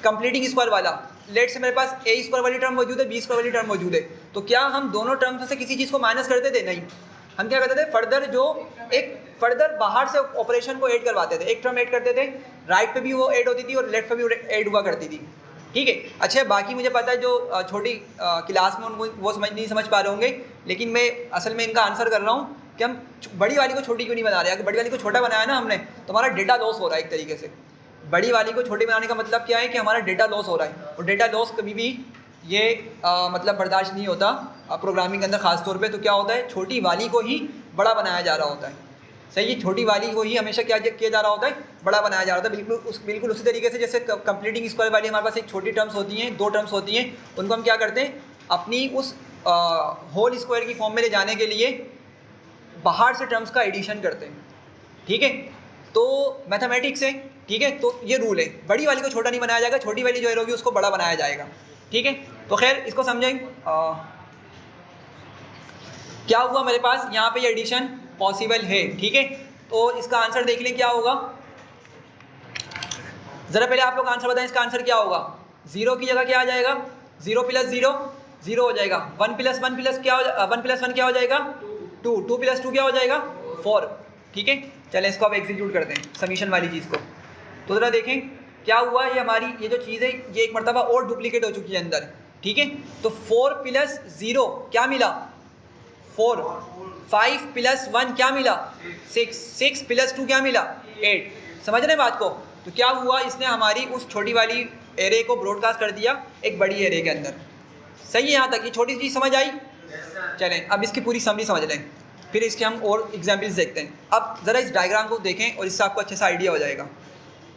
कंप्लीटिंग स्क्वायर वाला, लेट्स से मेरे पास a² वाली टर्म मौजूद है, b² वाली टर्म मौजूद है। तो क्या हम दोनों टर्म से किसी चीज़ को माइनस करते थे, नहीं, हम क्या करते थे, फर्दर बाहर से ऑपरेशन को ऐड करवाते थे, एक टर्म ऐड करते थे, राइट पे भी वो ऐड होती थी और लेफ्ट पे भी ऐड हुआ करती थी, ठीक है। अच्छा बाकी मुझे पता है जो छोटी क्लास में उनको वो नहीं समझ पा रहे होंगे, लेकिन मैं असल में इनका आंसर कर रहा हूँ कि हम बड़ी वाली को छोटी क्यों नहीं बना रहे। अगर बड़ी वाली को छोटा बनाया ना हमने, तो हमारा डेटा लॉस हो रहा है एक तरीके से। बड़ी वाली को छोटी बनाने का मतलब क्या है कि हमारा डेटा लॉस हो रहा है, और डेटा लॉस कभी भी ये मतलब बर्दाश्त नहीं होता प्रोग्रामिंग के अंदर ख़ास तौर पे। तो क्या होता है, छोटी वाली को ही बड़ा बनाया जा रहा होता है, सही है, छोटी वाली को ही हमेशा क्या किया जा रहा होता है, बड़ा बनाया जा रहा होता है। बिल्कुल उसी तरीके से जैसे कंप्लीटिंग स्क्वायर वाली हमारे पास एक छोटी टर्म्स होती हैं, 2 टर्म्स होती हैं, उनको हम क्या करते हैं, अपनी उस होल स्क्वायर की फॉर्म में ले जाने के लिए बाहर से टर्म्स का एडिशन करते हैं, ठीक है। तो मैथमेटिक्स है, ठीक है, तो ये रूल है, बड़ी वाली को छोटा नहीं बनाया जाएगा, छोटी वाली जो होगी उसको बड़ा बनाया जाएगा, ठीक है। तो खैर इसको समझें, क्या हुआ मेरे पास यहाँ पे ये एडिशन पॉसिबल है, ठीक है। तो इसका आंसर देख लें क्या होगा, ज़रा पहले आप लोग आंसर बताएं, इसका आंसर क्या होगा। 0 की जगह क्या आ जाएगा, 0 + 0 0 हो जाएगा, 1 + 1 क्या हो जाएगा, 2 प्लस 2 क्या हो जाएगा 4, ठीक है। चलें इसको अब एग्जीक्यूट करते हैं समीशन वाली चीज़ को। तो ज़रा देखें क्या हुआ, ये हमारी ये जो चीज़ है ये एक मरतबा और डुप्लीकेट हो चुकी है अंदर, ठीक है। तो 4 प्लस 0 क्या मिला 4, 5 प्लस 1 क्या मिला 6, 6 प्लस 2 क्या मिला 8। समझ रहे हैं बात को। तो क्या हुआ, इसने हमारी उस छोटी वाली एरे को ब्रॉडकास्ट कर दिया एक बड़ी एरे के अंदर। सही है यहाँ तक, ये छोटी चीज़ समझ आई। चलें अब इसकी पूरी समरी समझ लें, फिर इसके हम और एग्जाम्पल्स देखते हैं। अब ज़रा इस डायग्राम को देखें और इससे आपको अच्छे से आइडिया हो जाएगा।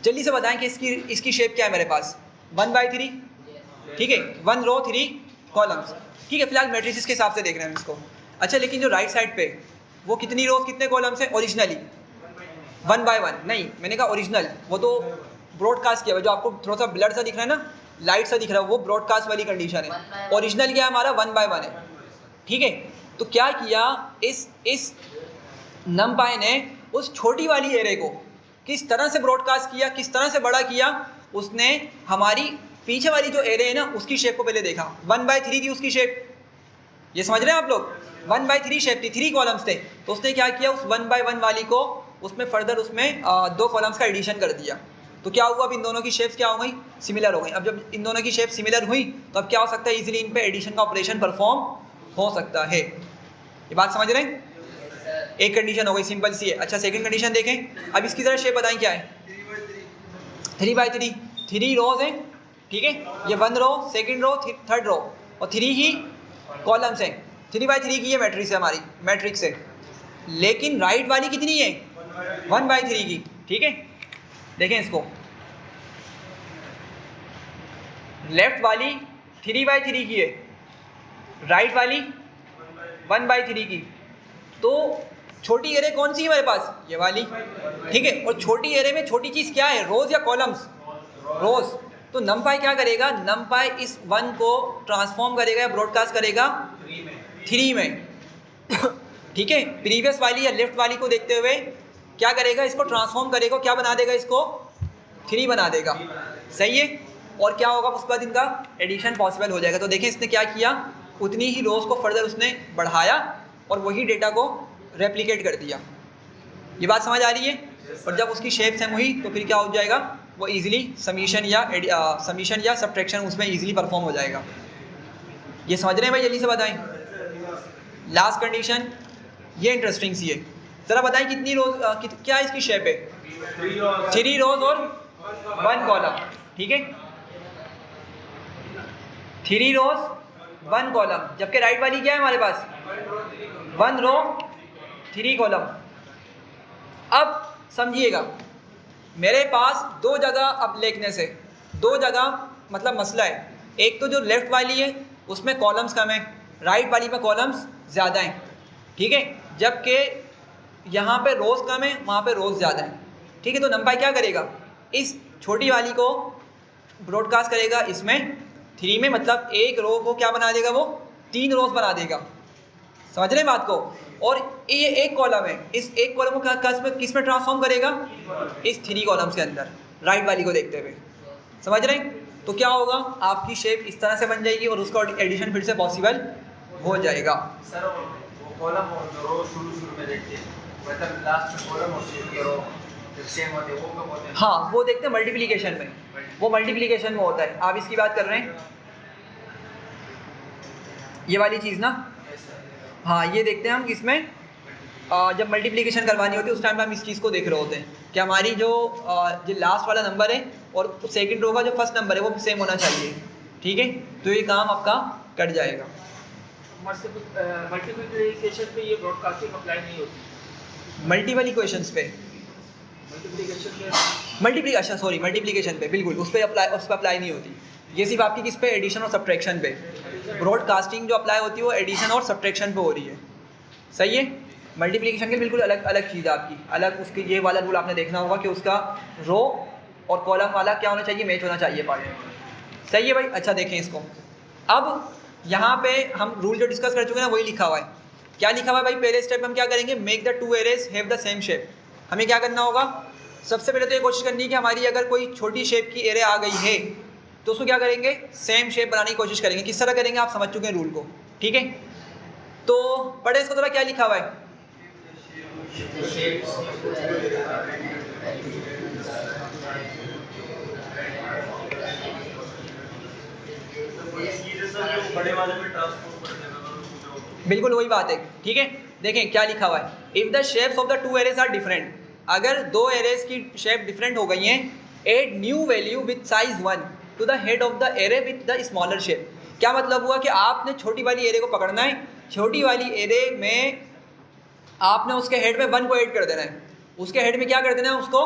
जल्दी से बताएं कि इसकी शेप क्या है मेरे पास 1/3, ठीक है, 1 रो 3 कॉलम्स, ठीक है। फिलहाल मैट्रिसेस के हिसाब से देख रहे हैं हम इसको। अच्छा, लेकिन जो राइट साइड पे वो कितनी रोज कितने कॉलम्स हैं ओरिजिनली 1 by 1 नहीं, मैंने कहा ओरिजिनल, वो तो ब्रॉडकास्ट किया हुआ, जो आपको थोड़ा सा ब्लर सा दिख रहा है ना, लाइट सा दिख रहा है, वो ब्रॉडकास्ट वाली कंडीशन है। ओरिजिनल क्या है हमारा 1 by 1 है, ठीक है। तो क्या किया इस नमपाई ने उस छोटी वाली एरे को किस तरह से ब्रॉडकास्ट किया, किस तरह से बड़ा किया। उसने हमारी पीछे वाली जो एरे है ना उसकी शेप को पहले देखा, 1/3 थी उसकी शेप, ये समझ रहे हैं आप लोग, 1/3 शेप थी, 3 कॉलम्स थे। तो उसने क्या किया, उस 1 by 1 वाली को उसमें फर्दर उसमें 2 कॉलम्स का एडिशन कर दिया। तो क्या हुआ, अब इन दोनों की शेप्स क्या हो गई, सिमिलर हो गई। अब जब इन दोनों की शेप सिमिलर हुई तो अब क्या हो सकता है, इजीली इन पे एडिशन का ऑपरेशन परफॉर्म हो सकता है। ये बात समझ रहे हैं। एक कंडीशन हो गई, सिंपल सी है। अच्छा, सेकंड कंडीशन देखें। अब इसकी तरह शेप बताएं क्या है, 3/3, 3 रोज हैं, ठीक है। ये 1 रो, सेकंड रो, थर्ड रो, और 3 ही कॉलम्स हैं। 3/3 की ये मैट्रिक्स है हमारी, मैट्रिक्स है। लेकिन राइट वाली कितनी है 1/3 की, ठीक है। देखें इसको, लेफ्ट वाली 3/3 की है, राइट वाली 1/3 की। तो छोटी एरे कौन सी है हमारे पास, ये वाली, ठीक है। और छोटी एरे में छोटी चीज़ क्या है, रोज या कॉलम्स, रोज। तो नमपाई क्या करेगा, नमपाई इस 1 को ट्रांसफॉर्म करेगा या ब्रॉडकास्ट करेगा 3 में, ठीक है। प्रीवियस वाली या लेफ्ट वाली को देखते हुए क्या करेगा, इसको ट्रांसफॉर्म करेगा, क्या बना देगा, इसको 3 बना देगा, सही है। और क्या होगा, उसके बाद इनका एडिशन पॉसिबल हो जाएगा। तो देखें इसने क्या किया, उतनी ही रोज को फर्दर उसने बढ़ाया और वही डेटा को रेप्लिकेट कर दिया। ये बात समझ आ रही है। और जब उसकी शेप सेम हुई तो फिर क्या हो जाएगा, वो इजीली समीशन या सब्ट्रैक्शन उसमें इजीली परफॉर्म हो जाएगा। ये समझ रहे हैं भाई, जल्दी से बताएं। लास्ट कंडीशन ये इंटरेस्टिंग सी है, ज़रा बताएं कितनी रोज क्या इसकी शेप है, 3 रोज और 1 कॉलम, ठीक है। 3 रोज 1 कॉलम, जबकि राइट वाली क्या है हमारे पास 1 रो 3 कॉलम। अब समझिएगा, मेरे पास 2 जगह अब लिखने से 2 जगह मतलब मसला है। एक तो जो लेफ़्ट वाली है उसमें कॉलम्स कम है, राइट वाली में कॉलम्स ज़्यादा हैं, ठीक है। जबकि यहाँ पे रोज़ कम है, वहाँ पे रोज़ ज़्यादा है, ठीक है। तो नमपाई क्या करेगा, इस छोटी वाली को ब्रॉडकास्ट करेगा इसमें 3 में, मतलब एक रो को क्या बना देगा, वो 3 रोज़ बना देगा। समझ रहे हैं बात को। और ये एक कॉलम है, इस एक कॉलम को किस में ट्रांसफॉर्म करेगा, इस 3 कॉलम्स के अंदर, राइट वाली को देखते हुए। समझ रहे हैं। तो क्या होगा, आपकी शेप इस तरह से बन जाएगी और उसका एडिशन फिर से पॉसिबल हो जाएगा। सर वो कॉलम और जो रो शुरू में देखते हैं, मतलब लास्ट में कॉलम और ये रो जब सेम होते हैं, वो कब होते हैं? हाँ, वो देखते हैं मल्टीप्लिकेशन में, वो मल्टीप्लिकेशन में होता है। आप इसकी बात कर रहे हैं, ये वाली चीज़ ना, हाँ ये देखते हैं हम किसमें, जब मल्टीप्लिकेशन करवानी होती है उस टाइम पे हम इस चीज़ को देख रहे होते हैं कि हमारी जो लास्ट वाला नंबर है और सेकंड रो का जो फर्स्ट नंबर है वो सेम होना चाहिए, ठीक है। तो ये काम आपका कट जाएगा। मल्टीप्लिकेशन पे ये ब्रॉडकास्टिंग अप्लाई नहीं होती, मल्टीपल इक्वेशंस पे, मल्टीप्लिकेशन पे बिल्कुल उस पर अप्लाई नहीं होती। ये सिर्फ आपकी किस पे, एडिशन और सब्ट्रैक्शन पे। ब्रॉडकास्टिंग जो अप्लाई होती है वो एडिशन और सब्ट्रैक्शन पे हो रही है, सही है। मल्टीप्लिकेशन के बिल्कुल अलग चीज़ है आपकी, अलग उसकी ये वाला रूल आपने देखना होगा कि उसका रो और कॉलम वाला क्या होना चाहिए, मैच होना चाहिए पार्ट, सही है भाई। अच्छा देखें इसको, अब यहाँ पे हम रूल जो डिस्कस कर चुके हैं ना वही लिखा हुआ है। क्या लिखा हुआ है भाई, पहले स्टेप में हम क्या करेंगे, make the 2 arrays have the same shape. हमें क्या करना होगा, सबसे पहले तो ये कोशिश करनी है कि हमारी अगर कोई छोटी शेप की एरे आ गई है तो उसको क्या करेंगे, सेम शेप बनाने की कोशिश करेंगे। किस तरह करेंगे आप समझ चुके हैं रूल को, ठीक है। तो पढ़े इसको थोड़ा, क्या लिखा हुआ है, बड़े वाले में ट्रांसपोर्ट कर देना। बिल्कुल वही बात है, ठीक है। देखें क्या लिखा हुआ है, if the shapes of the two arrays are different, अगर दो एरेज की शेप डिफरेंट हो गई हैं, add new value with size 1 to the head of the array with the smaller shape. क्या मतलब हुआ कि आपने छोटी वाली एरे को पकड़ना है, छोटी वाली एरे में आपने उसके हेड में 1 को ऐड कर देना है, उसके हेड में क्या कर देना है, उसको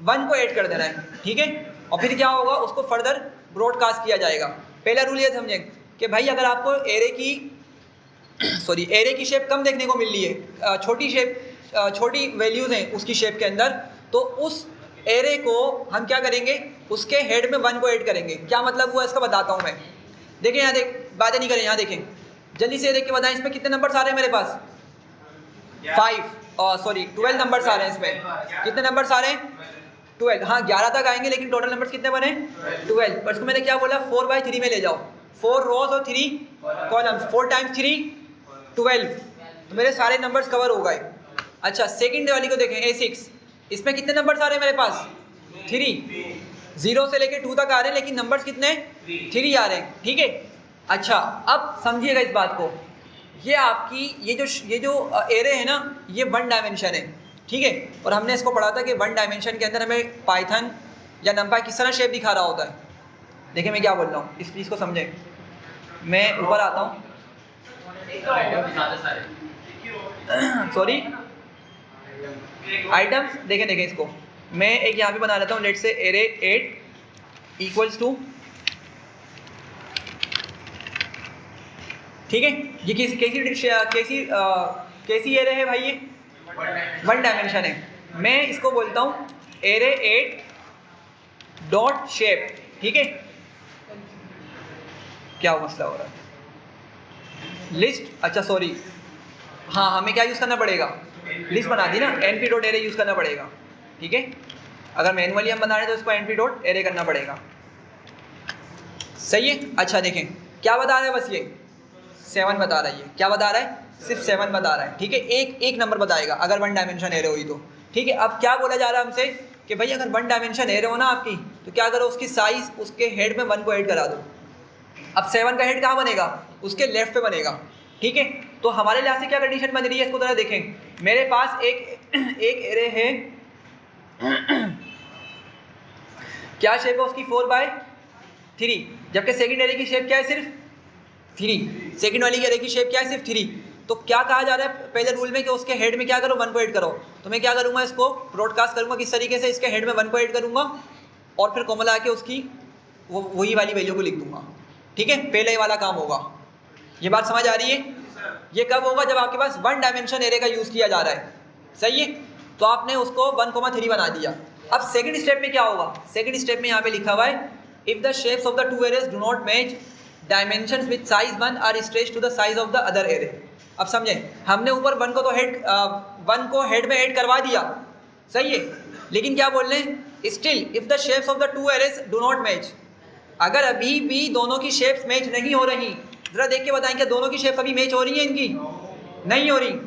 1 को ऐड कर देना है, ठीक है। और फिर क्या होगा, उसको फर्दर ब्रॉडकास्ट किया जाएगा। पहला रूल ये समझें कि भाई अगर आपको एरे की शेप कम देखने को मिल रही है, छोटी शेप, छोटी वैल्यूज़ हैं उसकी शेप के अंदर, तो उस एरे को हम क्या करेंगे, उसके हेड में 1 को ऐड करेंगे। क्या मतलब हुआ इसका बताता हूँ मैं। देखें यहाँ बातें नहीं करें, यहाँ देखें जल्दी से देख के बताएं, इसमें कितने नंबर्स आ रहे हैं मेरे पास? 12 नंबर्स आ रहे हैं इसमें। कितने नंबर्स आ रहे हैं? 12। हाँ 11 तक आएंगे, लेकिन टोटल नंबर्स कितने बने? 12। पर इसको मैंने क्या बोला, 4/3 में ले जाओ, 4 रोज और 3 कॉलम्स, 4 टाइम्स 3 12, तो मेरे सारे नंबर्स कवर हो गए। अच्छा सेकंड वाली को देखें, A6, इसमें कितने नंबर्स आ रहे हैं मेरे पास? 3, 0 से लेके 2 तक आ रहे हैं, लेकिन नंबर्स कितने? 3 आ रहे हैं, ठीक है। अच्छा अब समझिएगा इस बात को, ये आपकी ये जो एरे है ना, ये 1 डायमेंशन है, ठीक है। और हमने इसको पढ़ा था कि 1 डायमेंशन के अंदर हमें पाइथन या नंपाई किस तरह शेप दिखा रहा होता है। देखिए मैं क्या बोल रहा हूँ, इस चीज़ को समझें। मैं ऊपर आता हूँ, सॉरी आइटम्स, देखें इसको मैं एक यहाँ पे बना लेता हूँ, लेट से एरे 8 इक्वल्स टू, ठीक है। ये कैसी एरे है भाई? ये 1 डायमेंशन है। मैं इसको बोलता हूँ एरे 8 डॉट शेप, ठीक है। क्या मसला हो रहा है? लिस्ट, अच्छा सॉरी, हाँ हमें क्या यूज़ करना पड़ेगा? लिस्ट बना दी ना, np डॉट एरे यूज़ करना पड़ेगा, ठीक है। अगर मैनुअली हम बना रहे हैं तो इसको np डॉट एरे करना पड़ेगा, सही है। अच्छा देखें क्या बता रहा है, बस ये 7 बता रहा है। ये क्या बता रहा है? सिर्फ 7 बता रहा है, ठीक है। एक नंबर बताएगा अगर 1 डायमेंशन एरे हुई तो, ठीक है। अब क्या बोला जा रहा है हमसे कि भाई अगर 1 डायमेंशन एरे हो ना आपकी, तो क्या करो, उसकी साइज़ उसके हेड में 1 को ऐड करा दो। अब 7 का हेड कहाँ बनेगा? उसके लेफ्ट पे बनेगा, ठीक है। तो हमारे लिहाज से क्या कंडीशन बन रही है, इसको जरा देखें। मेरे पास एक एरे है, क्या शेप है उसकी? 4/3, जबकि सेकंड एरे की शेप क्या है? सिर्फ 3। सेकंड वाली एरे की शेप क्या है? सिर्फ 3। तो क्या कहा जा रहा है पहले रूल में कि उसके हेड में क्या करो? 1 को ऐड करो। तो मैं क्या करूँगा, इसको ब्रॉडकास्ट करूँगा किस तरीके से? इसके हेड में 1 को ऐड करूँगा और फिर कोमल आके उसकी वही वाली वैल्यू को लिख दूँगा, ठीक है। पहले ही वाला काम होगा। ये बात समझ आ रही है? ये कब होगा? जब आपके पास 1 डायमेंशन एरे का यूज़ किया जा रहा है, सही है। तो आपने उसको 1,3 बना दिया। अब सेकंड स्टेप में क्या होगा? सेकंड स्टेप में यहाँ पे लिखा हुआ है, if the shapes of the two arrays do not match, dimensions with size 1 are stretched to the size of the other array. अब समझें, हमने ऊपर 1 को तो वन को हेड में ऐड करवा दिया, सही है। लेकिन क्या बोल रहे हैं? Still if the shapes of the two arrays do not match, अगर अभी भी दोनों की शेप्स मैच नहीं हो रही, ज़रा देख के बताएं, क्या दोनों की शेप्स अभी मैच हो रही हैं? इनकी नहीं हो रही।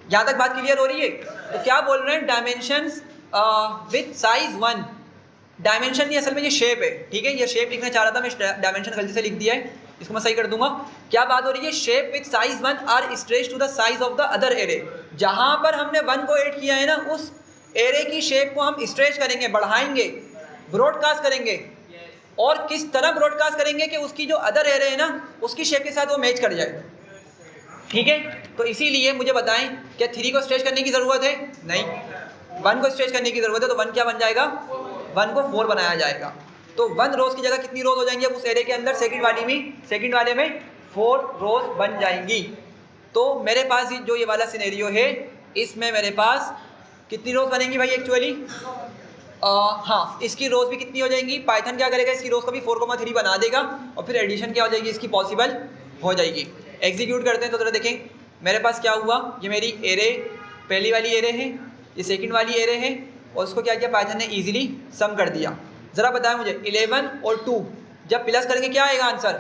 यहाँ तक बात क्लियर हो रही है? तो क्या बोल रहे हैं? डायमेंशंस विथ साइज 1, डायमेंशन नहीं असल में ये शेप है, ठीक है। ये शेप लिखना चाह रहा था मैं, डायमेंशन गलती से लिख दिया है, इसको मैं सही कर दूंगा। क्या बात हो रही है? Shape with size 1 are stretched to the size of the other array. जहाँ पर हमने 1 को ऐड किया है ना, उस एरे की शेप को हम स्ट्रेच करेंगे, बढ़ाएंगे, ब्रॉडकास्ट करेंगे। और किस तरह ब्रॉडकास्ट करेंगे कि उसकी जो अदर एरे है ना, उसकी शेप के साथ वो मैच कर जाए, ठीक है। तो इसीलिए मुझे बताएं, क्या 3 को स्ट्रेच करने की ज़रूरत है? नहीं, 1 को स्ट्रेच करने की ज़रूरत है। तो 1 क्या बन जाएगा? 1 को 4 बनाया जाएगा। तो 1 रोज़ की जगह कितनी रोज़ हो जाएंगी अब उस एरे के अंदर? सेकंड वाले में 4 रोज़ बन जाएंगी। तो मेरे पास जो ये वाला सिनेरियो है, इसमें मेरे पास कितनी रोज़ बनेंगी भाई एक्चुअली? हाँ, इसकी रोज़ भी कितनी हो जाएंगी? पाइथन क्या करेगा, इसकी रोज़ को भी 4,3 बना देगा और फिर एडिशन क्या हो जाएगी इसकी? पॉसिबल हो जाएगी। एग्जीक्यूट करते हैं तो ज़रा देखें मेरे पास क्या हुआ। ये मेरी एरे, पहली वाली एरे है, ये सेकंड वाली एरे है, और उसको क्या किया पाइथन ने? ईजिली सम कर दिया। ज़रा बताएं मुझे, 11 और 2 जब प्लस करेंगे क्या आएगा आंसर?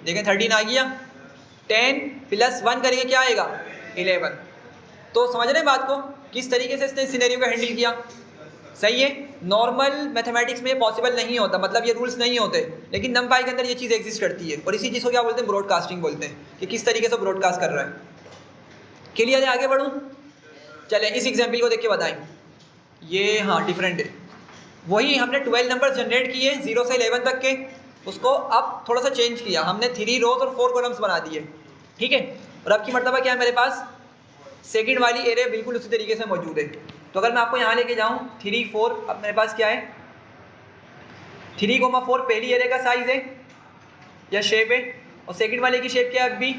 देखें 13 आ गया। 10 + 1 करेंगे क्या आएगा? 11। तो समझ रहे हैं बात को, किस तरीके से इसने सिनेरियो का हैंडल किया। सही है, नॉर्मल मैथमेटिक्स में पॉसिबल नहीं होता, मतलब ये रूल्स नहीं होते, लेकिन नमपाई के अंदर ये चीज़ एग्जिस्ट करती है। और इसी चीज़ को क्या बोलते हैं, ब्रॉडकास्टिंग बोलते हैं, कि किस तरीके से ब्रॉडकास्ट कर रहा है। क्लियर है, आगे बढ़ूँ? चलें इस एग्जाम्पल को देख के बताएं। ये हाँ डिफरेंट है, वही हमने 12 नंबर जनरेट किए 0 से 11 तक के, उसको अब थोड़ा सा चेंज किया हमने, 3 रोज और 4 कॉलम्स बना दिए। ठीक है, और अब की मरतबा क्या है, मेरे पास सेकंड वाली एरे बिल्कुल उसी तरीके से मौजूद है। तो अगर मैं आपको यहाँ लेके जाऊँ 3, 4, अब मेरे पास क्या है 3,4 पहली एरे का साइज है या शेप है, और सेकंड वाले की शेप क्या है, अब भी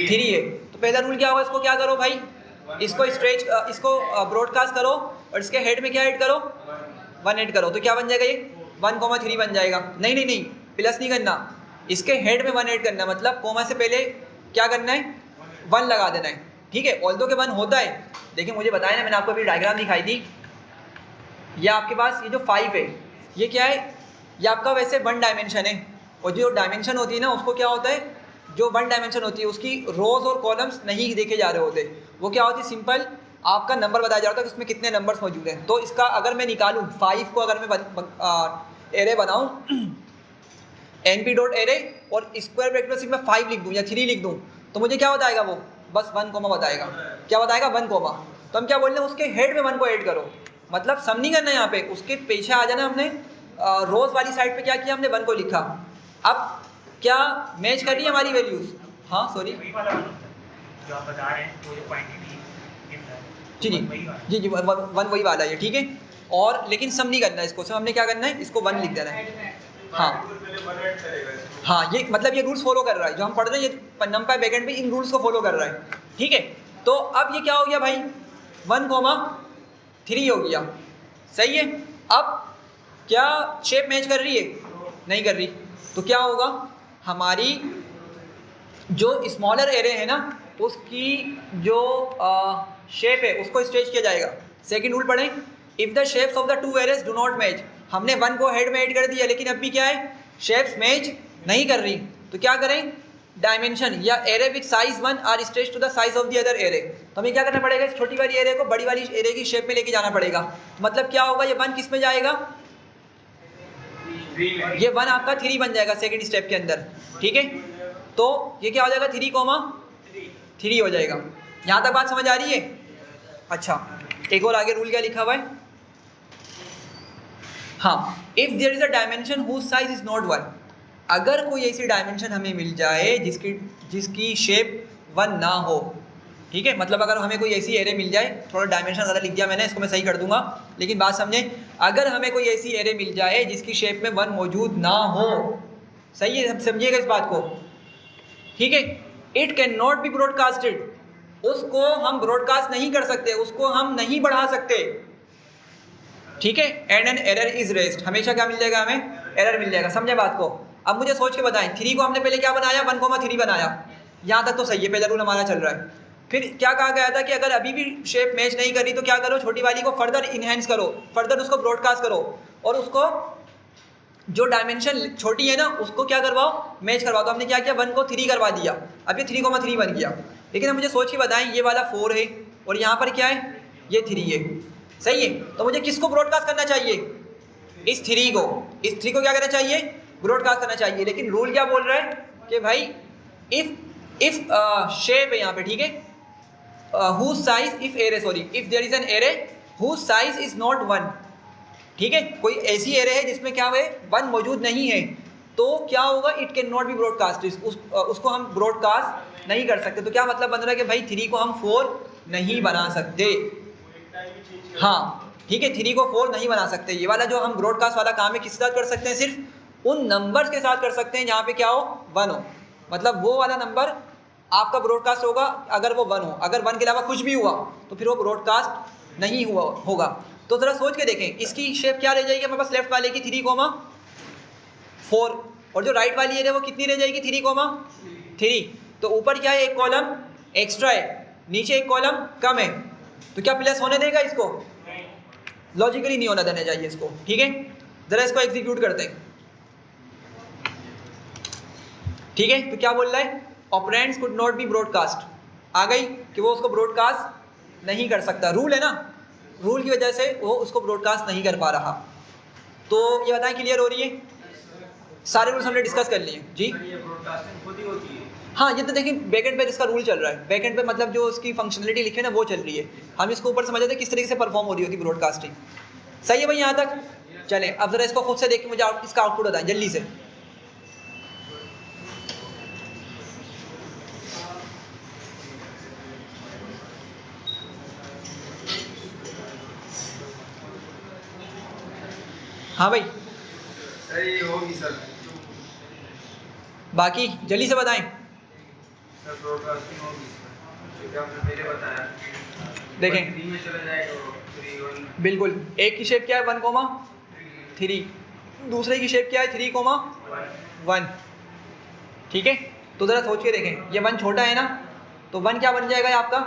3 है। तो पहला रूल क्या होगा, इसको क्या करो भाई, इसको स्ट्रेच, इसको ब्रॉडकास्ट करो और इसके हेड में क्या ऐड करो, 1 ऐड करो। तो क्या बन जाएगा, ये 1,3 बन जाएगा। नहीं नहीं नहीं, प्लस नहीं करना, इसके हेड में 1 ऐड करना, मतलब कोमा से पहले क्या करना है, 1 लगा देना है। ठीक है, ऑल्दो के 1 होता है। देखिए मुझे बताया ना, मैंने आपको अभी डायग्राम दिखाई थी, ये आपके पास ये जो 5 है ये क्या है, ये आपका वैसे 1 डायमेंशन है, और जो डायमेंशन होती है ना उसको क्या होता है, जो 1 डायमेंशन होती है उसकी रोज और कॉलम्स नहीं देखे जा रहे होते, वो क्या होती है, सिंपल आपका नंबर बताया जा रहा था कि उसमें कितने नंबर्स मौजूद हैं। तो इसका अगर मैं निकालूँ 5 को, अगर मैं एरे बनाऊँ np डॉट एरे और स्क्वायर ब्रैकेट में 5 लिख दूँ या 3 लिख दूँ, तो मुझे क्या बताएगा, वो बस 1 कोमा बताएगा। क्या बताएगा, 1 कोमा। तो हम क्या बोल रहे हैं, उसके हेड में 1 को ऐड करो, मतलब सम नहीं करना यहाँ पे, उसके पीछे आ जाना। हमने रोज वाली साइड पे क्या किया, हमने 1 को लिखा। अब क्या मैच कर रही है हमारी वैल्यूज, हाँ सॉरी जो आप बता रहे हैं वो जो क्वांटिटी जी जी जी जी 1 वही वाला है, ठीक है। और लेकिन सम नहीं करना है इसको, सम हमने क्या करना है, इसको 1 लिख देना है। हाँ हाँ, ये मतलब ये रूल्स फॉलो कर रहा है, जो हम पढ़ रहे हैं ये नमपाई बैकएंड पे इन रूल्स को फॉलो कर रहा है। ठीक है, तो अब ये क्या हो गया भाई, 1,3 हो गया। सही है, अब क्या शेप मैच कर रही है, नहीं कर रही, तो क्या होगा, हमारी जो स्मॉलर एरे है ना उसकी जो शेप है उसको स्ट्रेच किया जाएगा। सेकंड रूल पढ़ें, if the shapes of the 2 arrays do not match, हमने 1 को हेड में ऐड कर दिया लेकिन अभी क्या है, शेप्स मैच नहीं कर रही, तो क्या करें, डायमेंशन या array with size 1 are stretch to the size of the other array. तो हमें क्या करना पड़ेगा, इस छोटी वाली एरे को बड़ी वाली एरे की शेप में लेके जाना पड़ेगा। मतलब क्या होगा, ये 1 किस में जाएगा, ये 1 आपका 3 बन जाएगा सेकंड स्टेप के अंदर। ठीक है, तो ये क्या हो जाएगा, 3,3 हो जाएगा। यहाँ तक बात समझ आ रही है? अच्छा, एक और आगे रूल क्या लिखा हुआ है, हाँ, if there is a dimension whose size is not 1, अगर कोई ऐसी डायमेंशन हमें मिल जाए जिसकी शेप 1 ना हो। ठीक है, मतलब अगर हमें कोई ऐसी एरे मिल जाए, थोड़ा डायमेंशन ज़्यादा लिख दिया मैंने, इसको मैं सही कर दूंगा, लेकिन बात समझें, अगर हमें कोई ऐसी एरे मिल जाए जिसकी शेप में 1 मौजूद ना हो, सही है, समझिएगा इस बात को। ठीक है, it can not be broadcasted, उसको हम ब्रॉडकास्ट नहीं कर सकते, उसको हम नहीं बढ़ा सकते। ठीक है, and an error is raised, हमेशा क्या मिल जाएगा, हमें एरर मिल जाएगा। समझे बात को? अब मुझे सोच के बताएं, 3 को हमने पहले क्या बनाया, 1,3 बनाया, यहाँ तक तो सही है, पहला रूल हमारा चल रहा है। फिर क्या कहा गया था कि अगर अभी भी शेप मैच नहीं करी तो क्या करो, छोटी वाली को फर्दर इन्हेंस करो, फर्दर उसको ब्रॉडकास्ट करो, और उसको जो डायमेंशन छोटी है ना उसको क्या करवाओ, मैच करवाओ। तो हमने क्या किया, 1 को 3 करवा दिया, अब ये 3,3 बन गया। लेकिन अब मुझे सोच के बताएं, ये वाला 4 है और यहाँ पर क्या है, ये 3 है, सही है। तो मुझे किसको ब्रॉडकास्ट करना चाहिए, इस 3 को, इस 3 को क्या करना चाहिए, ब्रॉडकास्ट करना चाहिए। लेकिन रूल क्या बोल रहा है कि भाई इफ शेप है यहाँ पे, ठीक है, whose size if array, sorry, if there is an array whose size is not 1, ठीक है, कोई ऐसी एरे है जिसमें क्या है 1 मौजूद नहीं है, तो क्या होगा, it can not be broadcast, उसको हम ब्रॉडकास्ट नहीं कर सकते। तो क्या मतलब बन रहा है कि भाई 3 को हम 4 नहीं बना सकते। हाँ ठीक है, 3 को 4 नहीं बना सकते। ये वाला जो हम ब्रॉडकास्ट वाला काम है किसके साथ कर सकते हैं, सिर्फ उन नंबर्स के साथ कर सकते हैं जहाँ पे क्या हो, 1 हो, मतलब वो वाला नंबर आपका ब्रॉडकास्ट होगा अगर वो 1 हो। अगर 1 के अलावा कुछ भी हुआ तो फिर वो ब्रॉडकास्ट नहीं हुआ होगा। तो ज़रा सोच के देखें, इसकी शेप क्या रह जाएगी हमारे पास, लेफ्ट वाले की 3,4, और जो राइट वाली है वो कितनी रह जाएगी, 3,3। तो ऊपर क्या है, एक कॉलम एक्स्ट्रा है, नीचे एक कॉलम कम है, तो क्या प्लस होने देगा इसको, लॉजिकली नहीं होना देना चाहिए इसको। ठीक है, ज़रा इसको एग्जीक्यूट करते हैं। ठीक है, तो क्या बोल रहा है, operands could not be broadcast, आ गई कि वो उसको ब्रॉडकास्ट नहीं कर सकता, रूल है ना, रूल की वजह से वो उसको ब्रॉडकास्ट नहीं कर पा रहा। तो ये बताएं क्लियर हो रही है? सारे रूल्स हमने डिस्कस कर लिए जी। ये ब्रॉडकास्टिंग खुद ही होती है। हाँ, ये तो देखिए बैकएंड पे इसका रूल चल रहा है, बैकएंड पे मतलब जो उसकी फंक्शनलिटी लिखी है ना वो चल रही है, हम इसको ऊपर समझ रहे थे किस तरीके से परफॉर्म हो रही होती ब्रॉडकास्टिंग। सही है भाई यहाँ तक? चलें अब ज़रा इसको खुद से देख के मुझे इसका आउटपुट बताएं जल्दी से। हाँ भाई सर ये होगी सर, बाकी जल्दी से बताएं। सर ब्रॉडकास्टिंग होगी सर, जो आपने पहले बताया। देखें 3 में चला जाएगा वो 3 1 बिल्कुल, एक की शेप क्या है 1,3, दूसरे की शेप क्या है 3,1। ठीक है, तो ज़रा सोच के देखें, ये 1 छोटा है ना, तो 1 क्या बन जाएगा ये आपका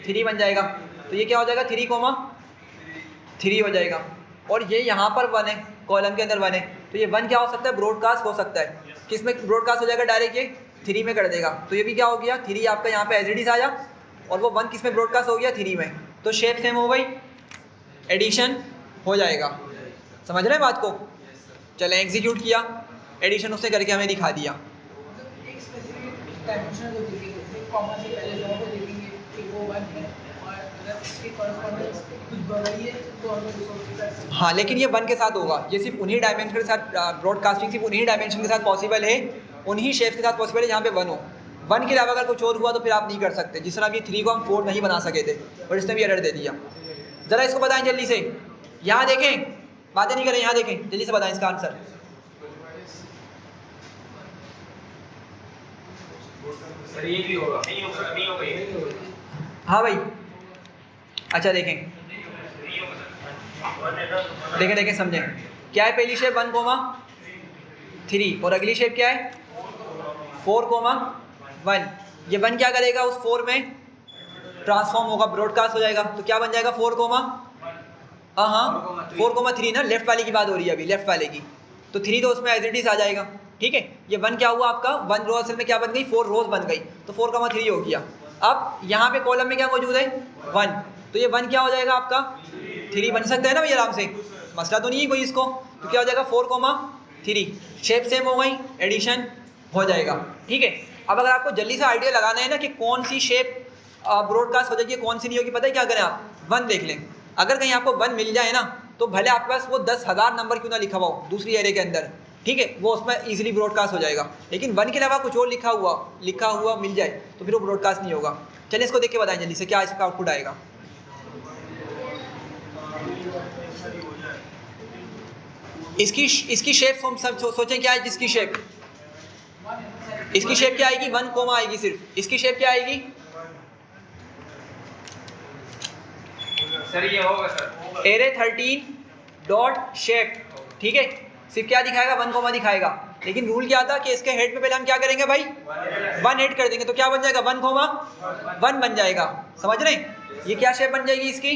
3 बन जाएगा, तो ये क्या हो जाएगा 3,3 हो जाएगा, और ये यहाँ पर 1 है, कॉलम के अंदर 1 है, तो ये 1 क्या हो सकता है ब्रॉडकास्ट हो सकता है। किस में ब्रॉडकास्ट हो जाएगा डायरेक्ट? ये 3 में कर देगा, तो ये भी क्या हो गया 3 आपका यहाँ पे एज इट इज आया, और वो 1 किस में ब्रॉडकास्ट हो गया 3 में, तो शेप सेम हो गई, एडिशन हो जाएगा। समझ रहे हैं बात को? चलें एग्जीक्यूट किया, एडिशन उसने करके हमें दिखा दिया। मतलब एक स्पेसिफिक डायमेंशन को देखेंगे, जैसे कॉमा से पहले जो को देखेंगे कि वो 1 है, और अगर इसके कॉरस्पॉन्डेंस कुछ बढ़ाइए तो हमें उसको कर सकते हैं। हाँ, लेकिन ये 1 के साथ होगा, ये सिर्फ उन्हीं डायमेंशन के साथ, ब्रॉडकास्टिंग सिर्फ उन्हीं डायमेंशन के साथ पॉसिबल है, उन्हीं शेप के साथ पॉसिबल है जहाँ पे 1 हो। 1 के अलावा अगर कुछ और हुआ तो फिर आप नहीं कर सकते। जिस तरह ये 3 को हम 4 नहीं बना सके थे और इसने भी एरर दे दिया। ज़रा इसको बताएं जल्दी से, यहाँ देखें, बातें नहीं करें, यहाँ देखें, जल्दी से बताएं इसका आंसर। सर ये भी होगा, नहीं होगा ये। हाँ भाई, अच्छा देखें देखें देखें समझें, क्या है पहली शेप 1,3 और अगली शेप क्या है 4,1। ये 1 क्या करेगा उस 4 में ट्रांसफॉर्म होगा, ब्रॉडकास्ट हो जाएगा, तो क्या बन जाएगा 4,3 ना, लेफ्ट वाले की बात हो रही है अभी, लेफ्ट वाले की, तो 3 तो उसमें एज इट इज आ जाएगा। ठीक है, ये 1 क्या हुआ आपका 1 रो असल में क्या बन गई 4 रोज बन गई, तो 4,3 हो गया। अब यहाँ पे कॉलम में क्या मौजूद है 1, तो ये 1 क्या हो जाएगा आपका 3 बन सकता है ना भाई आराम से, मसला तो नहीं है कोई इसको, तो क्या हो जाएगा 4,3, शेप सेम हो गई, एडिशन हो जाएगा। ठीक है, अब अगर आपको जल्दी से आइडिया लगाना है ना कि कौन सी शेप ब्रॉडकास्ट हो जाएगी कौन सी नहीं होगी, पता है क्या करें आप 1 देख लें, अगर कहीं आपको 1 मिल जाए ना तो भले आपके पास वो 10,000 नंबर क्यों ना लिखा हुआ हो दूसरी एरे के अंदर, ठीक है, वो उसमें इजीली ब्रॉडकास्ट हो जाएगा, लेकिन 1 के अलावा कुछ और लिखा हुआ मिल जाए तो फिर वो ब्रॉडकास्ट नहीं होगा। चलिए इसको देख के बताएं जल्दी से क्या इसका आउटपुट आएगा। इसकी शेप हम सब सोचें क्या है, जिसकी शेप, इसकी शेप क्या आएगी 1 कोमा आएगी, सिर्फ इसकी शेप क्या आएगी सर ये होगा सर, एरे 13 डॉट शेप। ठीक है, सिर्फ क्या दिखाएगा 1 कोमा दिखाएगा, लेकिन रूल क्या था कि इसके हेड पे पहले हम क्या करेंगे भाई 1 हेड कर देंगे, तो क्या बन जाएगा 1 कोमा 1 बन जाएगा। समझ रहे हैं, ये क्या शेप बन जाएगी इसकी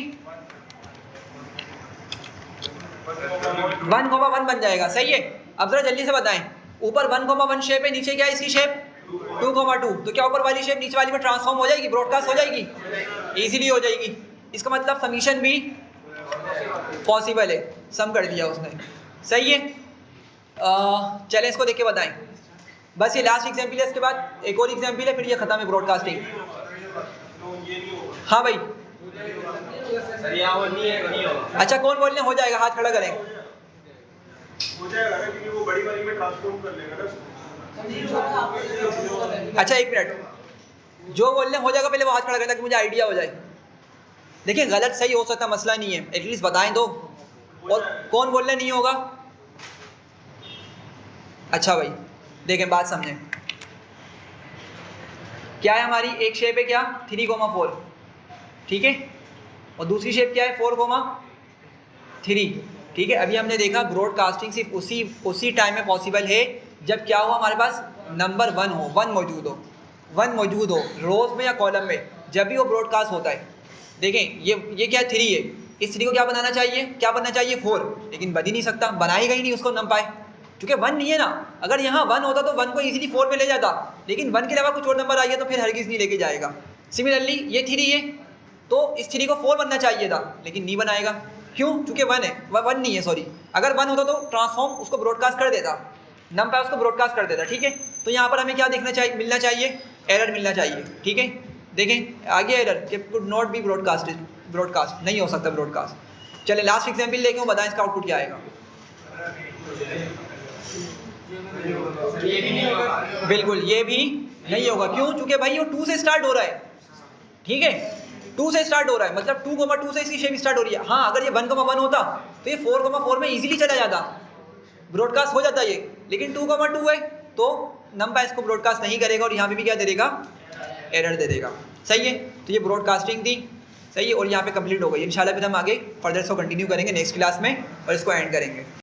1 कोमा 1 बन जाएगा। सही है, अब जरा जल्दी से बताएं, ऊपर 1 कोमा 1 शेप है, नीचे क्या है इसकी शेप 2 कोमा 2, तो क्या ऊपर वाली शेप नीचे वाली में ट्रांसफॉर्म हो जाएगी, ब्रॉडकास्ट हो जाएगी, इजीली हो जाएगी। इसका मतलब समीशन भी पॉसिबल है, सम कर दिया उसने। सही है, चलें इसको देख के बताएं, बस ये लास्ट एग्जाम्पल है, इसके बाद एक और एग्जाम्पल है, फिर ये खत्म है ब्रॉडकास्टिंग। हाँ भाई, सर ये और नहीं होगा। अच्छा कौन बोलने हो जाएगा, हाथ खड़ा करें। हो जाएगा ना, क्योंकि वो बड़ी वाली में ट्रांसफॉर्म कर लेगा ना। अच्छा एक मिनट, जो बोलने हो जाएगा पहले वो हाथ खड़ा करें ताकि मुझे आइडिया हो जाए। देखिए गलत सही हो सकता, मसला नहीं है, एटलीस्ट बताएं तो, और कौन बोलने नहीं होगा। अच्छा भाई देखें, बात समझें, क्या है हमारी एक शेप है क्या 3,4, ठीक है, और दूसरी शेप क्या है 4,3। ठीक है, अभी हमने देखा ब्रॉडकास्टिंग सिर्फ उसी टाइम में पॉसिबल है जब क्या हो हमारे पास नंबर 1 हो, 1 मौजूद हो रोज में या कॉलम में, जब भी वो ब्रॉडकास्ट होता है। देखें ये क्या 3 है, इस 3 को क्या बनना चाहिए 4, लेकिन बन ही नहीं सकता, बनाएगा ही नहीं उसको नंपाए, क्योंकि 1 नहीं है ना। अगर यहाँ 1 होता तो 1 को इजीली 4 में ले जाता, लेकिन 1 के अलावा कुछ और नंबर आ गया तो फिर हरगिज़ नहीं लेके जाएगा। सिमिलरली ये 3 है तो इस 3 को 4 बनना चाहिए था, लेकिन नहीं बनाएगा। क्यों? चूँकि 1 है, 1 नहीं है, सॉरी। अगर 1 होता तो ट्रांसफॉर्म उसको ब्रॉडकास्ट कर देता, नमपैड उसको ब्रॉडकास्ट कर देता, ठीक है। तो यहाँ पर हमें क्या देखना चाहिए, मिलना चाहिए, एरर मिलना चाहिए, ठीक है। देखें आगे एरर कि कुड नॉट बी ब्रॉडकास्ट नहीं हो सकता ब्रॉडकास्ट। चले लास्ट एग्जाम्पल लेके बताएं इसका आउटपुट क्या आएगा। बिल्कुल ये भी नहीं होगा। क्यों? चूँकि भाई वो 2 से स्टार्ट हो रहा है, ठीक है, 2 से स्टार्ट हो रहा है, मतलब 2,2 से इसकी शेप स्टार्ट हो रही है। हाँ अगर ये 1,1 होता तो ये 4,4 में इजीली चला जाता, ब्रॉडकास्ट हो जाता ये, लेकिन 2,2 है तो नमपैड इसको ब्रॉडकास्ट नहीं करेगा और यहाँ पे भी क्या दे देगा, एरर दे देगा। सही है, तो ये ब्रॉडकास्टिंग थी, सही है, और यहाँ पे कंप्लीट हो गई। इंशाल्लाह फिर हम आगे फर्दर इसको कंटिन्यू करेंगे नेक्स्ट क्लास में और इसको एंड करेंगे।